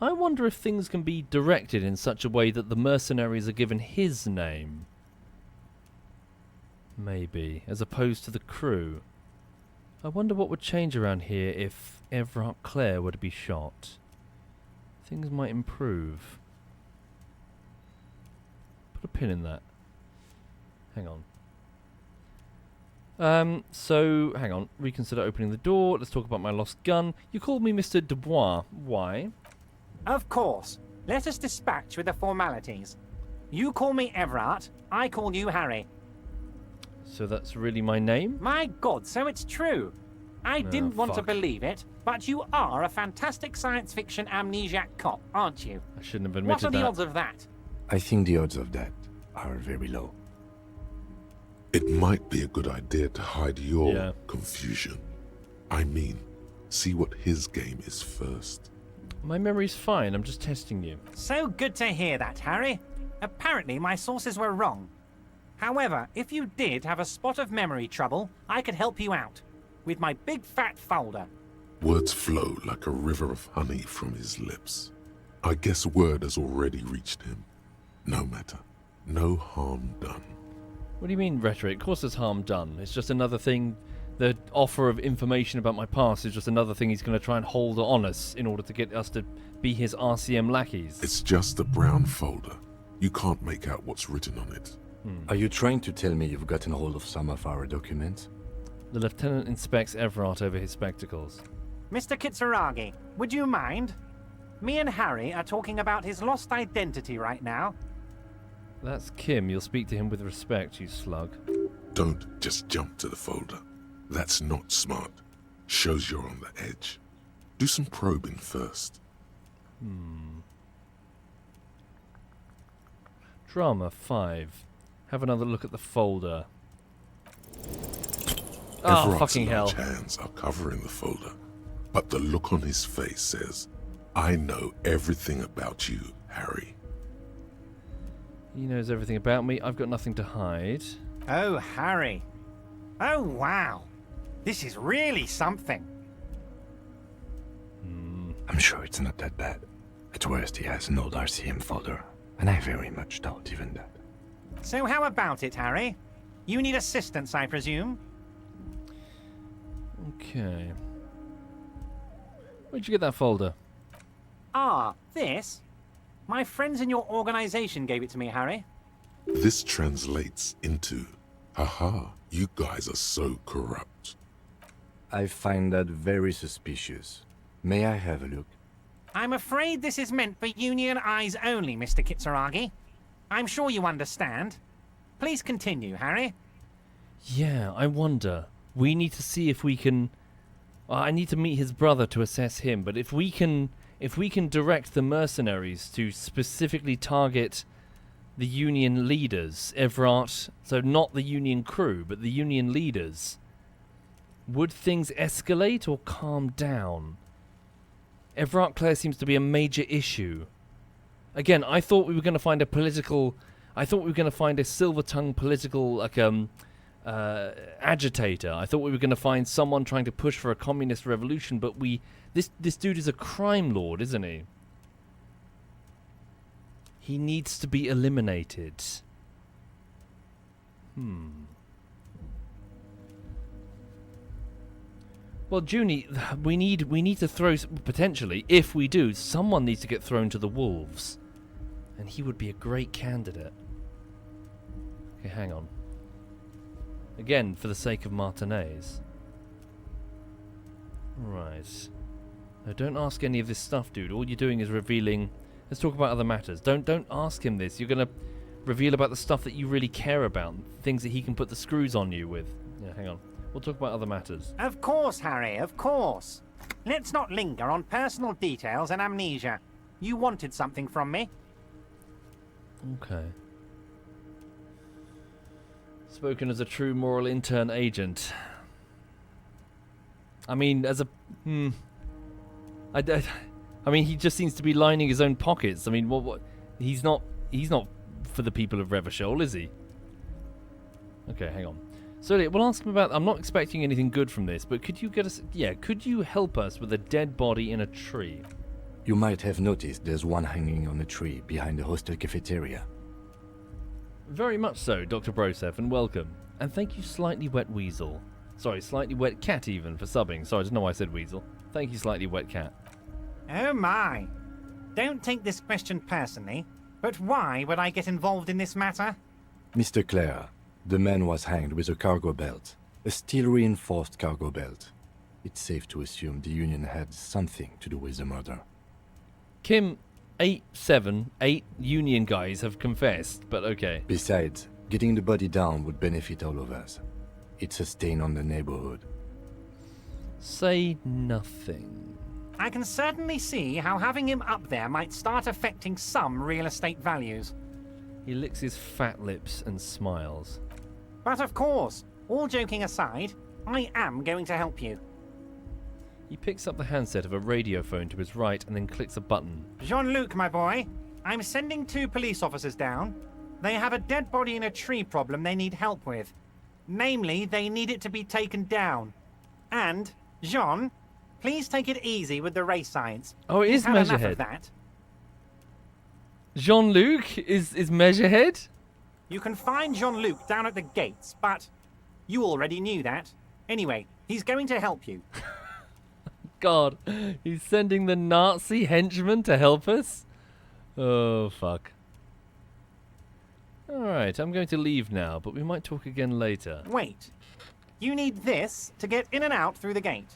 I wonder if things can be directed in such a way that the mercenaries are given his name. Maybe, as opposed to the crew. I wonder what would change around here if Evrart Claire were to be shot. Things might improve. Put a pin in that. Hang on. So, hang on. Reconsider opening the door. Let's talk about my lost gun. You called me Mr. Dubois. Why? Of course. Let us dispatch with the formalities. You call me Evrart, I call you Harry. So that's really my name? My God, so it's true. I didn't want to fuck. believe it, but you are a fantastic science fiction amnesiac cop, aren't you? I shouldn't have What admitted are the that. odds of that? I think the odds of that are very low. It might be a good idea to hide your Yeah. confusion. I mean, see what his game is first. My memory's fine. I'm just testing you. So good to hear that, Harry. Apparently my sources were wrong. However, if you did have a spot of memory trouble, I could help you out. With my big fat folder. Words flow like a river of honey from his lips. I guess word has already reached him. No matter. No harm done. What do you mean, rhetoric? Of course there's harm done. It's just another thing. The offer of information about my past is just another thing he's going to try and hold on us in order to get us to be his RCM lackeys. It's just a brown folder. You can't make out what's written on it. Are you trying to tell me you've gotten hold of some of our documents? The lieutenant inspects Evrart over his spectacles. Mr. Kitsuragi, would you mind? Me and Harry are talking about his lost identity right now. That's Kim. You'll speak to him with respect, you slug. Don't just jump to the folder. That's not smart. Shows you're on the edge. Do some probing first. Drama 5. Have another look at the folder. Oh, Everart's fucking hell. large hands are covering the folder, but the look on his face says, I know everything about you, Harry. He knows everything about me. I've got nothing to hide. Oh, Harry. Oh, wow. This is really something. I'm sure it's not that bad. At worst, he has an old RCM folder, and I very much doubt even that. So how about it, Harry? You need assistance, I presume? Okay. Where'd you get that folder? Ah, this? My friends in your organization gave it to me, Harry. This translates into, haha, you guys are so corrupt. I find that very suspicious. May I have a look? I'm afraid this is meant for Union eyes only, Mr. Kitsuragi. I'm sure you understand. Please continue, Harry. Yeah, I wonder. We need to see if we can... I need to meet his brother to assess him, but if we can direct the mercenaries to specifically target the Union leaders, Evrart, so not the Union crew, but the Union leaders, would things escalate or calm down? Evrart Claire seems to be a major issue. Again, I thought we were going to find a political... I thought we were going to find a silver-tongued political, like, agitator. I thought we were going to find someone trying to push for a communist revolution, but this dude is a crime lord, isn't he? He needs to be eliminated. Well, Junie, we need to throw, potentially, if we do, someone needs to get thrown to the wolves. And he would be a great candidate. Okay, hang on. Again, for the sake of Martinez. Right. No, don't ask any of this stuff, dude. All you're doing is revealing... Let's talk about other matters. Don't ask him this. You're going to reveal about the stuff that you really care about. Things that he can put the screws on you with. Yeah, hang on. We'll talk about other matters. Of course, Harry, of course. Let's not linger on personal details and amnesia. You wanted something from me. Okay. Spoken as a true moral intern agent. I mean, as a... I mean, he just seems to be lining his own pockets. I mean, what? He's not for the people of Revachol, is he? Okay, hang on. So we'll ask him about... I'm not expecting anything good from this, but could you get us... Yeah, could you help us with a dead body in a tree? You might have noticed there's one hanging on a tree behind the hostel cafeteria. Very much so, Dr. Brosev, and welcome. And thank you, Slightly Wet Weasel. Sorry, Slightly Wet Cat even, for subbing. Sorry, I don't know why I said Weasel. Thank you, Slightly Wet Cat. Oh my. Don't take this question personally, but why would I get involved in this matter? Mr. Claire, the man was hanged with a cargo belt. A steel-reinforced cargo belt. It's safe to assume the Union had something to do with the murder. Kim, 8 Union guys have confessed, but okay. Besides, getting the body down would benefit all of us. It's a stain on the neighborhood. Say nothing. I can certainly see how having him up there might start affecting some real estate values. He licks his fat lips and smiles. But of course, all joking aside, I am going to help you. He picks up the handset of a radio phone to his right and then clicks a button. Jean-Luc, my boy, I'm sending 2 police officers down. They have a dead body in a tree problem they need help with. Namely, they need it to be taken down. And, Jean, please take it easy with the race science. Oh, it is You've had enough Measurehead. of that. Jean-Luc is Measurehead? You can find Jean-Luc down at the gates, but you already knew that. Anyway, he's going to help you. God, he's sending the Nazi henchman to help us? Oh, fuck. Alright, I'm going to leave now, but we might talk again later. Wait. You need this to get in and out through the gate.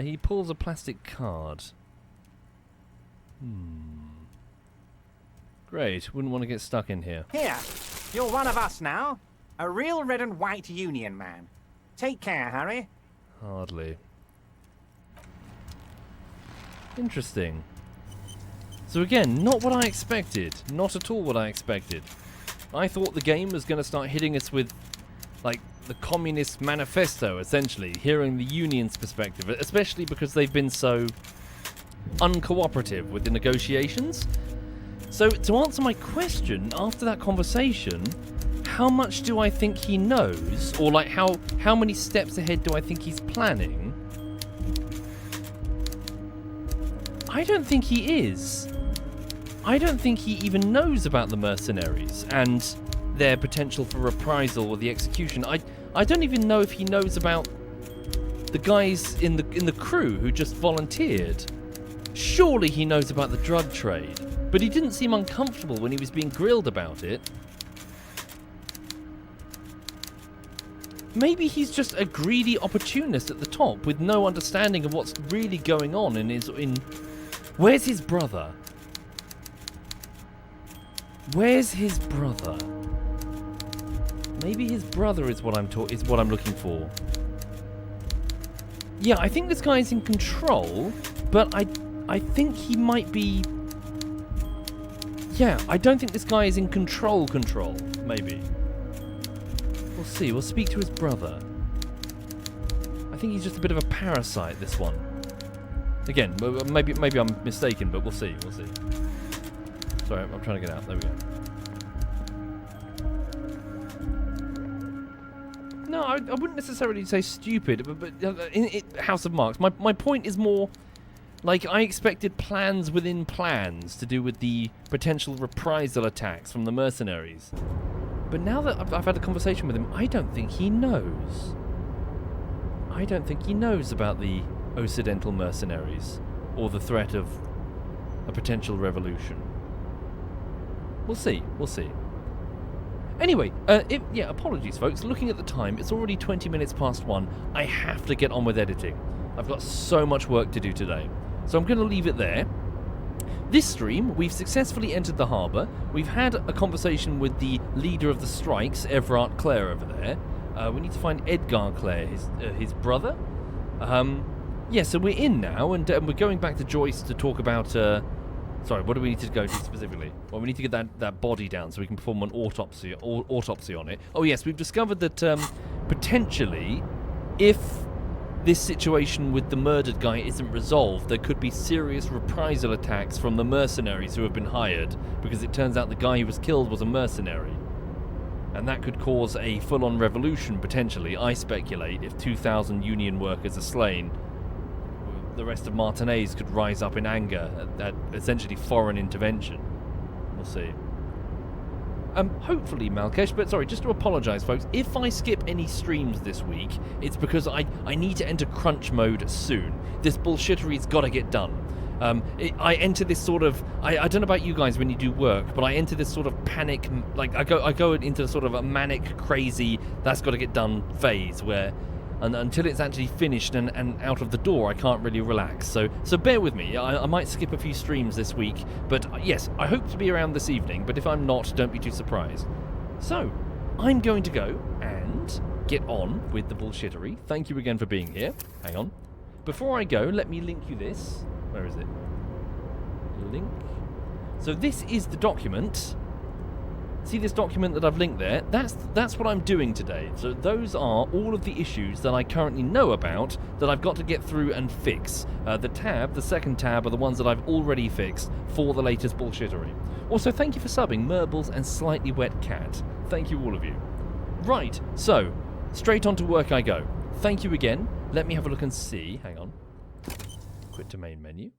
He pulls a plastic card. Great, wouldn't want to get stuck in here. Here, you're one of us now. A real red and white Union man. Take care, Harry. Hardly. Interesting. So again, not what I expected. Not at all what I expected. I thought the game was going to start hitting us with, like, the Communist Manifesto, essentially. Hearing the Union's perspective, especially because they've been so uncooperative with the negotiations. So, to answer my question, after that conversation, how much do I think he knows? Or like how many steps ahead do I think he's planning? I don't think he is. I don't think he even knows about the mercenaries and their potential for reprisal or the execution. I don't even know if he knows about the guys in the crew who just volunteered. Surely he knows about the drug trade, but he didn't seem uncomfortable when he was being grilled about it. Maybe he's just a greedy opportunist at the top with no understanding of what's really going on in Where's his brother? Where's his brother? Maybe his brother is what I'm looking for. Yeah, I think this guy's in control, but I think he might be. Yeah, I don't think this guy is in control. Maybe. We'll see. We'll speak to his brother. I think he's just a bit of a parasite, this one. Again, maybe I'm mistaken, but we'll see. Sorry, I'm trying to get out. There we go. No, I wouldn't necessarily say stupid, but in House of Marks, my point is more like I expected plans within plans to do with the potential reprisal attacks from the mercenaries. But now that I've had a conversation with him, I don't think he knows. I don't think he knows about the Occidental mercenaries or the threat of a potential revolution. We'll see. Anyway, apologies, folks. Looking at the time, it's already 20 minutes past 1. I have to get on with editing. I've got so much work to do today. So I'm going to leave it there. This stream, we've successfully entered the harbour. We've had a conversation with the leader of the strikes, Evrart Claire, over there. We need to find Evrart Claire, his brother. So we're in now, and we're going back to Joyce to talk about... Sorry, what do we need to go to specifically? Well, we need to get that body down so we can perform an autopsy on it. Oh yes, we've discovered that potentially, if this situation with the murdered guy isn't resolved, there could be serious reprisal attacks from the mercenaries who have been hired, because it turns out the guy who was killed was a mercenary. And that could cause a full-on revolution, potentially, I speculate, if 2,000 union workers are slain. The rest of Martinez could rise up in anger at essentially foreign intervention. We'll see. Hopefully, Malkesh, but sorry, just to apologise, folks, if I skip any streams this week, it's because I need to enter crunch mode soon. This bullshittery's got to get done. I enter this sort of... I don't know about you guys when you do work, but I enter this sort of panic... Like, I go into sort of a manic, crazy, that's got to get done phase where... And until it's actually finished and out of the door, I can't really relax. So bear with me. I might skip a few streams this week. But yes, I hope to be around this evening. But if I'm not, don't be too surprised. So, I'm going to go and get on with the bullshittery. Thank you again for being here. Hang on. Before I go, let me link you this. Where is it? Link. So this is the document. See this document that I've linked there? That's what I'm doing today. So those are all of the issues that I currently know about that I've got to get through and fix. The second tab, are the ones that I've already fixed for the latest bullshittery. Also, thank you for subbing, Merbles and Slightly Wet Cat. Thank you, all of you. Right, so, straight on to work I go. Thank you again. Let me have a look and see. Hang on. Quit to main menu.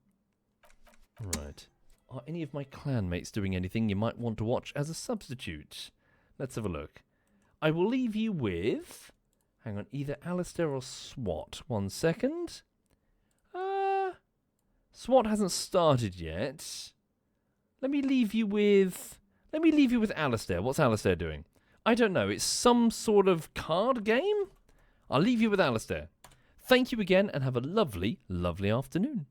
Right. Are any of my clanmates doing anything you might want to watch as a substitute? Let's have a look. I will leave you with... Hang on, either Alistair or SWAT. 1 second. SWAT hasn't started yet. Let me leave you with Alistair. What's Alistair doing? I don't know. It's some sort of card game? I'll leave you with Alistair. Thank you again and have a lovely, lovely afternoon.